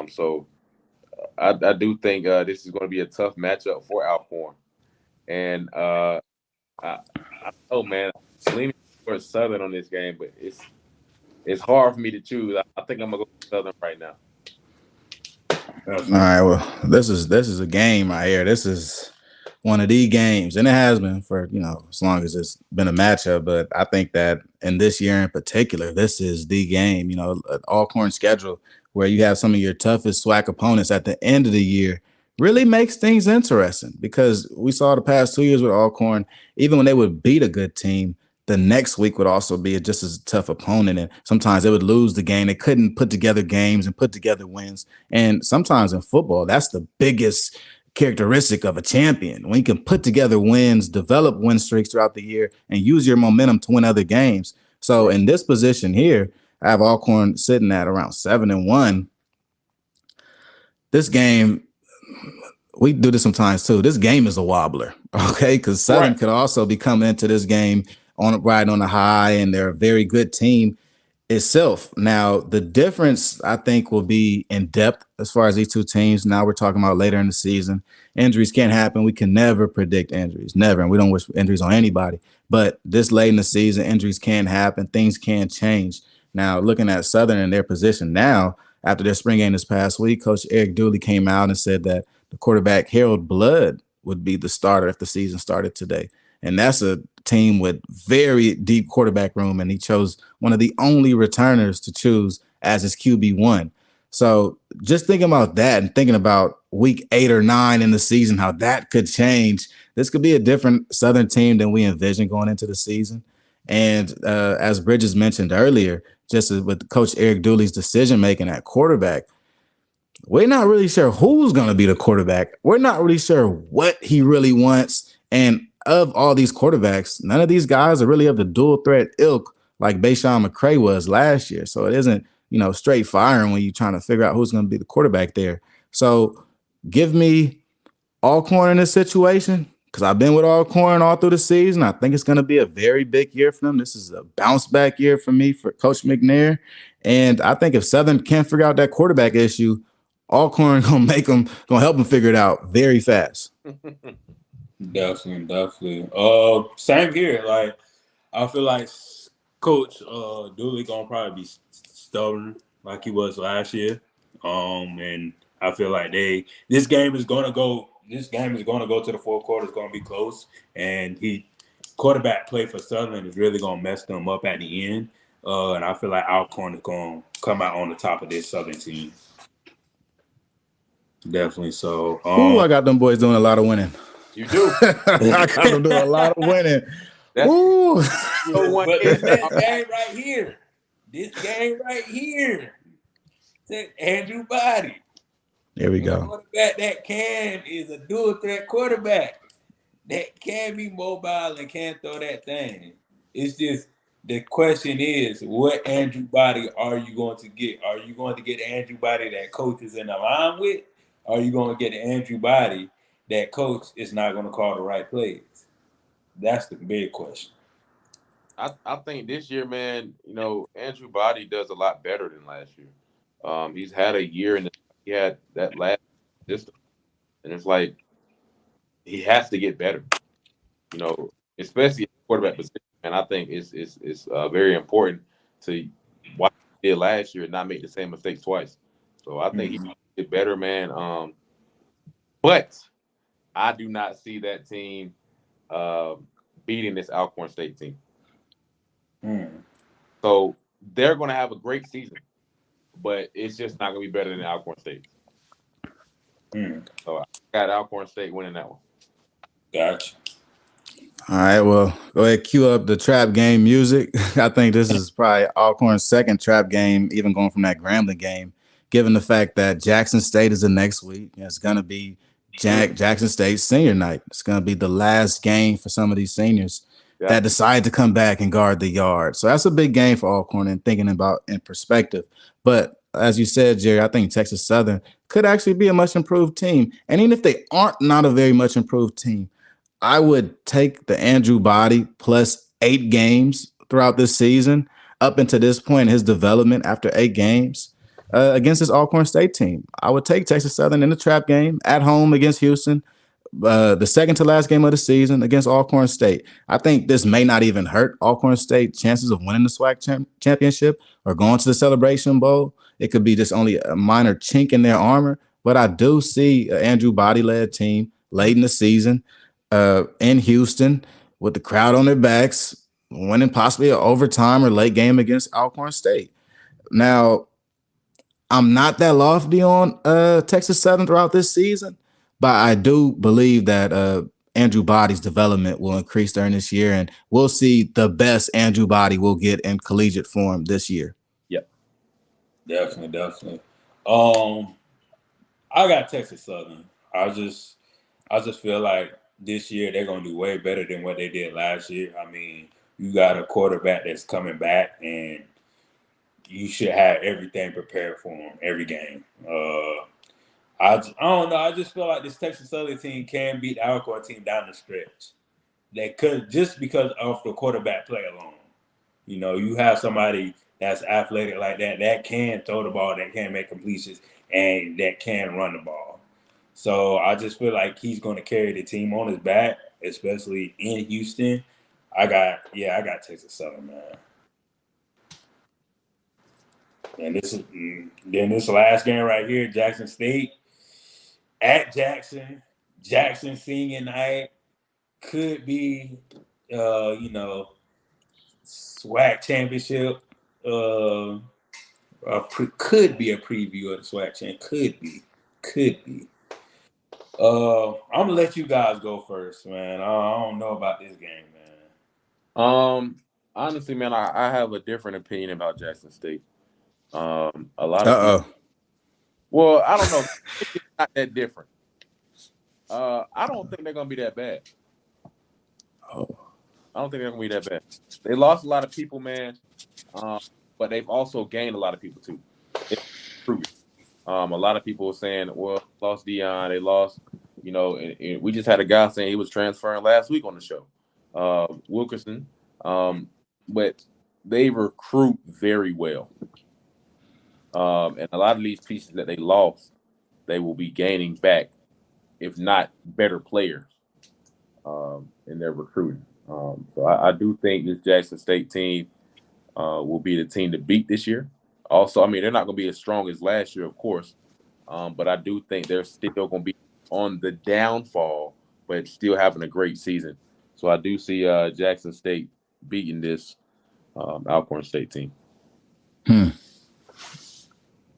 So I do think this is going to be a tough matchup for Alcorn, and I know, man, I'm leaning towards Southern on this game, but it's hard for me to choose. I think I'm gonna go Southern right now. All right. Well, this is a game right here. This is one of the games, and it has been for as long as it's been a matchup. But I think that in this year in particular, this is the game. An Alcorn schedule where you have some of your toughest SWAC opponents at the end of the year really makes things interesting because we saw the past 2 years with Alcorn, even when they would beat a good team, the next week would also be just as tough opponent. And sometimes they would lose the game. They couldn't put together games and put together wins. And sometimes in football, that's the biggest characteristic of a champion. When you can put together wins, develop win streaks throughout the year, and use your momentum to win other games. So in this position here, I have Alcorn sitting at around 7-1. This game, we do this sometimes too. This game is a wobbler, okay? Because Southern could also be coming into this game riding on a high, and they're a very good team itself. Now, the difference, I think, will be in depth as far as these two teams. Now we're talking about later in the season. Injuries can't happen. We can never predict injuries, never. And we don't wish injuries on anybody. But this late in the season, injuries can happen. Things can change. Now, looking at Southern and their position now, after their spring game this past week, Coach Eric Dooley came out and said that the quarterback, Harold Blood, would be the starter if the season started today. And that's a team with very deep quarterback room, and he chose one of the only returners to choose as his QB1. So just thinking about that and thinking about week 8 or 9 in the season, how that could change, this could be a different Southern team than we envisioned going into the season. And as Bridges mentioned earlier, just with Coach Eric Dooley's decision-making at quarterback, we're not really sure who's going to be the quarterback. We're not really sure what he really wants. And of all these quarterbacks, none of these guys are really of the dual threat ilk like Bayshawn McCray was last year. So it isn't, straight firing when you're trying to figure out who's going to be the quarterback there. So give me Alcorn in this situation because I've been with Alcorn all through the season. I think it's going to be a very big year for them. This is a bounce back year for me, for Coach McNair. And I think if Southern can't figure out that quarterback issue, Alcorn gonna help them figure it out very fast. Definitely. Same here. Like, I feel like Coach Dooley gonna probably be stubborn like he was last year. And I feel like this game is gonna go to the fourth quarter. It's gonna be close, and quarterback play for Southern is really gonna mess them up at the end. And I feel like Alcorn is gonna come out on the top of this Southern team. Definitely. So, I got them boys doing a lot of winning. You do. I got them doing a lot of winning. But this game right here, Andrew Body. There we go. Quarterback that is a dual threat quarterback that can be mobile and can throw that thing. It's just the question is, what Andrew Body are you going to get? Are you going to get Andrew Body that coach is in the line with? Or are you going to get an Andrew Body that coach is not going to call the right plays? That's the big question. I think this year, man, Andrew Body does a lot better than last year. He's had a year he had that last system, and it's like he has to get better. Especially at the quarterback position. And I think it's very important to watch what he did last year and not make the same mistake twice. So I think he get better, man. But I do not see that team beating this Alcorn State team. So they're going to have a great season, but it's just not going to be better than Alcorn State. So I got Alcorn State winning that one. Gotcha. All right, well, go ahead, cue up the trap game music. I think this is probably Alcorn's second trap game, even going from that Grambling game, given the fact that Jackson State is the next week. It's going to be Jackson State senior night. It's going to be the last game for some of these seniors that decide to come back and guard the yard. So that's a big game for Alcorn and thinking about in perspective. But as you said, Jerry, I think Texas Southern could actually be a much improved team. And even if they aren't not a very much improved team, I would take the Andrew Body plus 8 games throughout this season up until this point in his development after 8 games against this Alcorn State team. I would take Texas Southern in the trap game at home against Houston, the second to last game of the season against Alcorn State. I think this may not even hurt Alcorn State chances of winning the SWAC championship or going to the Celebration Bowl. It could be just only a minor chink in their armor, but I do see an Andrew Body-led team late in the season in Houston with the crowd on their backs, winning possibly an overtime or late game against Alcorn State. Now, I'm not that lofty on Texas Southern throughout this season, but I do believe that Andrew Body's development will increase during this year, and we'll see the best Andrew Body will get in collegiate form this year. Yep. Definitely. I got Texas Southern. I just feel like this year they're going to do way better than what they did last year. I mean, you got a quarterback that's coming back, and you should have everything prepared for him every game. I don't know. I just feel like this Texas Southern team can beat the Alcorn team down the stretch. They could, just because of the quarterback play alone. You have somebody that's athletic like that can throw the ball, that can make completions, and that can run the ball. So I just feel like he's going to carry the team on his back, especially in Houston. I got Texas Southern, man. And this last game right here, Jackson State at Jackson senior night could be, SWAC championship. Could be a preview of the SWAC championship. Could be. I'm gonna let you guys go first, man. I don't know about this game, man. Honestly, man, I have a different opinion about Jackson State. A lot of people, well, I don't know. It's not that different. I don't think they're gonna be that bad. I don't think they're gonna be that bad. They lost a lot of people, man, but they've also gained a lot of people too. A lot of people were saying, well, lost Dion, they lost, and we just had a guy saying he was transferring last week on the show, Wilkerson, but they recruit very well. And a lot of these pieces that they lost, they will be gaining back, if not better players, in their recruiting. So I do think this Jackson State team will be the team to beat this year. Also, I mean, they're not going to be as strong as last year, of course, but I do think they're still going to be on the downfall, but still having a great season. So I do see Jackson State beating this Alcorn State team.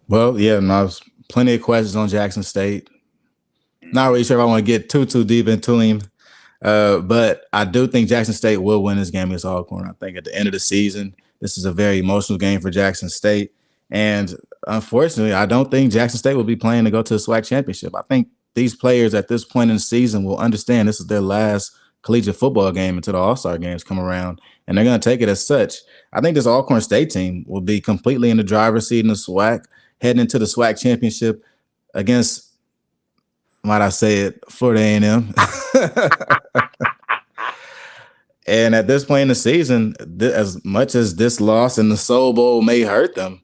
Well, yeah, there's plenty of questions on Jackson State. Not really sure if I want to get too deep into him, but I do think Jackson State will win this game against Alcorn. I think at the end of the season, this is a very emotional game for Jackson State. And unfortunately, I don't think Jackson State will be playing to go to the SWAC championship. I think these players at this point in the season will understand this is their last collegiate football game until the All-Star games come around, and they're going to take it as such. I think this Alcorn State team will be completely in the driver's seat in the SWAC, heading into the SWAC championship against, might I say it, Florida A&M. And at this point in the season, as much as this loss in the Soul Bowl may hurt them,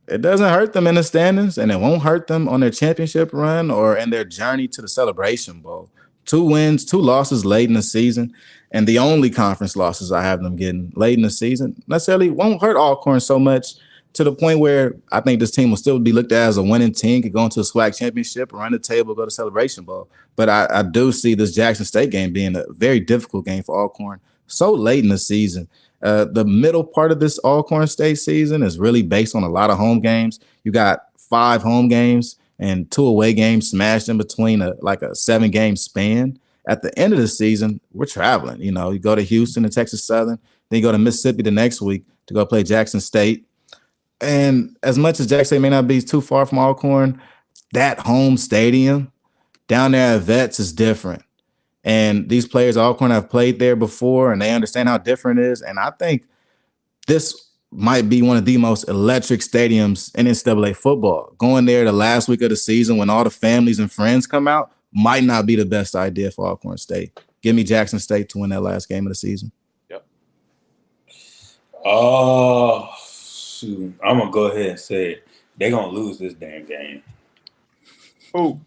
it doesn't hurt them in the standings, and it won't hurt them on their championship run or in their journey to the Celebration Bowl. 2 wins, 2 losses late in the season, and the only conference losses I have them getting late in the season necessarily won't hurt Alcorn so much to the point where I think this team will still be looked at as a winning team, could go into a SWAC championship, run the table, go to Celebration Bowl. But I do see this Jackson State game being a very difficult game for Alcorn so late in the season. The middle part of this Alcorn State season is really based on a lot of home games. You got 5 home games and 2 away games smashed in between a 7-game span. At the end of the season, we're traveling. You know, you go to Houston and Texas Southern, then you go to Mississippi the next week to go play Jackson State. And as much as Jackson State may not be too far from Alcorn, that home stadium down there at Vets is different. And these players at Alcorn have played there before, and they understand how different it is. And I think this might be one of the most electric stadiums in NCAA football. Going there the last week of the season when all the families and friends come out might not be the best idea for Alcorn State. Give me Jackson State to win that last game of the season. Yep. Oh, shoot. I'm going to go ahead and say it. They're going to lose this damn game. Who?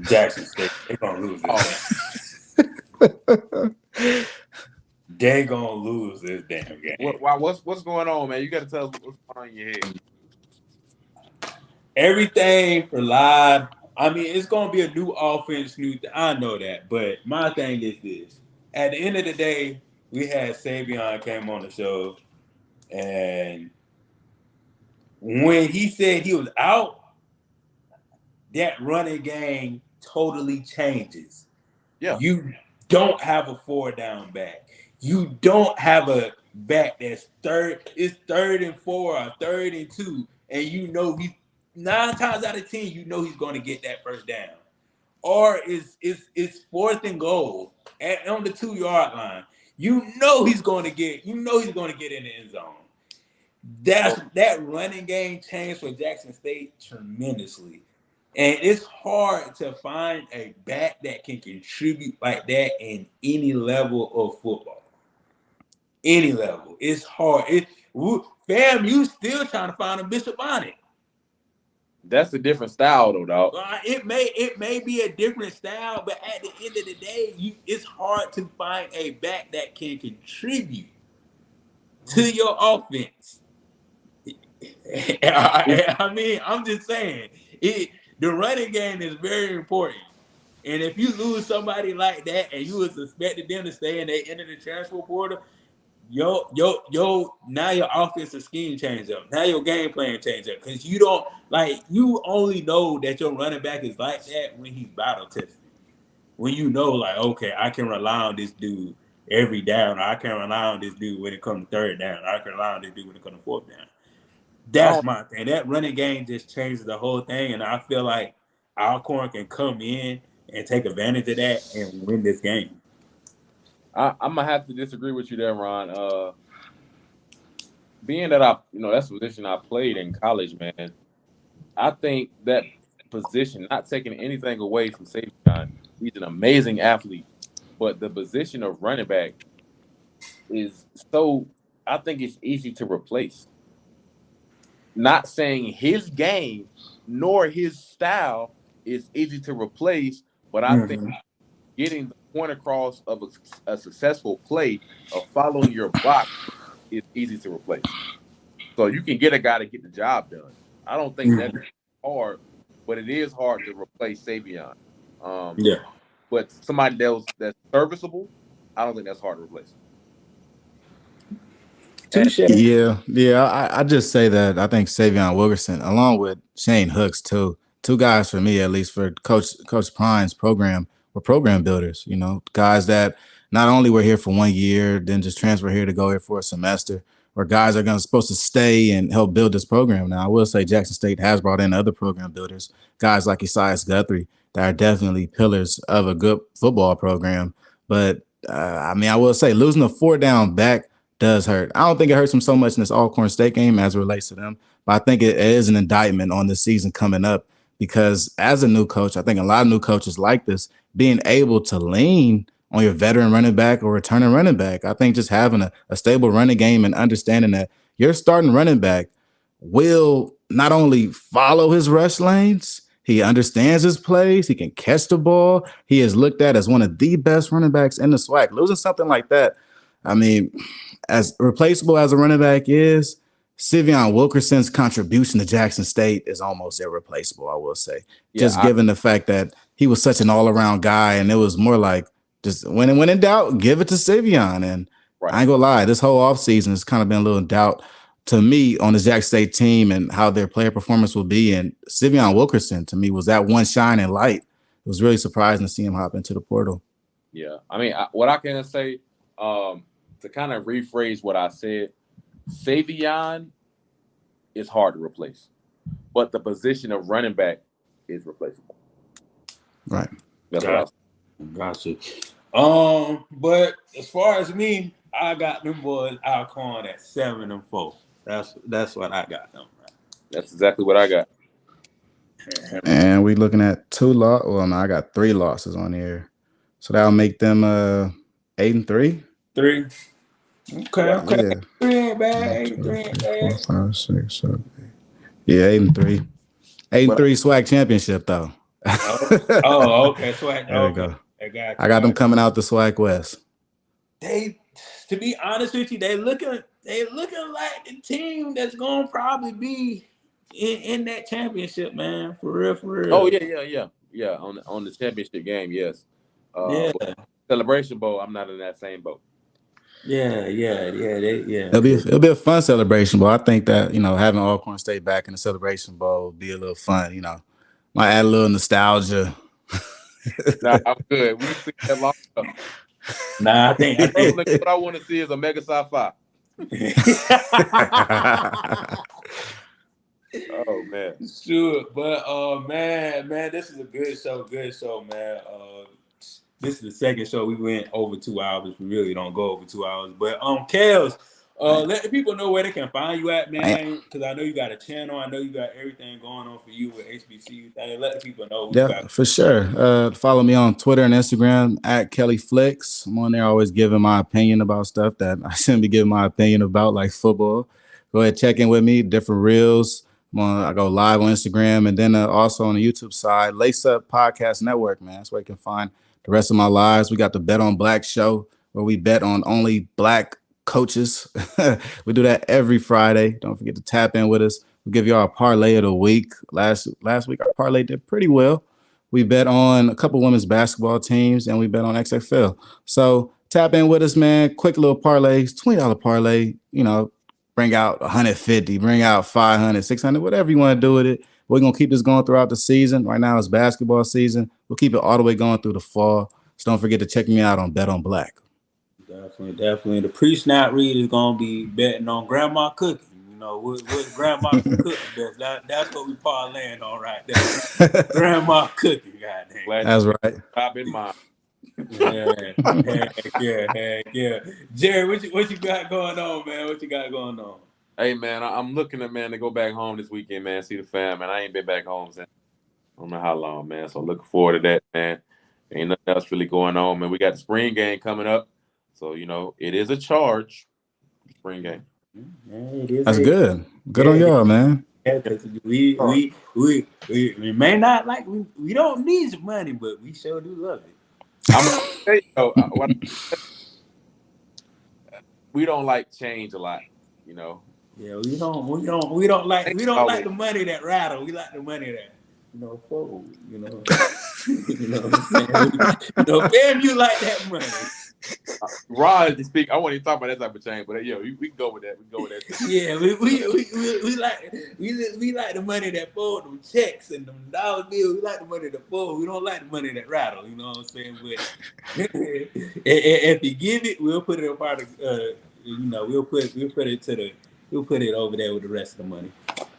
Jackson State. They're going to lose this game. They're going to lose this damn game. What's going on, man? You got to tell us what's going on in your head. Everything relied. I mean, it's going to be a new offense. I know that. But my thing is this. At the end of the day, we had Savion came on the show. And when he said he was out, that running game totally changes. Yeah. You don't have a 4-down back. You don't have a back that's it's 3rd and 4 or 3rd and 2, and you know he's 9 times out of 10, you know he's going to get that first down. Or it's 4th and goal on the 2-yard line. You know he's going to get in the end zone. That running game changed for Jackson State tremendously. And it's hard to find a back that can contribute like that in any level of football. Any level. It's hard. Fam, you still trying to find a Bishop Bonnet. That's a different style, though, dog. It may be a different style, but at the end of the day, it's hard to find a back that can contribute to your offense. I mean, I'm just saying, the running game is very important. And if you lose somebody like that and you was expected them to stay and they enter the transfer portal, now your offensive scheme change up. Now your game plan change up. Because you only know that your running back is like that when he's battle tested. When you know, like, okay, I can rely on this dude every down. I can rely on this dude when it comes to 3rd down. I can rely on this dude when it comes to 4th down. That's my thing. That running game just changes the whole thing, and I feel like Alcorn can come in and take advantage of that and win this game. I'm gonna have to disagree with you there, Ron. Being that that's the position I played in college, man. I think that position, not taking anything away from Savion, he's an amazing athlete, but the position of running back is I think it's easy to replace. Not saying his game nor his style is easy to replace, but I think getting the point across of a successful play of following your block is easy to replace. So you can get a guy to get the job done. I don't think that's hard, but it is hard to replace Savion. But somebody that's serviceable, I don't think that's hard to replace. Yeah. I just say that I think Savion Wilkerson, along with Shane Hooks, too, 2 guys for me, at least for Coach Prine's program, were program builders. You know, guys that not only were here for 1 year, then just transfer here to go here for a semester, or guys are supposed to stay and help build this program. Now, I will say Jackson State has brought in other program builders, guys like Esaias Guthrie, that are definitely pillars of a good football program. But, I will say losing a 4-down back does hurt. I don't think it hurts them so much in this Alcorn State game as it relates to them, but I think it is an indictment on the season coming up because as a new coach, I think a lot of new coaches like this, being able to lean on your veteran running back or returning running back. I think just having a stable running game and understanding that your starting running back will not only follow his rush lanes, he understands his plays, he can catch the ball. He is looked at as one of the best running backs in the SWAC. Losing something like that, I mean, as replaceable as a running back is, Sivion Wilkerson's contribution to Jackson State is almost irreplaceable, I will say. Just given the fact that he was such an all-around guy, and it was more like just when in doubt, give it to Sivion. And I ain't gonna lie, this whole offseason has kind of been a little in doubt to me on the Jackson State team and how their player performance will be. And Sivion Wilkerson, to me, was that one shining light. It was really surprising to see him hop into the portal. Yeah. I mean, what I can say, to kind of rephrase what I said, Savion is hard to replace, but the position of running back is replaceable. Right. That's what I said. Gotcha. But as far as me, I got them boys Alcorn at 7-4. That's what I got them. Right? That's exactly what I got. And we looking at 2 losses. Well, no, I got 3 losses on here, so that'll make them 8-3. 3. Okay. Yeah. 3 ain't bad. 3 ain't bad. 4, 5, 6, 7, 8. Yeah, 8-3. 8-3 SWAC championship though. Okay. SWAC. There we go. I got them coming out the SWAC West. To be honest with you, they looking like the team that's gonna probably be in that championship, man. For real. Oh yeah. On the championship game, yes. Celebration Bowl, I'm not in that same boat. Yeah. It'll be a fun Celebration Bowl. I think that having Alcorn State back in the Celebration Bowl will be a little fun. Might add a little nostalgia. Nah, I'm good. We see that long enough. Nah, I think what I want to see is a Mega Psi Phi. Oh man, sure, but man, this is a good show, man. This is the second show we went over 2 hours. We really don't go over 2 hours, but Kels, let the people know where they can find you at, man. Because I know you got a channel. I know you got everything going on for you with HBCU thing. Let the people know. Yeah, for sure. Follow me on Twitter and Instagram at Kelly Flicks. I'm on there always giving my opinion about stuff that I shouldn't be giving my opinion about, like football. Go ahead, check in with me. Different reels. I go live on Instagram, and then also on the YouTube side, Lace Up Podcast Network, man. That's where you can find the rest of my lives. We got the Bet on Black show where we bet on only Black coaches. We do that every Friday. Don't forget to tap in with us. We'll give y'all a parlay of the week. Last week, our parlay did pretty well. We bet on a couple women's basketball teams, and we bet on XFL. So tap in with us, man. Quick little parlays, $20 parlay, bring out 150, bring out 500, 600, whatever you want to do with it. We're going to keep this going throughout the season. Right now it's basketball season. We'll keep it all the way going through the fall. So don't forget to check me out on Bet on Black. Definitely. The pre-snap read is going to be betting on grandma cooking. What grandma cooking best. That's what we parlaying on right there. Grandma cooking, goddamn. That's right. Top in mind. Yeah. Jerry, what you got going on, man? What you got going on? Hey, man, I'm looking to go back home this weekend, man. See the fam, man. I ain't been back home since I don't know how long, man. So looking forward to that, man. Ain't nothing else really going on, man. We got the spring game coming up, so it is a charge. Spring game. That's good. Good on y'all, man. We may not like we don't need your money, but we sure do love it. I'm gonna tell you, we don't like change a lot, Yeah, we don't like the money that rattle. We like the money that fold. Fam, you like that money. Rod to speak. I want to talk about that type of change, but we can go with that. Yeah, we like the money that fold, them checks and them dollar bills. We like the money that fold. We don't like the money that rattle. You know what I'm saying? But if you give it, we'll put it a part of. We'll put it over there with the rest of the money.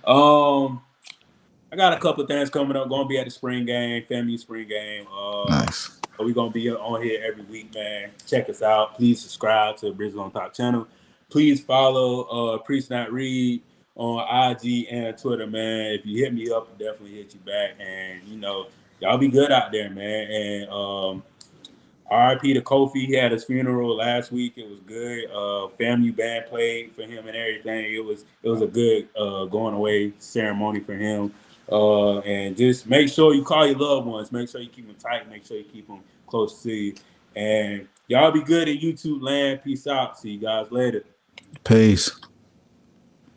I got a couple of things coming up. Going to be at the spring game, FAMU spring game. Nice. We're going to be on here every week, man. Check us out. Please subscribe to the Bridges on Top channel. Please follow Priest Not Read on IG and Twitter, man. If you hit me up, I'll definitely hit you back. And, y'all be good out there, man. And R.I.P. to Kofi. He had his funeral last week. It was good. Family band played for him and everything. It was a good going away ceremony for him. And just make sure you call your loved ones. Make sure you keep them tight. Make sure you keep them close to you. And y'all be good in YouTube land. Peace out. See you guys later. Peace.